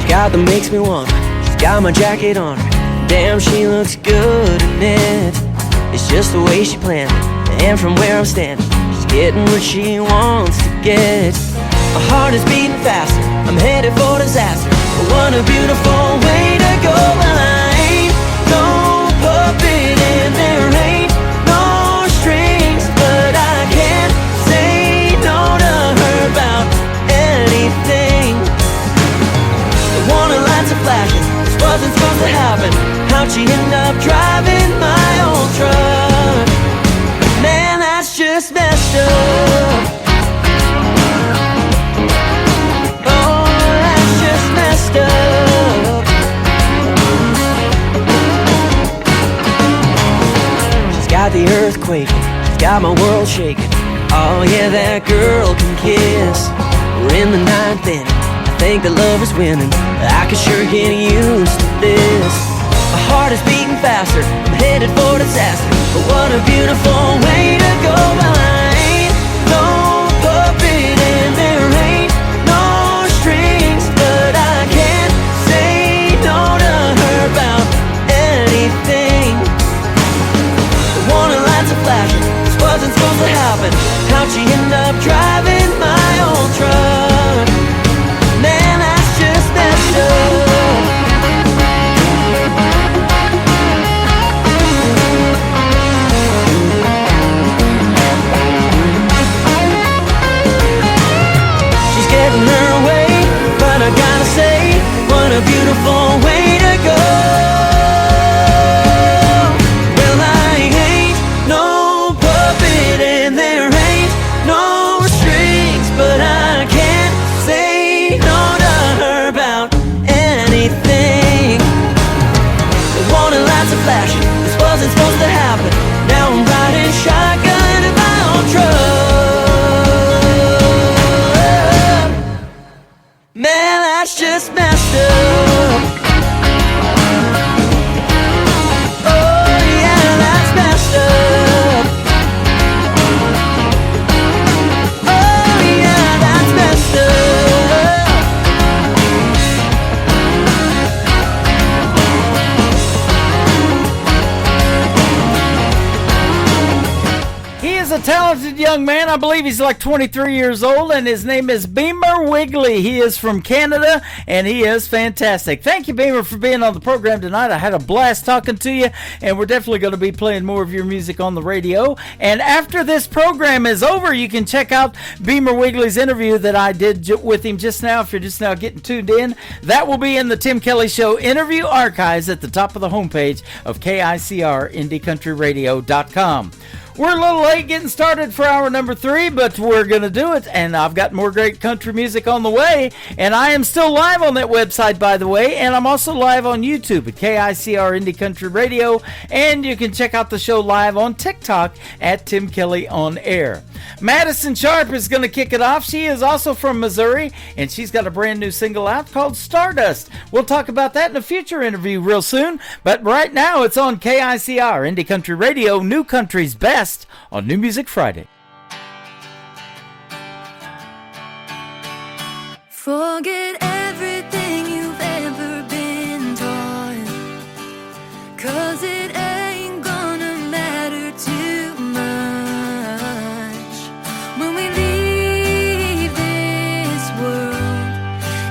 Got that makes me want her. She's got my jacket on her. Damn, she looks good in it. It's just the way she planned it, and from where I'm standing, she's getting what she wants to get. My heart is beating faster. I'm headed for disaster. But what a beautiful way to go. Well, I ain't no puppet and there ain't no strings, but I can't say no to her about anything. Warning lights are flashing. This wasn't supposed to happen. How'd she end up driving my old truck? Man, that's just messed up. Oh, that's just messed up. She's got the earth quaking. She's got my world shaking. Oh yeah, that girl can kiss. We're in the ninth inning. Think that love is winning. I could sure get used to this. My heart is beating faster. I'm headed for disaster. But what a beautiful way to go. Well, I ain't no puppet and there ain't no strings, but I can't say no to her about anything. The warning lights are flashing. This wasn't supposed to happen. How'd she end up driving my old truck? Man, that's just messed up. talented young man. I believe he's like 23 years old, and his name is Beamer Wigley. He is from Canada, and he is fantastic. Thank you, Beamer, for being on the program tonight. I had a blast talking to you, and we're definitely going to be playing more of your music on the radio. And after this program is over, you can check out Beamer Wigley's interview that I did with him just now. If you're just now getting tuned in, that will be in the Tim Kelly Show interview archives at the top of the homepage of KICR-IndieCountryRadio.com. We're a little late getting started for hour number 3, but we're going to do it, and I've got more great country music on the way, and I am still live on that website, by the way, and I'm also live on YouTube at KICR Indie Country Radio, and you can check out the show live on TikTok at Tim Kelly On Air. Madison Sharp is going to kick it off. She is also from Missouri, and she's got a brand new single out called Stardust. We'll talk about that in a future interview real soon, but right now it's on KICR Indie Country Radio, New Country's Best, on New Music Friday. Forget everything you've ever been taught, 'cause it ain't gonna matter too much when we leave this world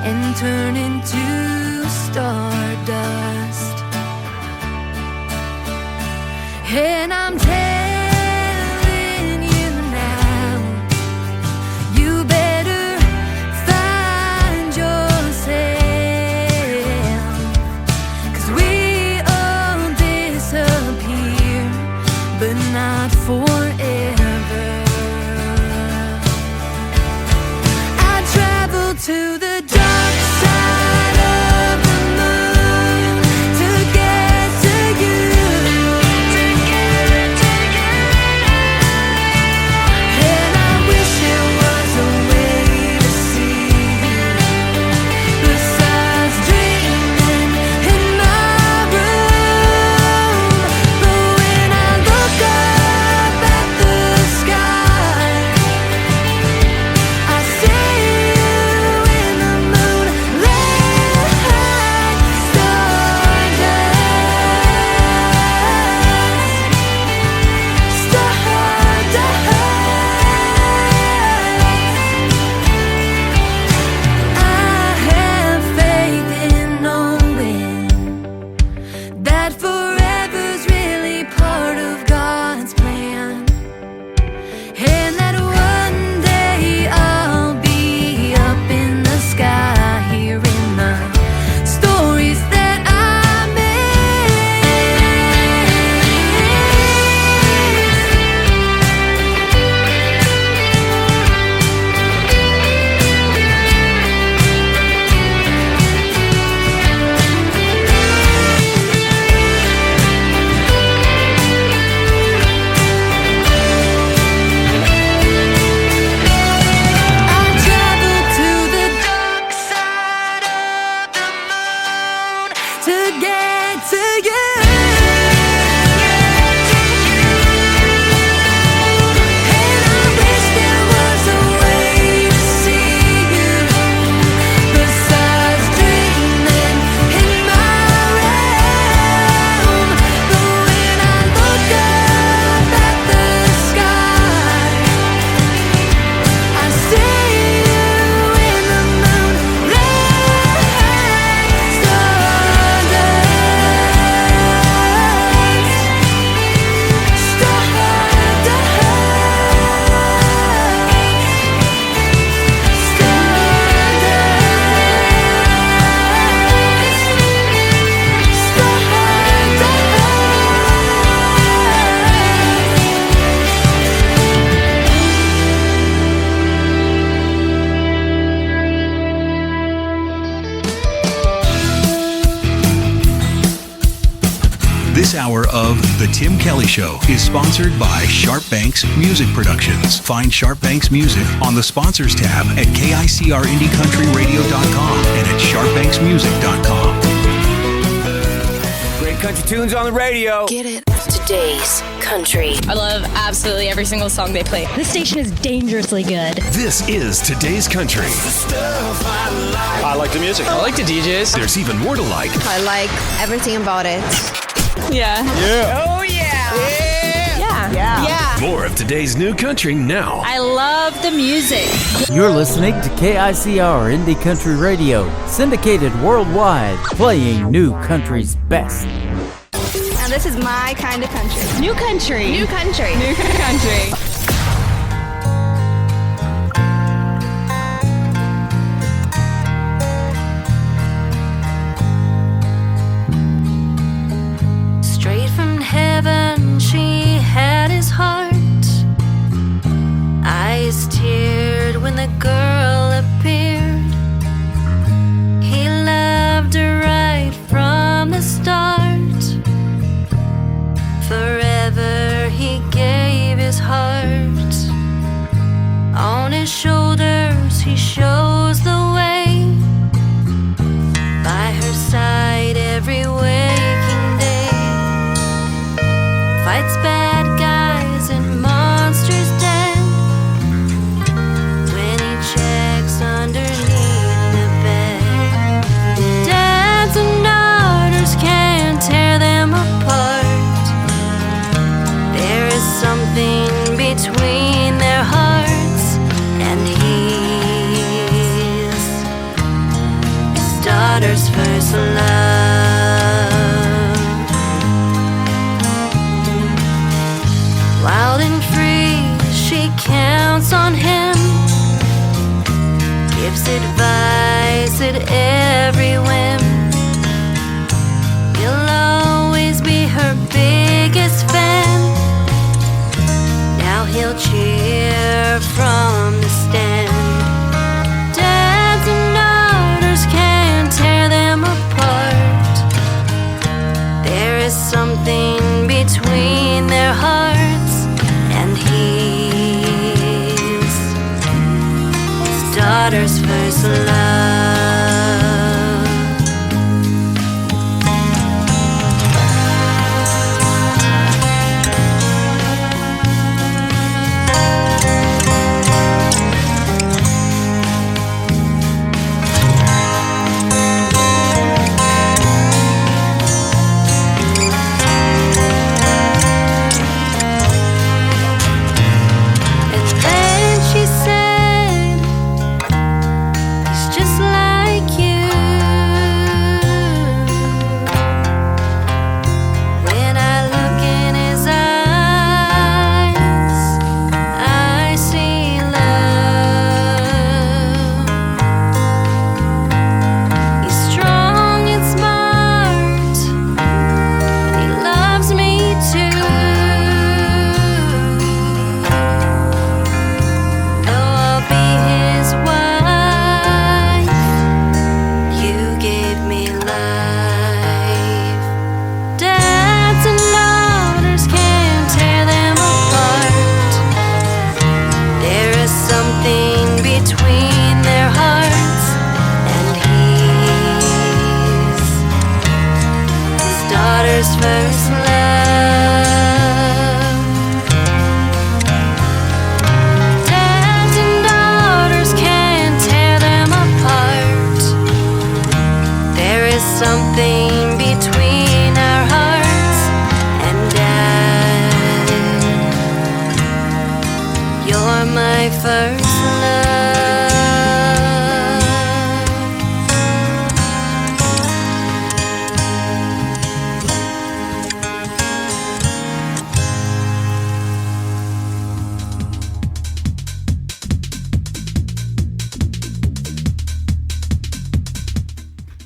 and turn into stardust. And I'm telling you now, you better find yourself, 'cause we all disappear, but not forever. I travel to the dark side of the moon to get to you. And I wish there was a way to see you besides dreaming in my room. But when I look up at the sky, I see you in the moonlight, stardust, I have faith in knowing that forever's really part of God's plan, and that one day I'll be up in the sky hearing the stories that I made. I travel to the dark side of the moon to get to you. And I wish there was a way to see you besides dreaming in my room. But when I look up at the sky, I see you in the moonlight, This hour of The Tim Kelly Show is sponsored by Sharp Banks Music Productions. Find Sharp Banks Music on the Sponsors tab at KICRIndieCountryRadio.com and at SharpBanksMusic.com. Great country tunes on the radio. Get it. Today's country. I love absolutely every single song they play. This station is dangerously good. This is Today's Country. I like the music. I like the DJs. There's even more to like. I like everything about it. Yeah. Yeah. Oh, yeah. Yeah. Yeah. More of today's new country now. I love the music. You're listening to KICR Indie Country Radio, syndicated worldwide, playing new country's best. Now this is my kind of country. New country. New country. New country. Straight from heaven, she had his heart. Eyes teared when the girl appeared. He loved her right from the start. Forever he gave his heart. On his shoulders he shows the way. By her side every waking day. Fights bad guys and monsters dead. When he checks underneath the bed. Dads and daughters can't tear them apart. There is something between their hearts, and he's his daughter's first love. Wild and free, she counts on him. Gives advice at every whim. He'll always be her biggest fan. Now he'll cheer from the stand. Dads and daughters can't tear them apart. There is something between their hearts, and he's his daughter's first love. And then she said, he's just like you. When I look in his eyes, I see love. He's strong and smart, and he loves me too. Though I'll be his wife, you gave me life. Dads and daughters can't tear them apart. There is something between their hearts, and he's his daughter's first love. Dads and daughters can't tear them apart. There is something between our hearts, and Dad, you're my first love.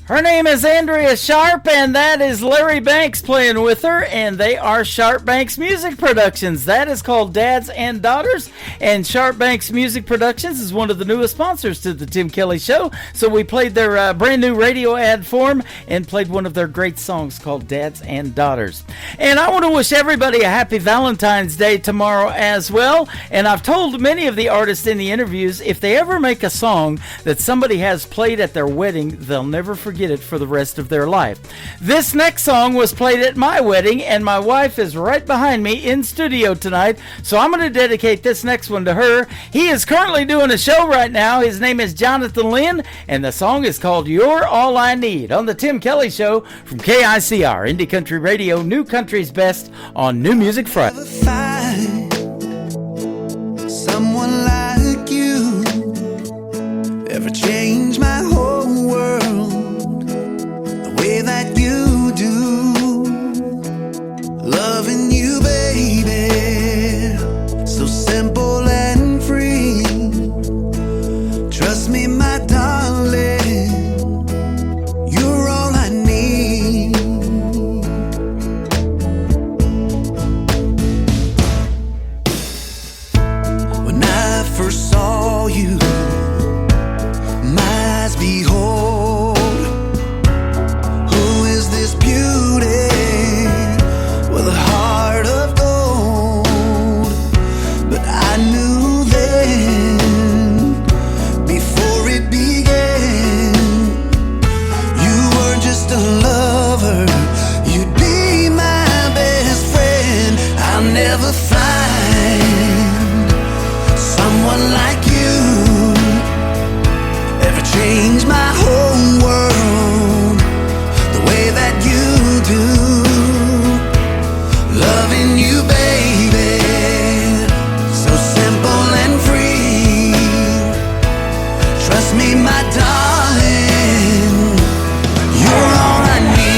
Her name is Andrea Sharp, and that is Larry Banks playing with her, and they are Sharp Banks Music Productions. That is called Dads and Daughters, and Sharp Banks Music Productions is one of the newest sponsors to the Tim Kelly Show, so we played their brand new radio ad for them and played one of their great songs called Dads and Daughters. And I want to wish everybody a happy Valentine's Day tomorrow as well, and I've told many of the artists in the interviews, if they ever make a song that somebody has played at their wedding, they'll never forget forget it for the rest of their life. This next song was played at my wedding, and my wife is right behind me in studio tonight, so I'm going to dedicate this next one to her. He is currently doing a show right now. His name is Jonathan Lynn, and the song is called You're All I Need on the Tim Kelly Show from KICR, Indie Country Radio, New Country's Best on New Music Friday. Someone like you ever change my whole world the way that you do? Loving you, baby, so simple and free. Trust me, my darling, you're all I need. When I first saw you, my eyes behold, who is this beauty with a heart of gold? But I knew then, before it began, you were just a lover, you'd be my best friend. I'll never find someone like you ever change my whole world the way that you do. Loving you, baby, so simple and free. Trust me, my darling, you're all I need.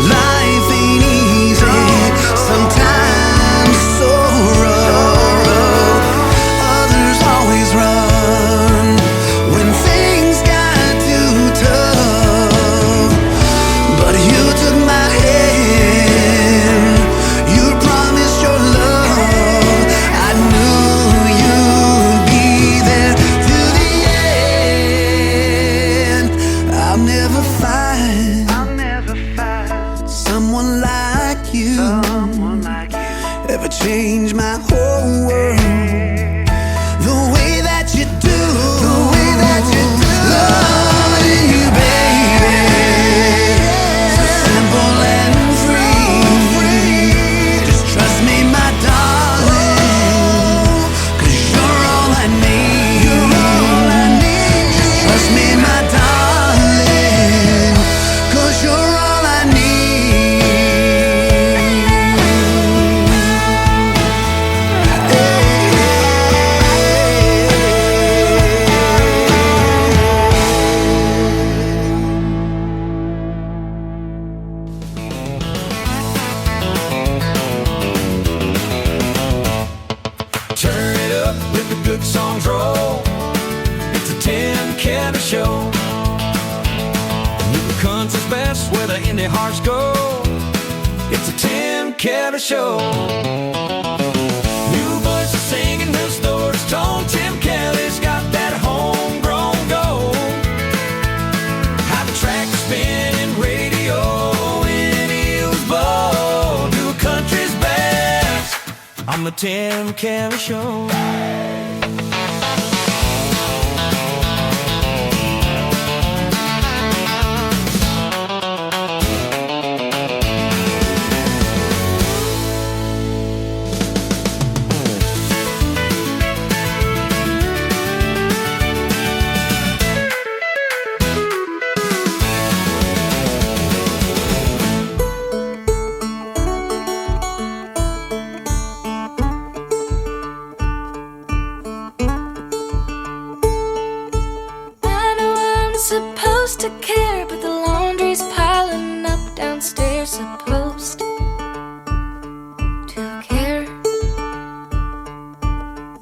Life ain't easy, sometimes so rough. Others always run when things got too tough. But you took my hand, you promised your love. I knew you'd be there till the end. I'll never find someone like you ever change my whole world the way that you do. The way that you do. Loving you, baby, so simple and free. Just trust me, my darling, 'cause you're all I need. Just trust me, my darling, 'cause you're all I need. Turn it up, let the good songs roll. It's a Tim Kelly Show. New country's best, where the indie hearts go. It's a Tim Kelly Show. New voices singing, new stories told. Tim Kelly's got that homegrown gold. Have a track spinning radio in Hillsboro. New country's best on the Tim Kelly Show. I know I'm supposed to care, but the laundry's piling up downstairs. Supposed to care.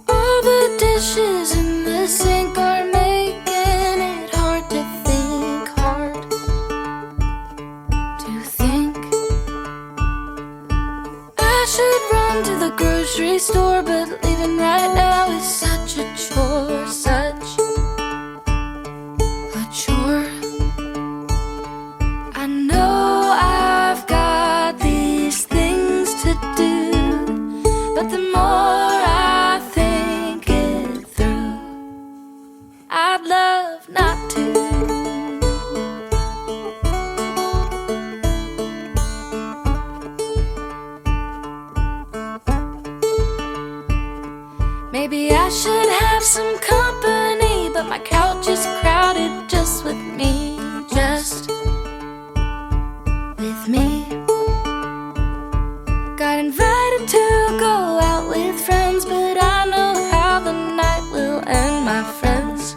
All the dishes in the sink are making it hard to think, hard to think. I should run to the grocery store, but leaving right now is such a chore, such a chore. I know should have some company, but my couch is crowded just with me, just with me. Got invited to go out with friends, but I know how the night will end, my friends,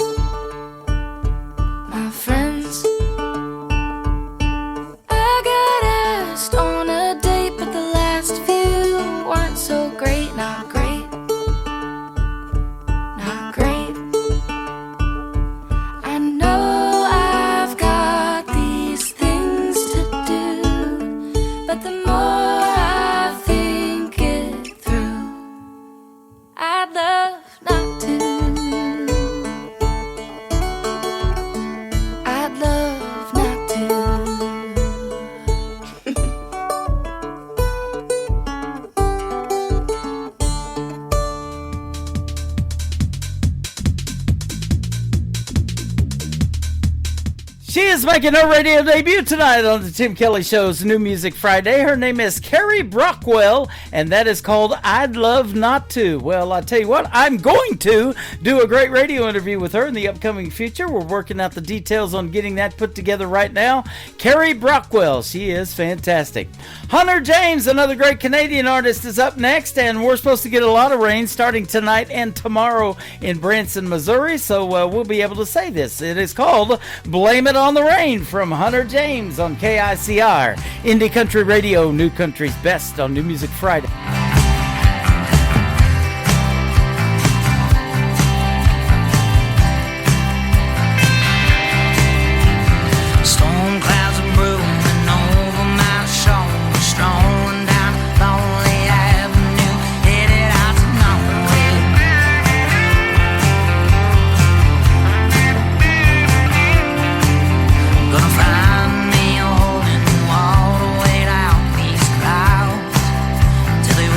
my friends. I got asked on a date, but the last few weren't so great, not great, not great. I know I've got these things to do, but the more I think it through, I'd love not to. I'd love not to. She is making her radio debut tonight on the Tim Kelly Show's New Music Friday. Her name is Carrie Brockwell, and that is called I'd Love Not To. Well, I tell you what, I'm going to do a great radio interview with her in the upcoming future. We're working out the details on getting that put together right now. Carrie Brockwell, she is fantastic. Hunter James, another great Canadian artist, is up next, and we're supposed to get a lot of rain starting tonight and tomorrow in Branson, Missouri, so we'll be able to say this. It is called Blame It on the Rain from Hunter James on KICR. Indie Country Radio, New Country's Best on New Music Friday. Storm clouds are brewing over my shoulder, strolling down Lonely Avenue, headed out to nowhere. Gonna find me a hole in the wall to wait out these clouds till they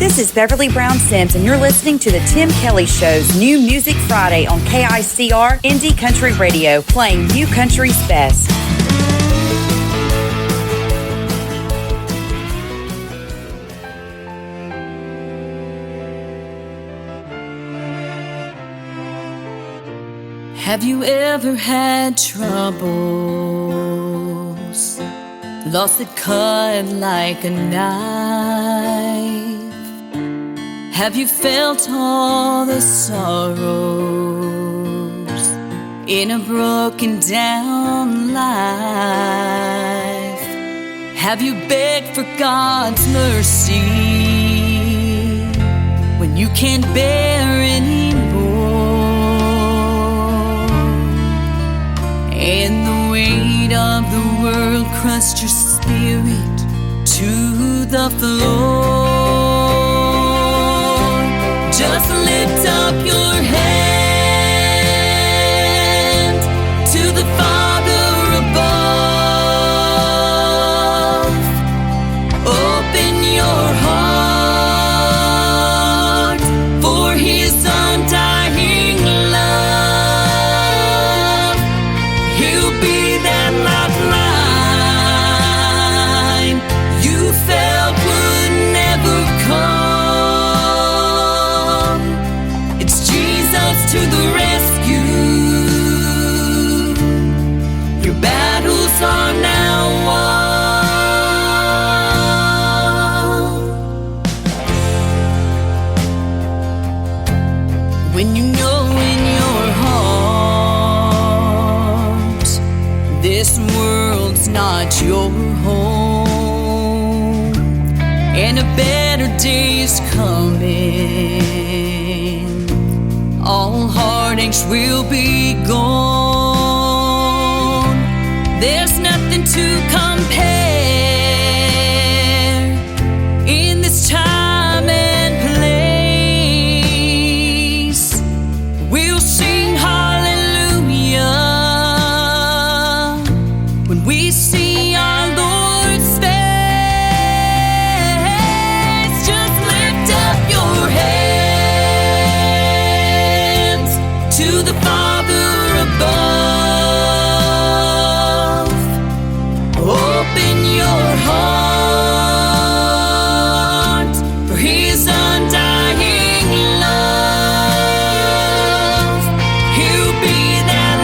This is Beverly Brown Sims, and you're listening to the Tim Kelly Show's New Music Friday on KICR Indie Country Radio, playing New Country's best. Have you ever had troubles? Lost that cut like a knife? Have you felt all the sorrows in a broken down life? Have you begged for God's mercy when you can't bear anymore? And the weight of the world crushed your spirit to the floor. Just lift up your hand to the Father above. Open your heart for His undying love. He'll be that lifeline you felt would never come. To the rescue, your battles are now won. When you know in your heart this world's not your home, and a better day's coming, all heartaches will be gone. There's nothing to compare in this time and place. We'll sing hallelujah when we see our Lord's face. Just lift up your head to the Father above. Open your heart for His undying love. He'll be that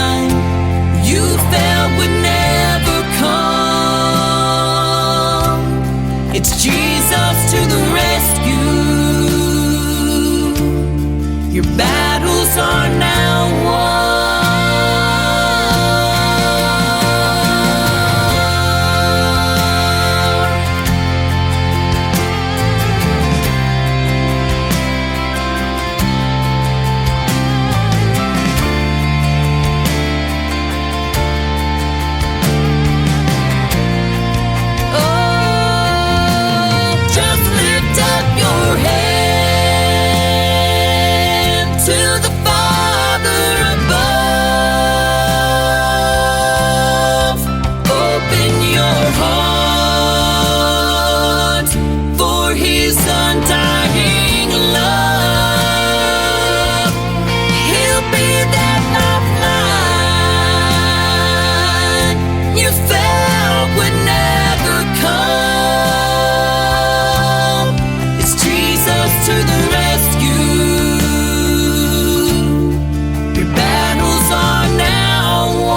lifeline you felt would never come. It's Jesus to the rescue. Your battles are now won. Oh, just lift up your head to the Father above. Open your heart for His undying love. He'll be that lifeline you felt would never come. It's Jesus to the rescue. Your battles are now won.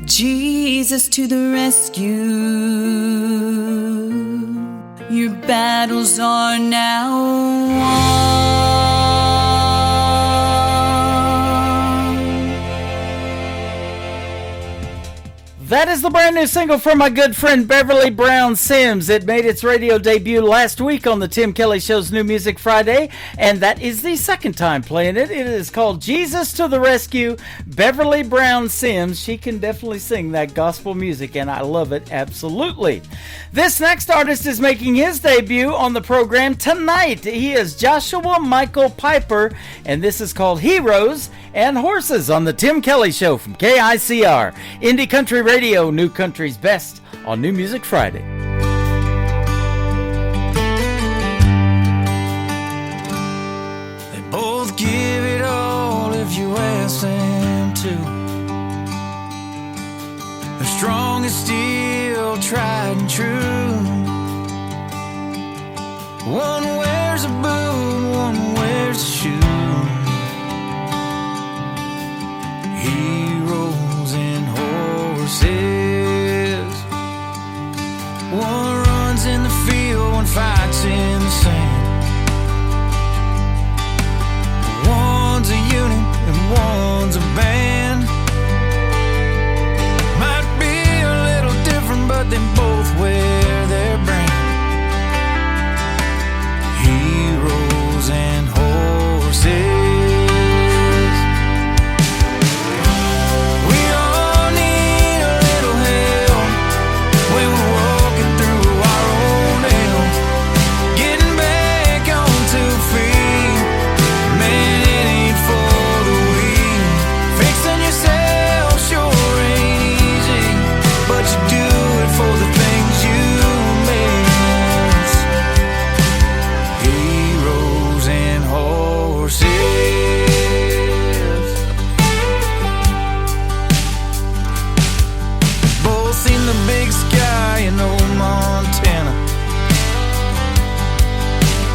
Jesus to the rescue. Your battles are now won. That is the brand new single from my good friend Beverly Brown Sims. It made its radio debut last week on the Tim Kelly Show's New Music Friday, and that is the second time playing it. It is called Jesus to the Rescue, Beverly Brown Sims. She can definitely sing that gospel music, and I love it absolutely. This next artist is making his debut on the program tonight. He is Joshua Michael Piper, and this is called Heroes and Horses on the Tim Kelly Show from KICR, Indie Country Radio, New Country's Best on New Music Friday. They both give it all if you ask them to. They're strong as steel, tried and true. One wears a boot, one wears a shoe. Heroes and horses. One runs in the field, one fights in the sand. One's a unit and one's a band. Might be a little different, but they both wear their brand. Heroes and horses.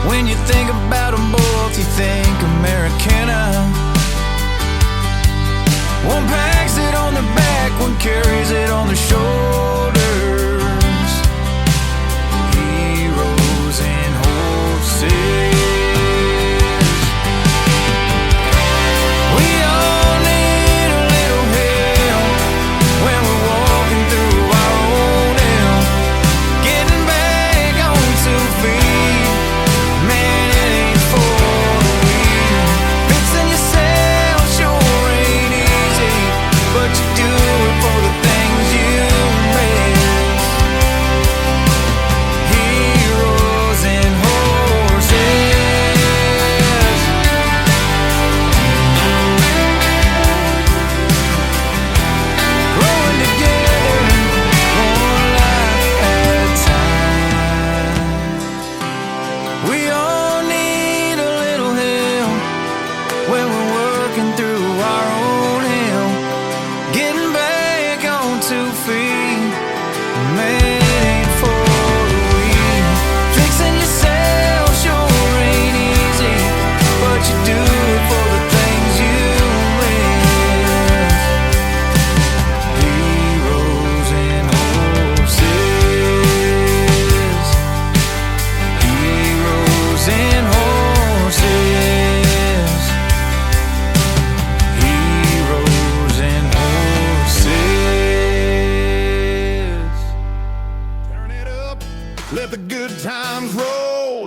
When you think about them both, you think Americana. One packs it on their back, one carries it on their shoulders. Heroes and horses. We all need a little help when we're walking through our own hell. Getting back on 2 feet.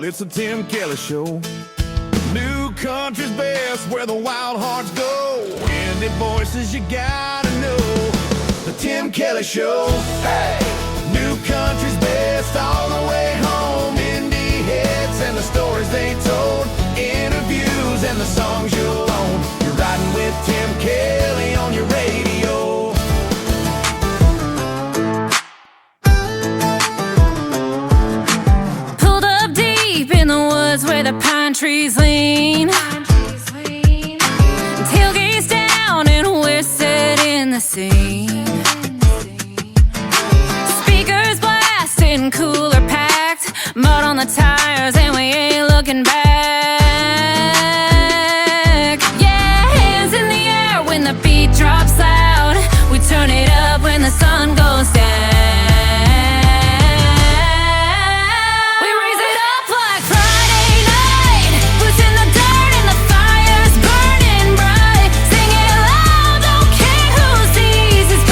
It's the Tim Kelly Show. New Country's Best, where the wild hearts go. Indie voices you gotta know. The Tim Kelly Show. Hey! New Country's Best, all the way home. Indie hits and the stories they told. Interviews and the songs you'll own. You're riding with Tim Kelly on your radio. Where the pine trees lean, tailgates down and we're setting the scene. Speakers blasting, cooler packed, mud on the tires and we ain't looking back. Yeah, hands in the air when the beat drops loud. We turn it up when the sun goes down. It's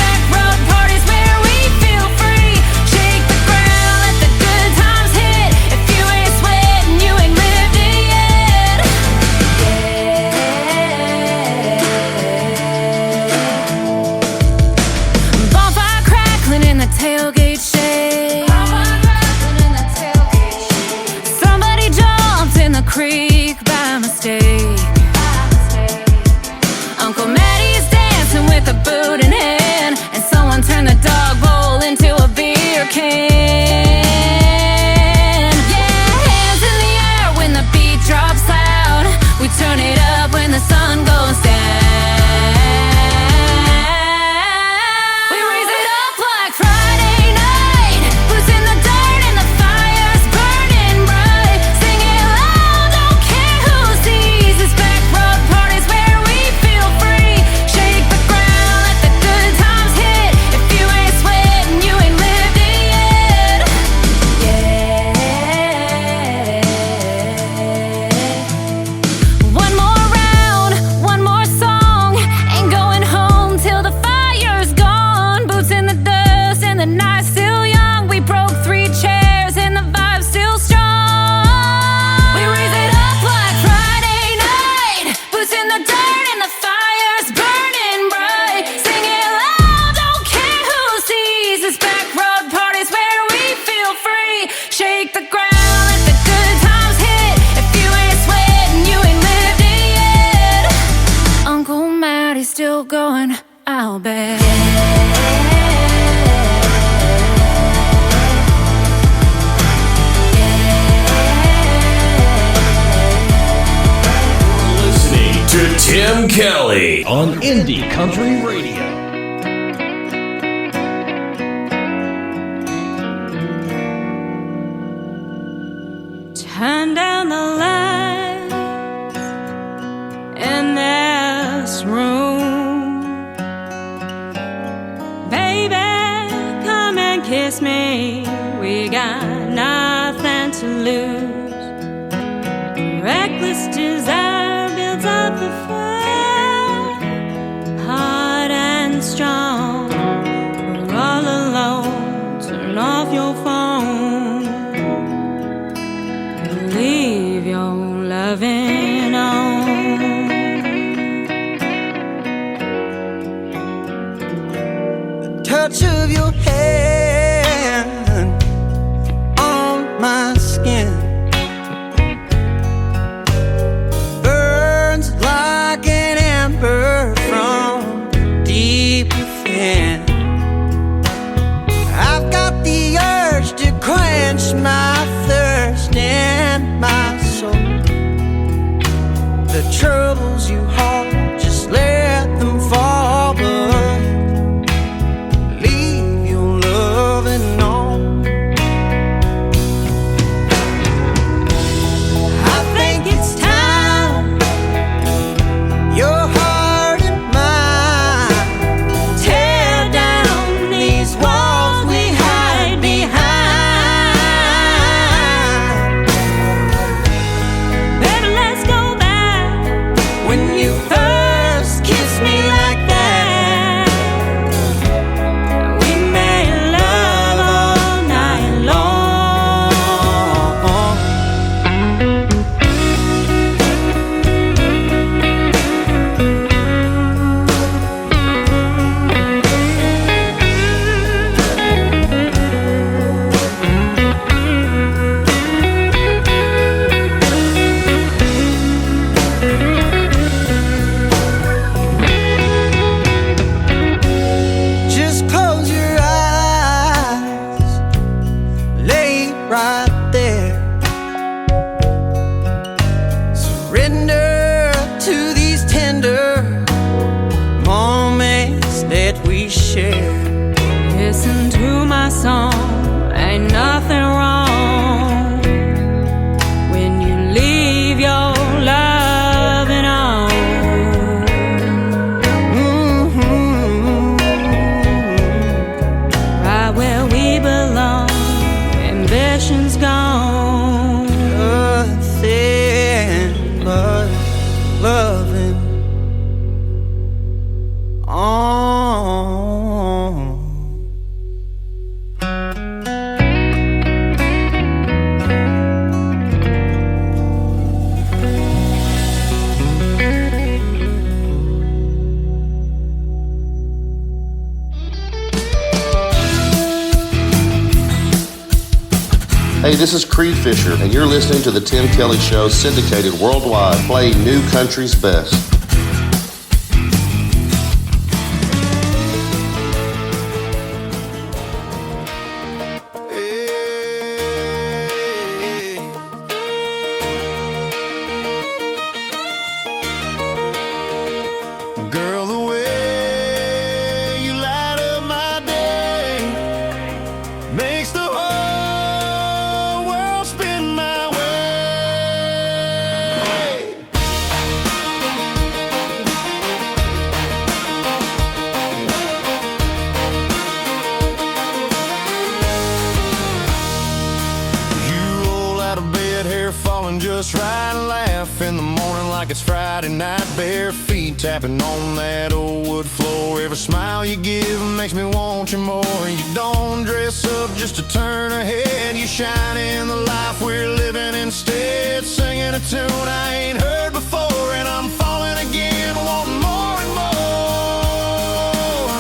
I'll bet. Listening to Tim Kelly on Indie Country Radio. Turn down the lights in this room. Baby, come and kiss me. We got nothing to lose. Reckless desire builds up the fire, hard and strong. We're all alone. Turn off your phone. Leave your loving on. The touch of your hand on my skin burns like an ember from deep within. I've got the urge to quench my thirst in my soul. The troubles you hold, just let them fall, but leave your loving on. I think it's time your heart and mine tear down these walls we hide behind. Baby, let's go back When you first kissed me like that, we made love all night long. just close your eyes, lay right there. Surrender to these tender moments that we share. Listen to my song, ain't nothing wrong when you leave your loving on. Right where we belong, ambition's gone. Nothing but loving on. Hey, this is Creed Fisher, and you're listening to The Tim Kelly Show, syndicated worldwide, playing new country's best. Girl, the way you light up my day makes the whole world spin my way. You roll out of bed, hair falling just right, laugh in the morning like it's Friday night, bare feet tapping on that old wood floor. Every smile you give makes me want you more. You don't dress up just to turn her head, you shine in the life we're living instead, singing a tune I ain't heard before, and I'm falling again, wanting more and more.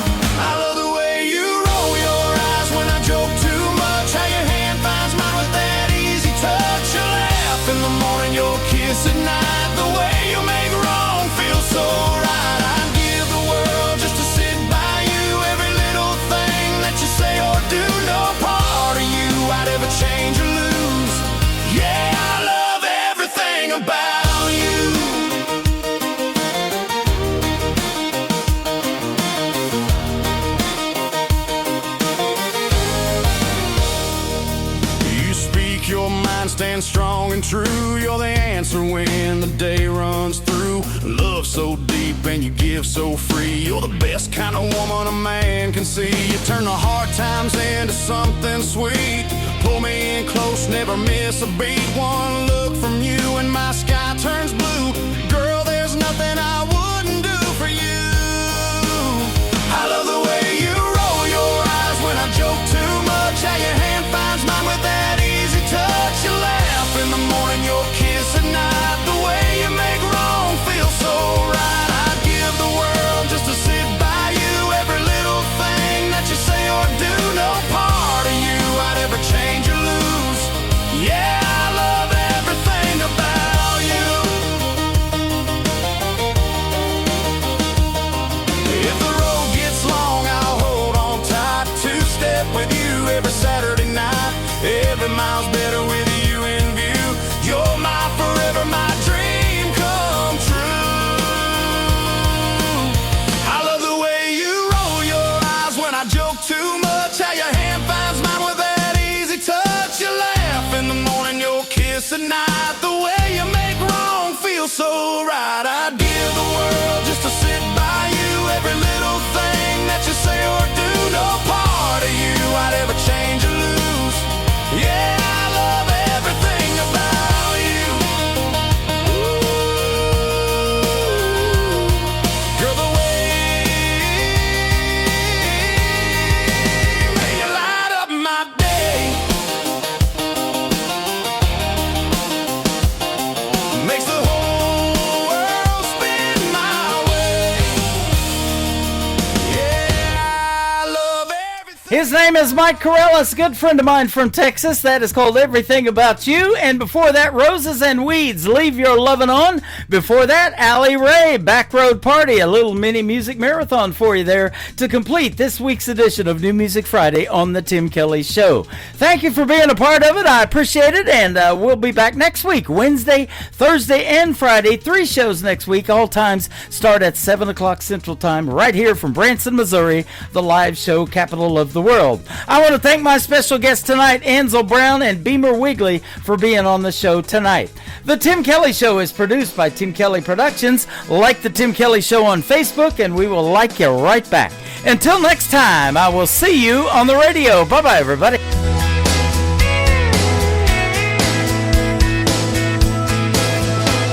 I love the way you roll your eyes when I joke too much, how your hand finds mine with that easy touch. You laugh in the morning, your kiss at night, the way you make wrong feel so right. I'd give the world just to sit by stand strong and true. You're the answer when the day runs through. Love so deep and you give so free. You're the best kind of woman a man can see. You turn the hard times into something sweet. Pull me in close, never miss a beat. One look from you and my sky turns blue. Girl, there's nothing I wouldn't do for you. I love the way you roll your eyes when I joke too much. How your hand finds mine with that easy touch. You laugh in the morning, your kiss at night. The way you make wrong feel so right. I'd give the world just to sit by you. Every little thing that you say or do, no part of you I'd ever change or lose. Yeah, I love everything about you. If the road gets long, I'll hold on tight. Two-step with you every Saturday night. Every mile's better with you in view. You're my forever, my dream come true. I love the way you roll your eyes when I joke too much. How your hand finds mine with that easy touch. You laugh in the morning, your kiss at night. The way you make wrong feel so right. I'd give the world just to sit by you. Every little thing that you say or do, no part of you I'd ever change or lose. Yeah, I love everything about you. Ooh, girl, the way you light up my day makes the whole world spin my way. Yeah, I love everything. His name is Mike Corellis, a good friend of mine from Texas. That is called Everything About You. And before that, Roses and Weeds, Leave Your Lovin' On. Before that, Allie Ray, Backroad Party, a little mini music marathon for you there to complete this week's edition of New Music Friday on The Tim Kelly Show. Thank you for being a part of it. I appreciate it. And we'll be back next week, Wednesday, Thursday, and Friday. 3 shows next week. All times start at 7 o'clock Central Time right here from Branson, Missouri, the live show capital of the world. I want to thank my special guests tonight, Ansel Brown and Beamer Wigley, for being on the show tonight. The Tim Kelly Show is produced by Tim Kelly Productions. Like the Tim Kelly Show on Facebook, and we will like you right back. Until next time, I will see you on the radio. Bye-bye, everybody.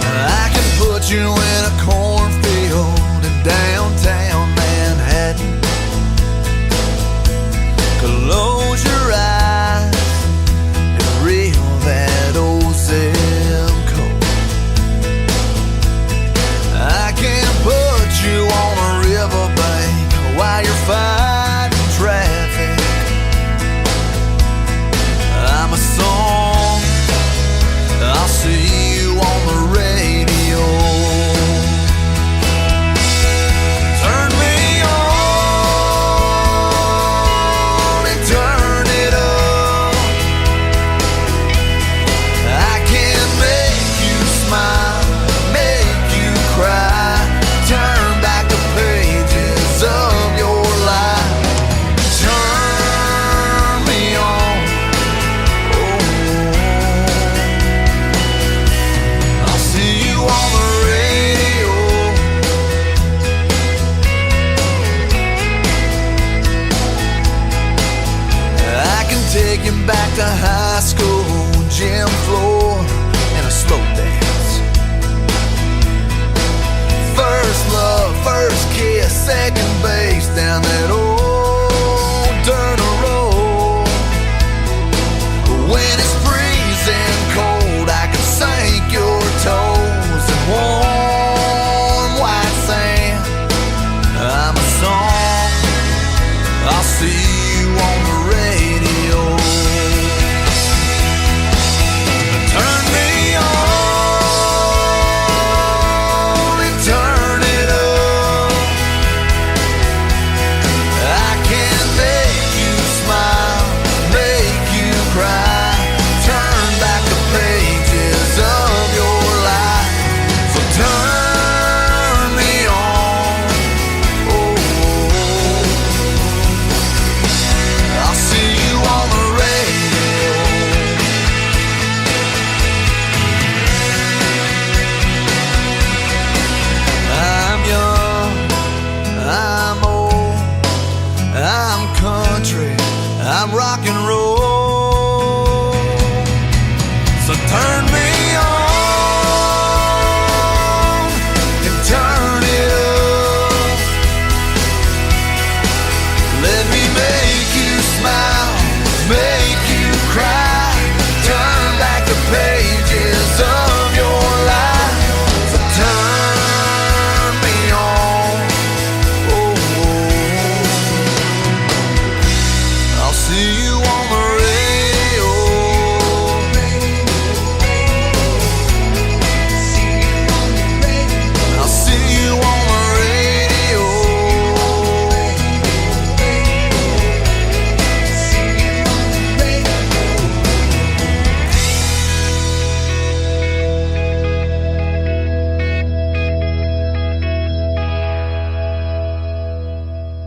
I can put you in a cornfield in downtown Manhattan. Close your eyes and reel that old zip code. I can put you on a riverbank while you're fighting traffic. I'm a song, I'll see you on the radio. Turn me on and turn it up. I can make you smile, make you cry, turn back the pages of your life. Turn me on, oh, I'll see you on the radio. I can take you back to high school, gym floor, and a slow dance. First love, first kiss, second base down that old dirt road. When it's freezing cold, I can sink your toes in warm white sand. I'm a song, I'll see you on the radio. Turn me on and turn it up. I can make you smile, make you cry, turn back the pages of your life. So turn me on, oh, I'll see you I'm rock and roll. So turn me on and turn it up. Let me make you smile, make you cry. Turn back the pages of your life. So turn me on. Oh, I'll see you